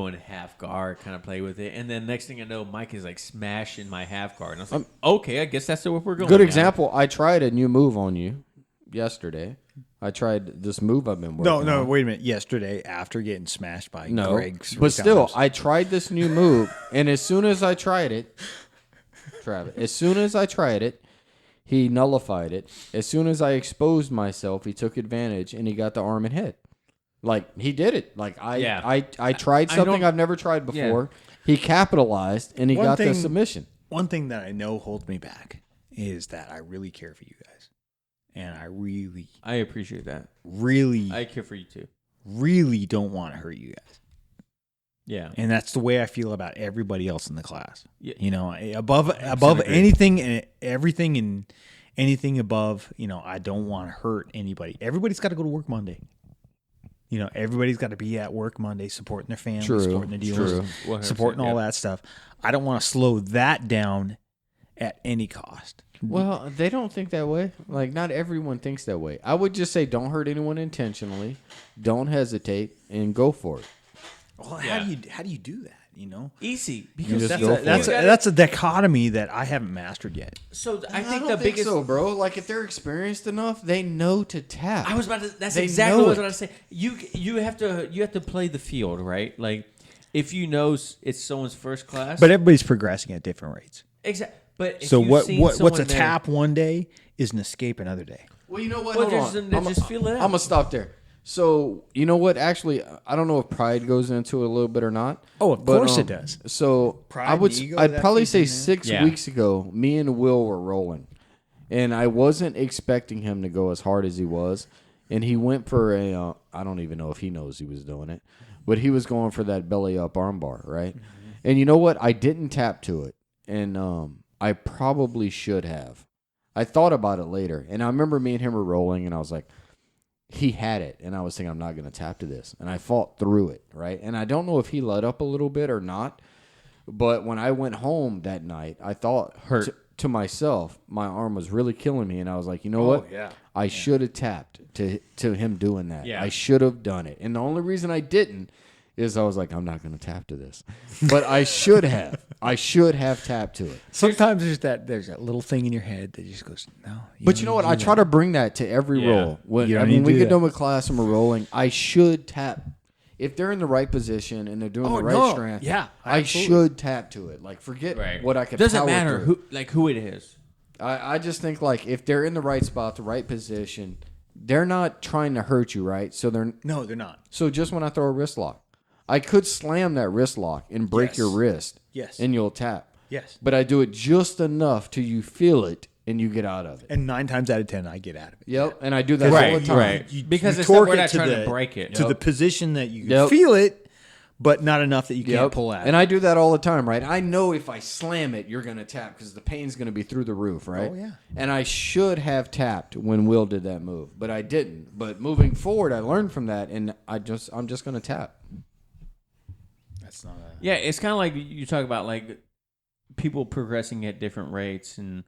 in half guard, kind of play with it, and then next thing I know, Mike is like smashing my half guard, and I was like, okay, I guess that's where we're going. Good now. example. I tried a new move on you yesterday. I tried this move I've been working No, on. wait a minute. Yesterday, after getting smashed by No, Greg, but still, times. I tried this new move, and as soon as I tried it, Travis, as soon as I tried it, he nullified it. As soon as I exposed myself, he took advantage, and he got the arm and head. Like, he did it. Like, I tried I something don't- I've never tried before. He capitalized, and he One got the thing- submission. One thing that I know holds me back is that I really care for you guys, and I I appreciate that. really, I care for you too. really don't want to hurt you guys. Yeah. And that's the way I feel about everybody else in the class. Yeah. You know, above agree. anything and everything and anything above, you know, I don't want to hurt anybody. Everybody's got to go to work Monday. You know, everybody's got to be at work Monday, supporting their family, supporting their dealers, supporting all that stuff. I don't want to slow that down at any cost. Well, they don't think that way. Like, not everyone thinks that way. I would just say don't hurt anyone intentionally. Don't hesitate and go for it. Well, Yeah. how do you do that? You know, Easy. You Because just go for it. that's a dichotomy that I haven't mastered yet. so I I think don't the biggest. so, bro. Like, if they're experienced enough, they know to tap. I was about to. That's They exactly know what I it. was about to say. You have to play the field, right? Like, if you know it's someone's first class, But everybody's progressing at different rates. exactly. But if So you've what's seen a someone there- tap one day is an escape another day. Well, you know what? Well, Hold there's on. a- just feel it out. I'm gonna stop there. So, you know what? Actually, I don't know if pride goes into it a little bit or not. Oh, of course it does. So, Pride I would. and ego, I'd that probably feeds say in there. 6 Yeah. weeks ago, me and Will were rolling, and I wasn't expecting him to go as hard as he was, and he went for a. I don't even know if he knows he was doing it, but he was going for that belly up armbar, right? Mm-hmm. And you know what? I didn't tap to it, and I probably should have. I thought about it later, and I remember me and him were rolling, and I was like, he had it, and I was thinking, I'm not going to tap to this, and I fought through it, right? And I don't know if he let up a little bit or not, but when I went home that night, I thought to myself, my arm was really killing me, and I was like, you know what? yeah. I should have tapped to him doing that. Yeah. I should have done it, and the only reason I didn't is I was like, I'm not going to tap to this, but I should have. I should have tapped to it. Sometimes there's that little thing in your head that just goes, no. But you know what? I try to bring that to every Yeah. roll. When, You don't when need we to get do done with class and we're rolling, I should tap. If they're in the right position and they're doing the right strength, Yeah, I absolutely. should tap to it. Like, forget Right. what I could Doesn't power matter through. who it is. I just think, like, if they're in the right spot, the right position, they're not trying to hurt you, right? So No, they're not. so just when I throw a wrist lock, I could slam that wrist lock and break Yes. your wrist. Yes. And you'll tap. Yes. But I do it just enough till you feel it and you get out of it. And 9 times out of 10, I get out of it. Yep. And I do that all the time. Right. Because it's torque we're it not to trying to the- break it. to the position that you can Yep. feel it, but not enough that you can't Yep. pull out. And I do that all the time, right? I know if I slam it, you're going to tap because the pain's going to be through the roof, right? Oh, yeah. And I should have tapped when Will did that move, but I didn't. But moving forward, I learned from that, and I'm just going to tap. That's not a... Yeah, it's kind of like you talk about like people progressing at different rates and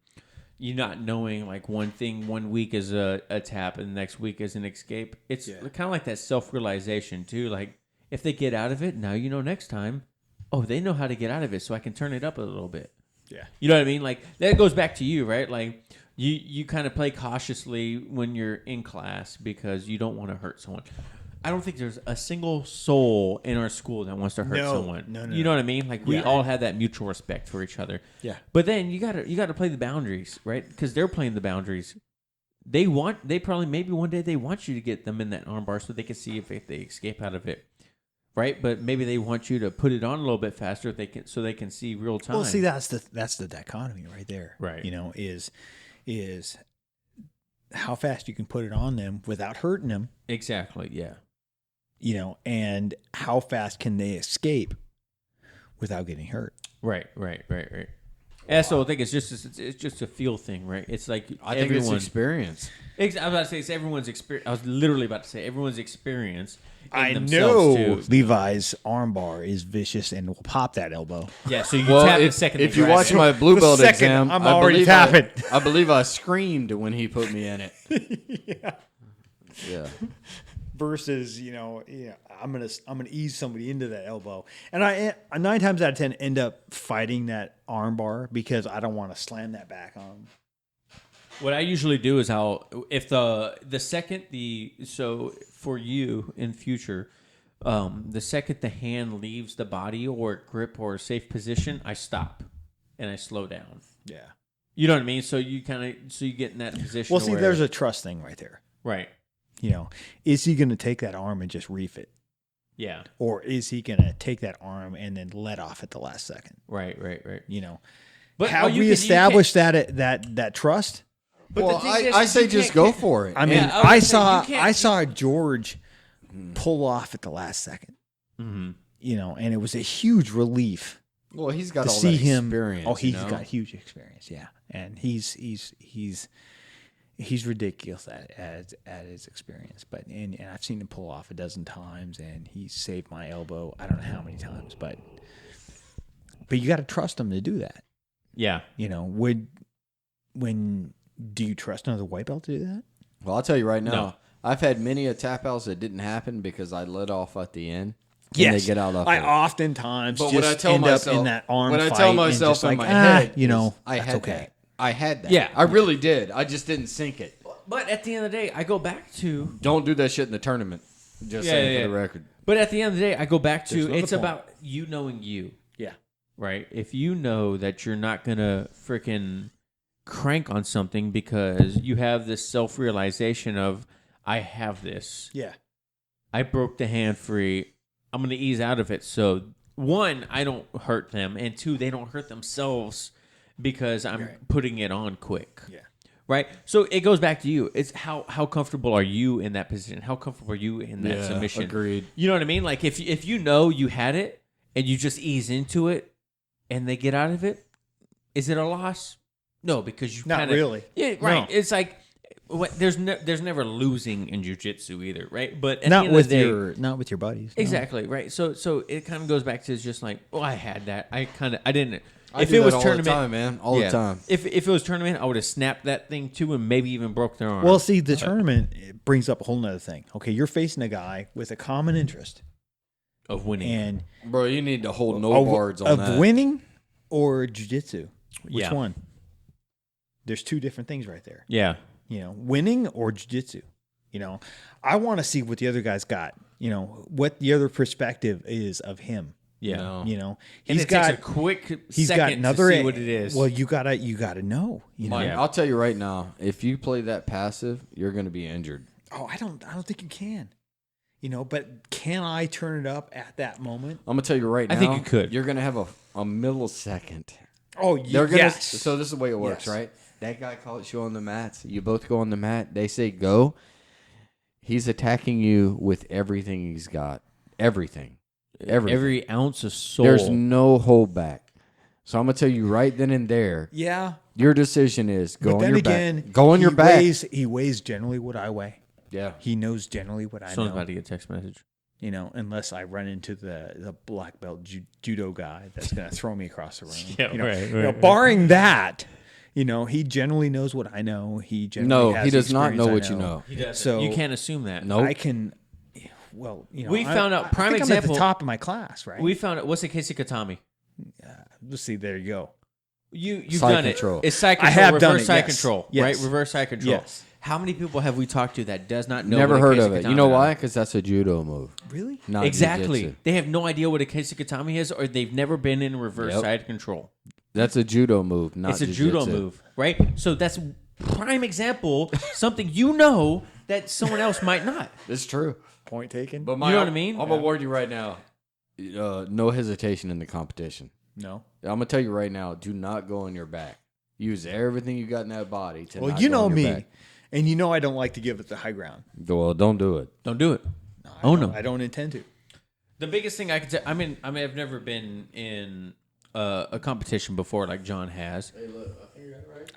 you not knowing like one thing one week is a tap and the next week is an escape. It's kind of like that self-realization too. Like if they get out of it, now you know next time, oh, they know how to get out of it, so I can turn it up a little bit. Yeah. You know what I mean? Like that goes back to you, right? Like you kind of play cautiously when you're in class because you don't want to hurt someone. I don't think there's a single soul in our school that wants to hurt someone. No, you know what I mean? Like we all have that mutual respect for each other. Yeah. But then you gotta play the boundaries, right? Because they're playing the boundaries. They probably maybe one day they want you to get them in that armbar so they can see if they escape out of it, right? But maybe they want you to put it on a little bit faster if they can, so they can see real time. Well, see, that's the dichotomy right there. Right. You know, is how fast you can put it on them without hurting them. Exactly. Yeah. You know, and how fast can they escape without getting hurt? Right. And so I think it's just a feel thing, right? It's like I think it's experience. I was about to say it's everyone's experience. I was literally about to say everyone's experience. in I themselves, know too. Levi's armbar is vicious and will pop that elbow. Yeah, so you Well, tap the if, second. if they you grab watch it. my blue The belt second, exam, I'm I already believe tapping. I believe I screamed when he put me in it. Yeah. Versus, I'm gonna ease somebody into that elbow, and I 9 times out of 10 end up fighting that armbar because I don't want to slam that back on them. What I usually do is if the second so for you in future, the second the hand leaves the body or grip or safe position, I stop and I slow down. Yeah. You know what I mean? So you get in that position. Well, see, where, there's a trust thing right there. right. Is he going to take that arm and just reef it? Yeah. Or is he going to take that arm and then let off at the last second? Right. But how we establish that trust? But Well, the thing is, I you say just can't- go for it. I mean, Yeah, I was I gonna say, you can't- saw George pull off at the last second. Mm-hmm. and it was a huge relief Well, he's got to all see that him. experience. Oh, he's you know? got huge experience, yeah, and he's ridiculous at his experience. But and I've seen him pull off a dozen times, and he saved my elbow. I don't know how many times, but you got to trust him to do that. Yeah. When do you trust another white belt to do that? Well, I'll tell you right now, No. I've had many a tap outs that didn't happen because I let off at the end. And Yes, they get out off I it. oftentimes But just when I tell end myself, up in that arm when I fight tell and myself just in like, my head, I I that's had okay. that. I had that. Yeah. I really did. I just didn't sink it. But at the end of the day, I go back to. Don't do that shit in the tournament. Just saying for the record. But at the end of the day, I go back There's to another it's point. about you knowing you, Yeah, right? If you know that you're not gonna freaking crank on something because you have this self-realization of I have this. yeah, I broke the hand free. I'm going to ease out of it. So, one, I don't hurt them. And two, they don't hurt themselves because I'm putting it on quick. yeah. Right? So, it goes back to you. It's how comfortable are you in that position? How comfortable are you in that submission? Agreed. You know what I mean? Like, if you know you had it and you just ease into it and they get out of it, is it a loss? No, because you Not kinda, really. Yeah, right. No. It's like there's never losing in jiu-jitsu either, right? But at the Not end with of the day, not with your buddies. no. exactly, right? So it kind of goes back to just like, oh, I had that. I didn't. I If do it that was all tournament, the time, man. All yeah. the time. If it was tournament, I would have snapped that thing too, and maybe even broke their arm. Well, see, the tournament it brings up a whole nother thing. Okay, you're facing a guy with a common interest, of winning, and Bro, you need to hold no guards on of that. winning or jiu-jitsu. Which Yeah. one? There's two different things right there. yeah, Winning or jiu-jitsu. I want to see what the other guy's got. What the other perspective is of him. yeah. No. And He's it got takes a quick he's second got another to see what it is. Well, you gotta know. Mike, Yeah. I'll tell you right now, if you play that passive, you're going to be injured. Oh, I don't think you can. But can I turn it up at that moment? I'm going to tell you right now. I think you could. You're going to have a millisecond. Oh, They're gonna, yes. So this is the way it works, Yes. right? That guy calls you on the mats. You both go on the mat. They say go. He's attacking you with everything he's got. Everything. Every ounce of soul. There's no holdback. So I'm going to tell you right then and there, Yeah. your decision is go But on then your again, back. Go on your back. He weighs generally what I weigh. Yeah. He knows generally what I Someone's know. about to get a text message. Unless I run into the black belt judo guy that's going to throw me across the room. Yeah, right. Barring that, he generally knows what I know. He generally No, has he the does not know experience what I you know. He does. So- you can't assume that. Nope. I can. Well, We found out- I prime think I'm example- at the top of my class, right? We found it. What's a Casey Katami? Let's see. There you go. You've Side done control. it. It's side I control. have reverse done it, side yes. control. Yes. Right? Reverse side control. Yes. How many people have we talked to that does not know? Never what a heard Casey of it. Katami You know is? why? Because that's a judo move. Really? Not Exactly. jiu-jitsu. They have no idea what a Casey Katami is, or they've never been in reverse Yep. side control. That's a judo move, not It's a jiu-jitsu. judo move, right? So that's prime example, something that someone else might not. It's true. Point taken. But You know what I mean? I'm going to warn you right now. No hesitation in the competition. No. I'm going to tell you right now, do not go on your back. Use everything you got in that body to Well, not you go know on your me, back. and I don't like to give it the high ground. Well, don't do it. Don't do it. No, Oh, no. I don't intend to. The biggest thing I could say, I've never been in a competition before like John has.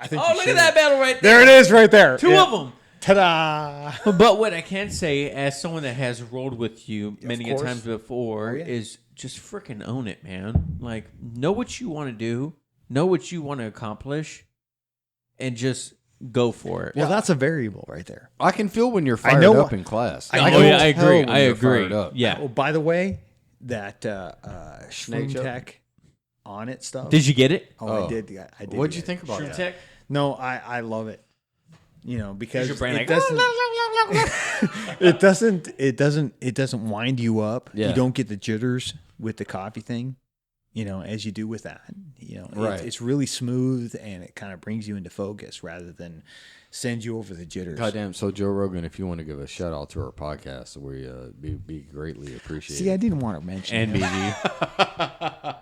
I think. Oh, you look should. at that battle right there. There it is, right there. Two of them. Ta-da! But what I can say, as someone that has rolled with you many a course. times before, Oh, yeah. is just freaking own it, man. Like, know what you want to do, know what you want to accomplish, and just go for it. Well, that's a variable right there. I can feel when you're fired know- up in class. I can know- I tell agree. when I you're agree. fired up. Yeah. Oh, by the way, that Snake Shroom choke? Tech on it stuff. Did you get it? Oh, I did. I did. What'd you get think it. about Shroom that? Tech? No, I love it. Because Is your brain it like, doesn't it doesn't wind you up. Yeah. You don't get the jitters with the coffee thing, as you do with that. Right. It's really smooth and it kind of brings you into focus rather than send you over the jitters. Goddamn. So, Joe Rogan, if you want to give a shout out to our podcast, we be greatly appreciated. See, I didn't want to mention him, NBD.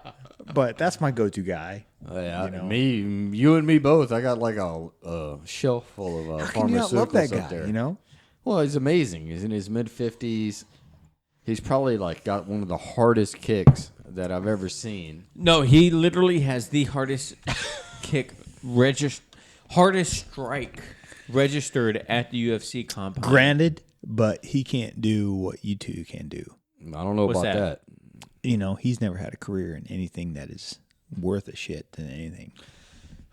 but that's my go-to guy. Yeah, you know. you and me both. I got like a shelf full of How can you not love that pharmaceuticals up guy? there. Well, he's amazing. He's in his mid-50s. He's probably like got one of the hardest kicks that I've ever seen. No, he literally has the hardest hardest strike registered at the UFC compound. Granted, but he can't do what you two can do. I don't know What's about that. You know, he's never had a career in anything that is worth a shit than anything.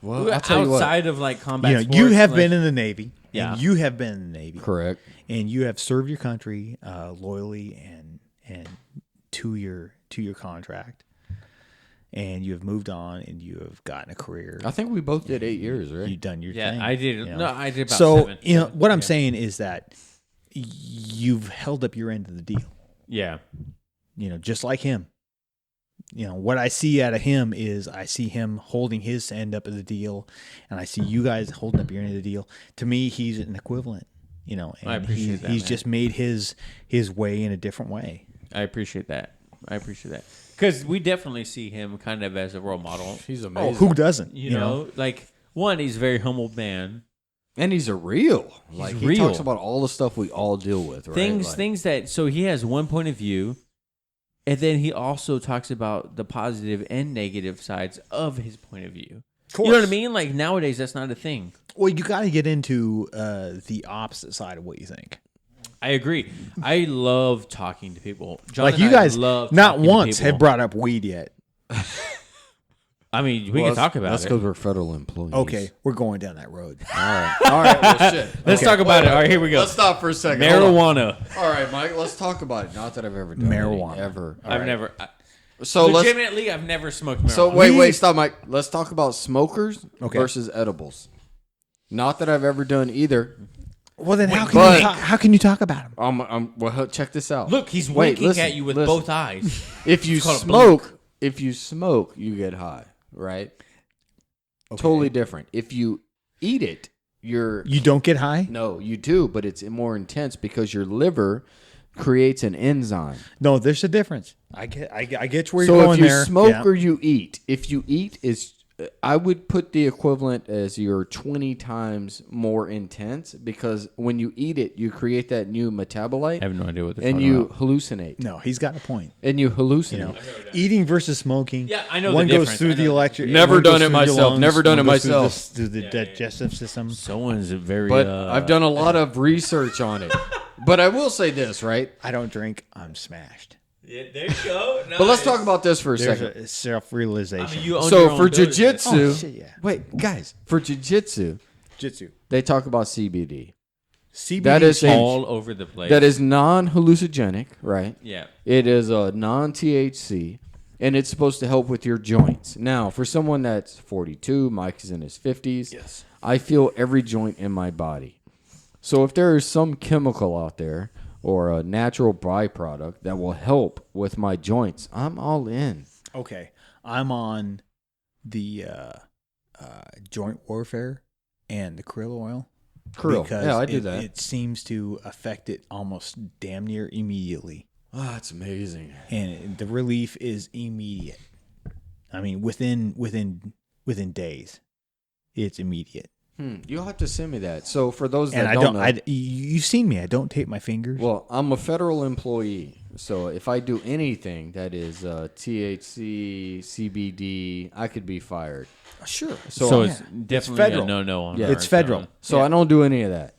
Well, I'll tell you what. Outside of like combat You know, sports, you have like- been in the Navy. Yeah. And you have been in the Navy. Correct. And you have served your country loyally and to your contract. And you have moved on and you have gotten a career. I think we both did 8 years, right? You've done your Yeah, thing. I did. you know. No, I did about So, 7. you know, what I'm Yeah. saying is that you've held up your end of the deal. Yeah. You know, just like him. You know, what I see out of him is I see him holding his end up of the deal, and I see you guys holding up your end of the deal. To me, he's an equivalent, you know, and I appreciate that, he's man. just made his way in a different way. I appreciate that. Because we definitely see him kind of as a role model. He's Oh, amazing. who doesn't? You know, like, one, he's a very humble man. And he's a real. Like, he real. talks about all the stuff we all deal with, right? Things that, so he has one point of view, and then he also talks about the positive and negative sides of his point of view. You know what I mean? Like, nowadays, that's not a thing. Well, you got to get into the opposite side of what you think. I agree. I love talking to people. John Like and you I guys, love not talking to once people. have brought up weed yet. I mean, we can talk about That's it. because we're federal employees. Okay, we're going down that road. All right. All right. Well, shit. Let's talk about it. All right, here we go. Let's stop for a second. Hold on. Marijuana. All right, Mike. Let's talk about it. Not that I've ever done Marijuana. it, ever. All I've right. never. So let's. Legitimately, I've never smoked marijuana. So wait, stop, Mike. Let's talk about smokers Okay. versus edibles. Not that I've ever done either. Well, then how but- can you talk about him? Well, check this out. Look, he's Wait, winking listen, at you with listen. both eyes. If you called a smoke, you get high, right? Totally different. If you eat it, You don't get high? no, you do, but it's more intense because your liver creates an enzyme. No, there's a difference. I get where So you're going if you there. smoke Yeah. or you eat, if you eat is I would put the equivalent as your 20 times more intense because when you eat it, you create that new metabolite I have no idea what they're and talking you about. hallucinate. No, he's got a point. And you hallucinate. You know, eating versus smoking. Yeah, I know One the goes difference. through I the know. electric. Never one done goes it through your myself. lungs, Never done one it goes through myself. Through the digestive system. Someone's very. But I've done a lot of research on it. But I will say this, right? I don't drink. I'm smashed. Yeah, there you go. But let's talk about this for a There's second. a self-realization. So for jiu-jitsu, Oh, shit, yeah. wait, guys, for jiu-jitsu, Jitsu. they talk about CBD. CBD. That is all over the place. That is non-hallucinogenic, right? Yeah. It is a non-THC, and it's supposed to help with your joints. Now, for someone that's 42, Mike is in his 50s, Yes. I feel every joint in my body. So if there is some chemical out there or a natural byproduct that will help with my joints, I'm all in. Okay, I'm on the joint warfare and the krill oil. Krill. Because Yeah, I do that. It seems to affect it almost damn near immediately. Oh, that's amazing. And the relief is immediate. I mean, within days, it's immediate. You'll have to send me that. So for those And that I don't don't. know, You've seen me. I don't tape my fingers. well, I'm a federal employee. So if I do anything that is THC, CBD, I could be fired. sure. So yeah. it's definitely federal. a no on Yeah. our It's federal. zone. So Yeah. I don't do any of that.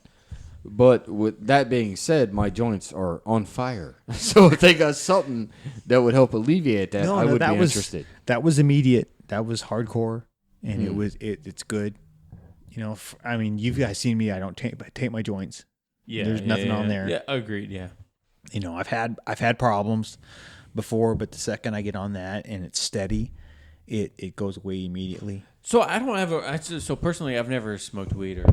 But with that being said, my joints are on fire. So if they got something that would help alleviate that, I would be interested. That was immediate. That was hardcore, and Hmm. it's good. You know, I mean, you guys seen me. I don't tape my joints. Yeah. There's nothing on there. Yeah, agreed. Yeah. You know, I've had problems before, but the second I get on that and it's steady, it goes away immediately. So I don't have so personally, I've never smoked weed or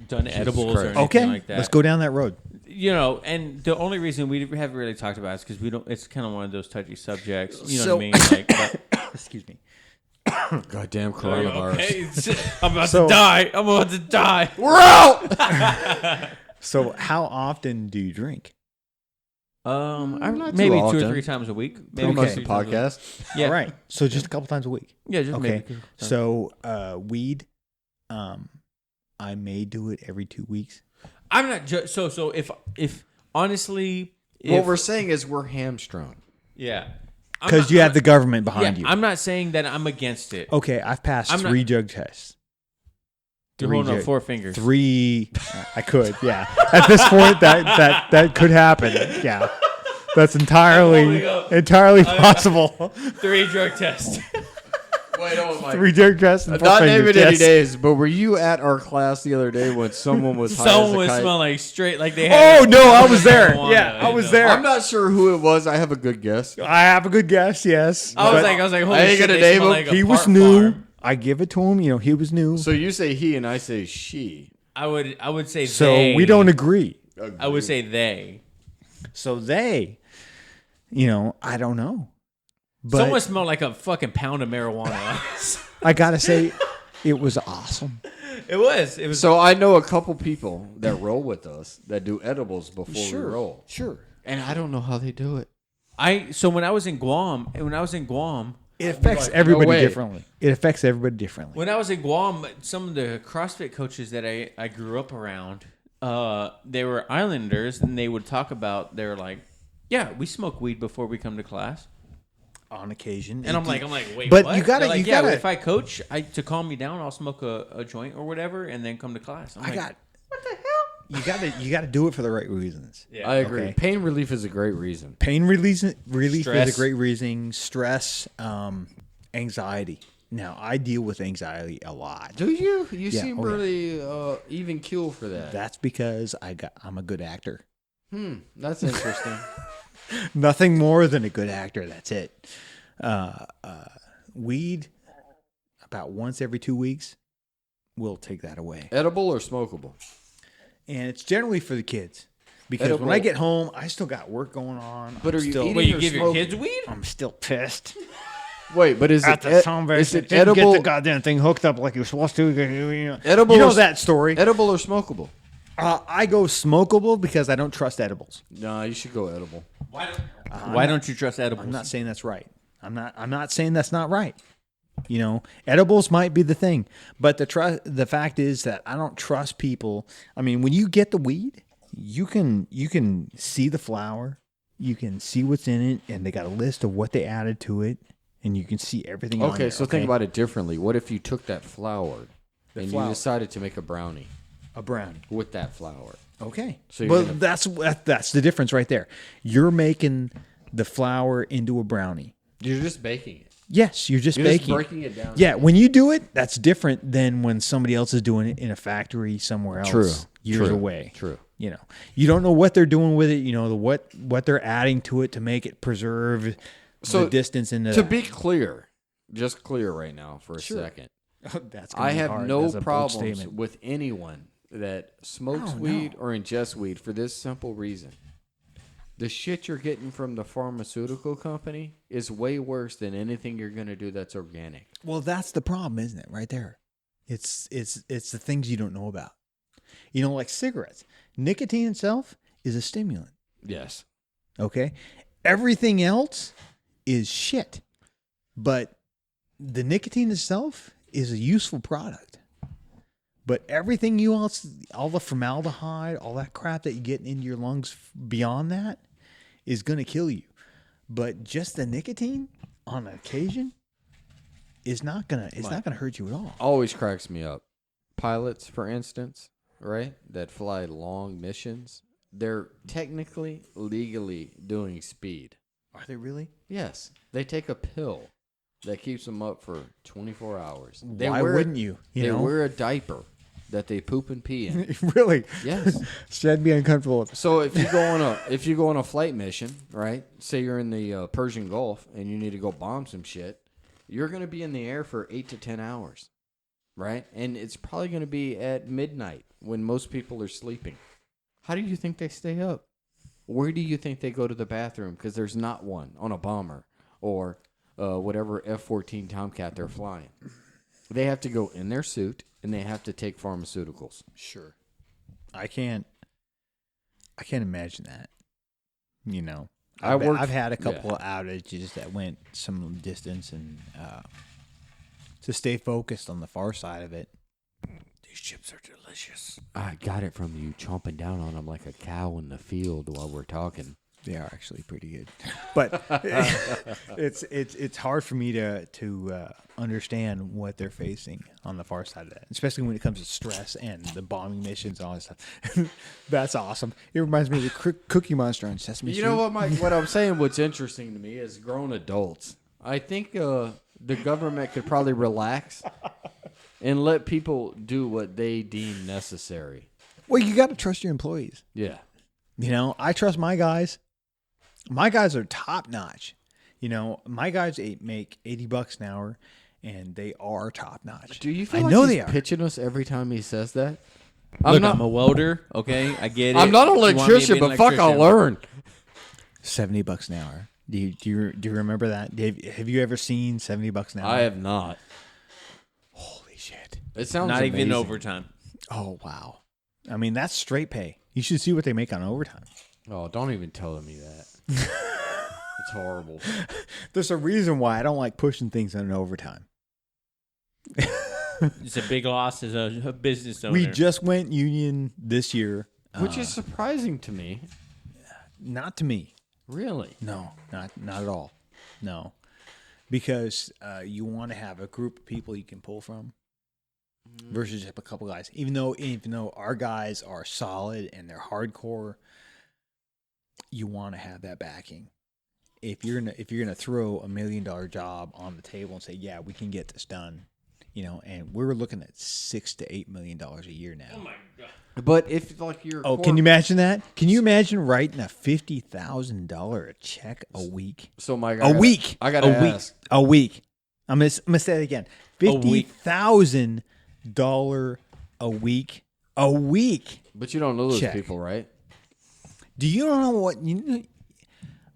done edibles or Christ. anything Okay, like that. let's go down that road. You know, and the only reason we haven't really talked about it is because we don't. It's kind of one of those touchy subjects. You know So- what I mean? Like, but, Excuse me. Goddamn coronavirus. okay, I'm about So- to die. I'm about to die. We're out! So, how often do you drink? Not too Maybe 2 often. or 3 times a week. Pretty Maybe much 2 the or 3 times a week. podcast. Yeah. All right. So just a couple times a week. Yeah, just Okay. maybe. So weed, I may do it every 2 weeks. I'm not so if honestly, What we're saying is we're hamstrung. Yeah. Because you have the government behind you. I'm not saying that I'm against it. Okay, I've passed I'm not- 3 drug tests. You're holding up 4 fingers. 3. I could, yeah. At this point, that could happen. Yeah, that's entirely possible. 3 drug tests. Wait, oh my. 3 drug tests and 4 Not finger naming tests. any days, but were you at our class the other day when someone was high as Someone a would kite? smell like straight, like they had. Oh no, I was there. marijuana, Yeah, I was know. there. I'm not sure who it was. I have a good guess. I have a good guess. Yes, I was But like, holy I ain't shit, gonna they name smell him. like a he was park new. farm. I give it to him. He was new. So you say he and I say she. I would say So they. we don't agree. I would say they. So they, I don't know. But Someone smelled like a fucking pound of marijuana. I gotta say, it was awesome. It was. It was. So I know a couple people that roll with us that do edibles before we roll. Sure. And I don't know how they do it. So when I was in Guam, It affects like, everybody no way. differently. It affects everybody differently. When I was in Guam, some of the CrossFit coaches that I grew up around, they were islanders, and they would talk about, they were like, yeah, we smoke weed before we come to class. On occasion, And I'm like, wait, But what? you gotta- They're like, you yeah, gotta- if I coach, to calm me down, I'll smoke a joint or whatever, and then come to class. I'm like, what the hell? You gotta do it for the right reasons. yeah. I agree. Okay. Pain relief is a great reason. Pain relief is Stress. a great reason. Stress, anxiety. Now I deal with anxiety a lot. Do you? You Yeah, seem oh, yeah. really even keel for that. That's because I'm a good actor. That's interesting. Nothing more than a good actor. That's it. Weed, about once every 2 weeks, we'll take that away. Edible or smokable? And it's generally for the kids. Because Edible. when I get home, I still got work going on. But I'm are you still, eating Wait, you or give your smoking? kids weed? I'm still pissed. Wait, but is At it the son is it didn't edible? get the goddamn thing hooked up like you're supposed to. Edible You know or- that story. Edible or smokable? I go smokable because I don't trust edibles. No, you should go edible. Why don't you trust edibles? I'm not saying that's right. I'm not saying that's not right. Edibles might be the thing, but the fact is that I don't trust people. I mean, when you get the weed, you can see the flower, you can see what's in it, and they got a list of what they added to it, and you can see everything. on Okay, there, so think about it differently. What if you took that flour and flour. you decided to make a brownie a brownie. with that flour? Okay, So you're but gonna- that's the difference right there. You're making the flour into a brownie. You're just baking it. Yes, you're just You're baking. just breaking it down. Yeah, when you do it, that's different than when somebody else is doing it in a factory somewhere else, True. years True. away. True. You don't know what they're doing with it. What they're adding to it to make it preserve the distance into. To be clear, just clear right now for a second. that's gonna I be have hard. no That's a bold problems statement. with anyone that smokes Oh, weed no. or ingests weed for this simple reason. The shit you're getting from the pharmaceutical company is way worse than anything you're going to do that's organic. Well, that's the problem, isn't it? Right there, it's the things you don't know about. Like cigarettes. Nicotine itself is a stimulant. Yes. Okay, everything else is shit, but the nicotine itself is a useful product. But everything else, all the formaldehyde, all that crap that you get into your lungs beyond that, is going to kill you. But just the nicotine, on occasion, is not gonna hurt you at all. Always cracks me up. Pilots, for instance, right, that fly long missions, they're technically, legally doing speed. Are they really? Yes. They take a pill that keeps them up for 24 hours. Why wouldn't you? They wear a diaper that they poop and pee in. Really? Yes. Should be uncomfortable. So if you go on a flight mission, right? Say you're in the Persian Gulf and you need to go bomb some shit, you're going to be in the air for 8 to 10 hours, right? And it's probably going to be at midnight when most people are sleeping. How do you think they stay up? Where do you think they go to the bathroom? Because there's not one on a bomber or whatever F-14 Tomcat they're flying. They have to go in their suit and they have to take pharmaceuticals. Sure. I can't imagine that. I've had a couple of outages that went some distance, and to stay focused on the far side of it. These chips are delicious. I got it from you chomping down on them like a cow in the field while we're talking. They are actually pretty good, but it's hard for me to understand what they're facing on the far side of that, especially when it comes to stress and the bombing missions and all that stuff. That's awesome. It reminds me of the Cookie Monster on Sesame Street. You know what, Mike? What I'm saying, what's interesting to me is grown adults. I think the government could probably relax and let people do what they deem necessary. Well, you got to trust your employees. Yeah. You know, I trust my guys. My guys are top notch. You know, my guys make $80 an hour, and they are top notch. Do you feel I like know he's they are. pitching us every time he says that? Look, I'm a welder. Okay, I get it. I'm not an You want me to electrician, be an but fuck, I'll electrician. $70 learn. an hour. Do you remember that? Have you ever seen $70 an hour? I have not. Holy shit! It sounds Not even amazing. overtime. Oh wow! I mean, that's straight pay. You should see what they make on overtime. Oh, don't even tell me that. It's horrible. There's a reason why I don't like pushing things on overtime. It's a big loss as a business owner. We just went union this year. Which is surprising to me. Not to me. Really? No, not at all. No, because you want to have a group of people you can pull from versus just a couple guys. Even though our guys are solid and they're hardcore, you want to have that backing. If you're gonna throw $1 million job on the table and say, yeah, we can get this done, you know, and we're looking at $6 to $8 million a year now. Oh my god! But if like you're Can you imagine that? Can you imagine writing a $50,000 check a week? So my A week. I gotta ask. A week. I'm gonna say it again. week. $50,000 a week. A week. But you don't know those Check. people, right? Do you know what?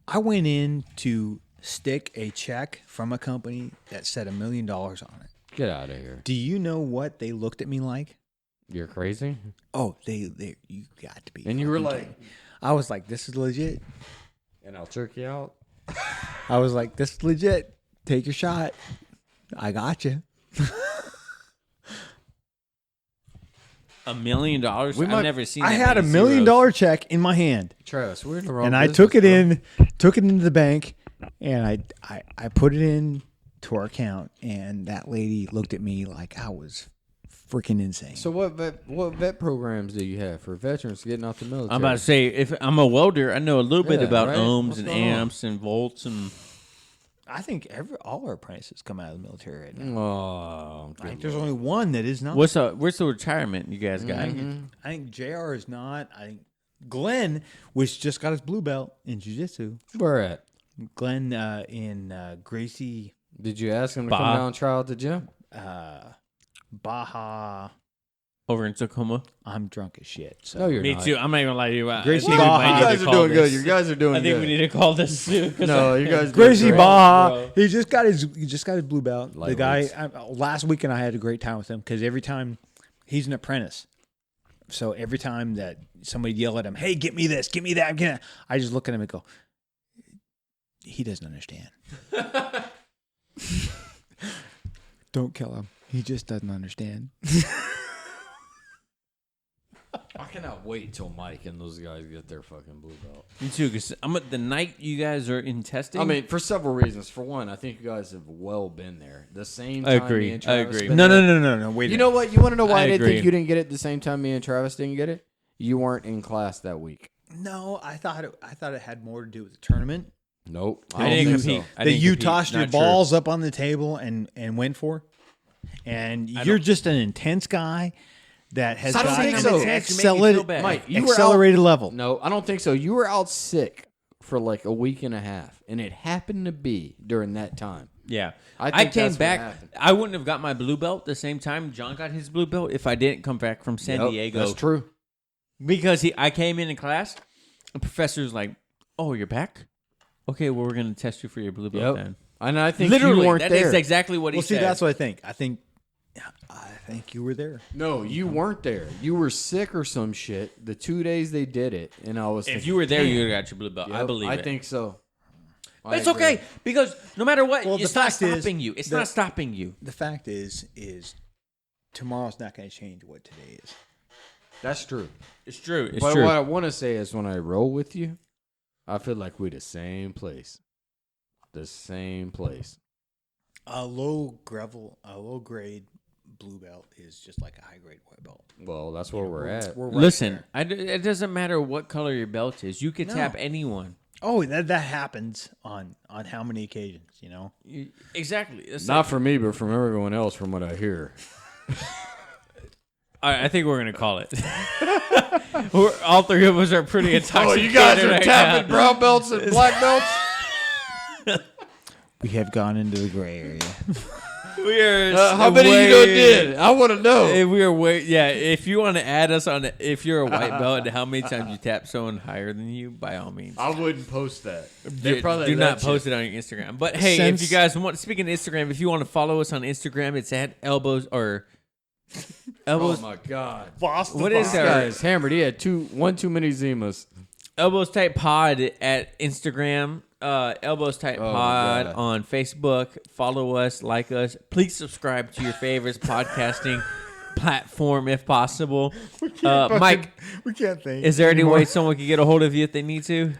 I went in to stick a check from a company that said $1 million on it. Get out of here. Do you know what they looked at me like? You're crazy. Oh, they you got to be. And you were fucking like, kidding. I was like, this is legit. and I'll jerk you out. I was like, this is legit. Take your shot. I got you. $1 million? I've never seen. I that had many $1 million zeros. check in my hand, Travis, we're in the wrong and I business, took it bro. took it into the bank, and I put it in to our account, and that lady looked at me like I was freaking insane. So what vet programs do you have for veterans getting out the military? I'm about to say, if I'm a welder, I know a little bit Yeah, about right? ohms What's and going on? amps and volts and. I think all our apprentices come out of the military right now. Oh, I think there's only one that is not. Where's the retirement you guys got? Mm-hmm. I think JR is not. I think Glenn, which just got his blue belt in jiu-jitsu. where at? Glenn in Gracie, Did you ask him to come down and try out the gym? Baja. Over in Tacoma. I'm drunk as shit. So. No, you're Me not. too. I'm not even gonna lie to you. Gracie I think we Baja. might You need to guys are call doing good. this. You guys are doing I think good. we need to call this soon. 'cause No, you guys. Gracie doing great. Baja. bro. He just got his blue belt. The guy Lightweights. last weekend I had a great time with him because every time he's an apprentice, so every time that somebody yell at him, "Hey, get me this, get me that," I just look at him and go, "He doesn't understand." Don't kill him. He just doesn't understand. I cannot wait till Mike and those guys get their fucking blue belt. Me too. Because the night you guys are in testing. I mean, for several reasons. For one, I think you guys have well been there. The same time Agree. me and Travis Agree. been No. there. Wait. You know what? You want to know why I I didn't agree. think you didn't get it the same time me and Travis didn't get it? You weren't in class that week. No, I thought it had more to do with the tournament. Nope. I didn't don't think compete. so. I That didn't you compete. tossed your Not true. balls up on the table and went for, and you're just an intense guy that has I don't got think an so. accelerated, Mike, you were accelerated level. No, I don't think so. You were out sick for like a week and a half, and it happened to be during that time. Yeah. I I think came that's what back. happened. I wouldn't have got my blue belt the same time John got his blue belt if I didn't come back from San Yep, Diego. That's true. Because I came in class, the professor's like, "Oh, you're back? Okay, well, we're going to test you for your blue belt Yep. then." And I think Literally, you weren't that there. is exactly what he Well, see, said. that's what I think. I think you were there. No, you weren't there. You were sick or some shit. The 2 days they did it, and I was. If thinking, you were there, "Damn." you would have got your blue belt. I Yep, believe I it. think so. But it's okay because no matter what, Well, the it's not fact is stopping you. It's that- not stopping you. The fact is tomorrow's not going to change what today is. That's true. It's true. It's But true. what I want to say is when I roll with you, I feel like we the same place. The same place. A low grade blue belt is just like a high grade white belt. Well, that's where we're at. We're right Listen, there. it doesn't matter what color your belt is. You can No. tap anyone. Oh, that happens on how many occasions? You know. Exactly. It's Not like- for me, but from everyone else, from what I hear. All right, I think we're gonna call it. All three of us are pretty intoxicated. Oh, you guys are right tapping now. brown belts and black belts? We have gone into the gray area. We are. How many of you know did? I want to know. We are way. Yeah, if you want to add us on, if you're a white belt, and how many times you tap someone higher than you, by all means. I wouldn't post that. Do not post it on your Instagram. But hey, if you guys want, speaking of Instagram, if you want to follow us on Instagram, it's at elbows. Oh my God! What is This that? guy is hammered. He had one too many Zimas. Elbows Tight Pod at Instagram. Elbows Tight Pod God. on Facebook. Follow us, like us. Please subscribe to your favorites podcasting platform if possible. Mike, we can't think. is there any way someone can get a hold of you if they need to?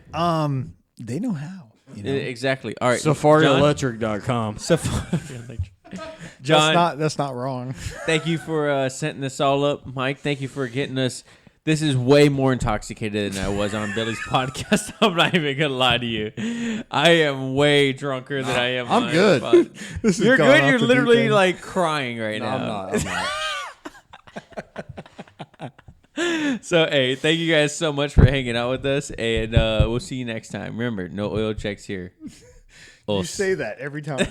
They know how. You know? Exactly. All right. SafariElectric.com. John, That's not wrong. thank you for setting this all up. Mike, thank you for getting us. This is way more intoxicated than I was on Billy's podcast. I'm not even going to lie to you. I am way drunker than I am. I'm on good. the pod. This is You're going good. off You're the literally deep end. like crying right No, now. I'm not. So, hey, thank you guys so much for hanging out with us. And we'll see you next time. Remember, no oil checks here. You say that every time.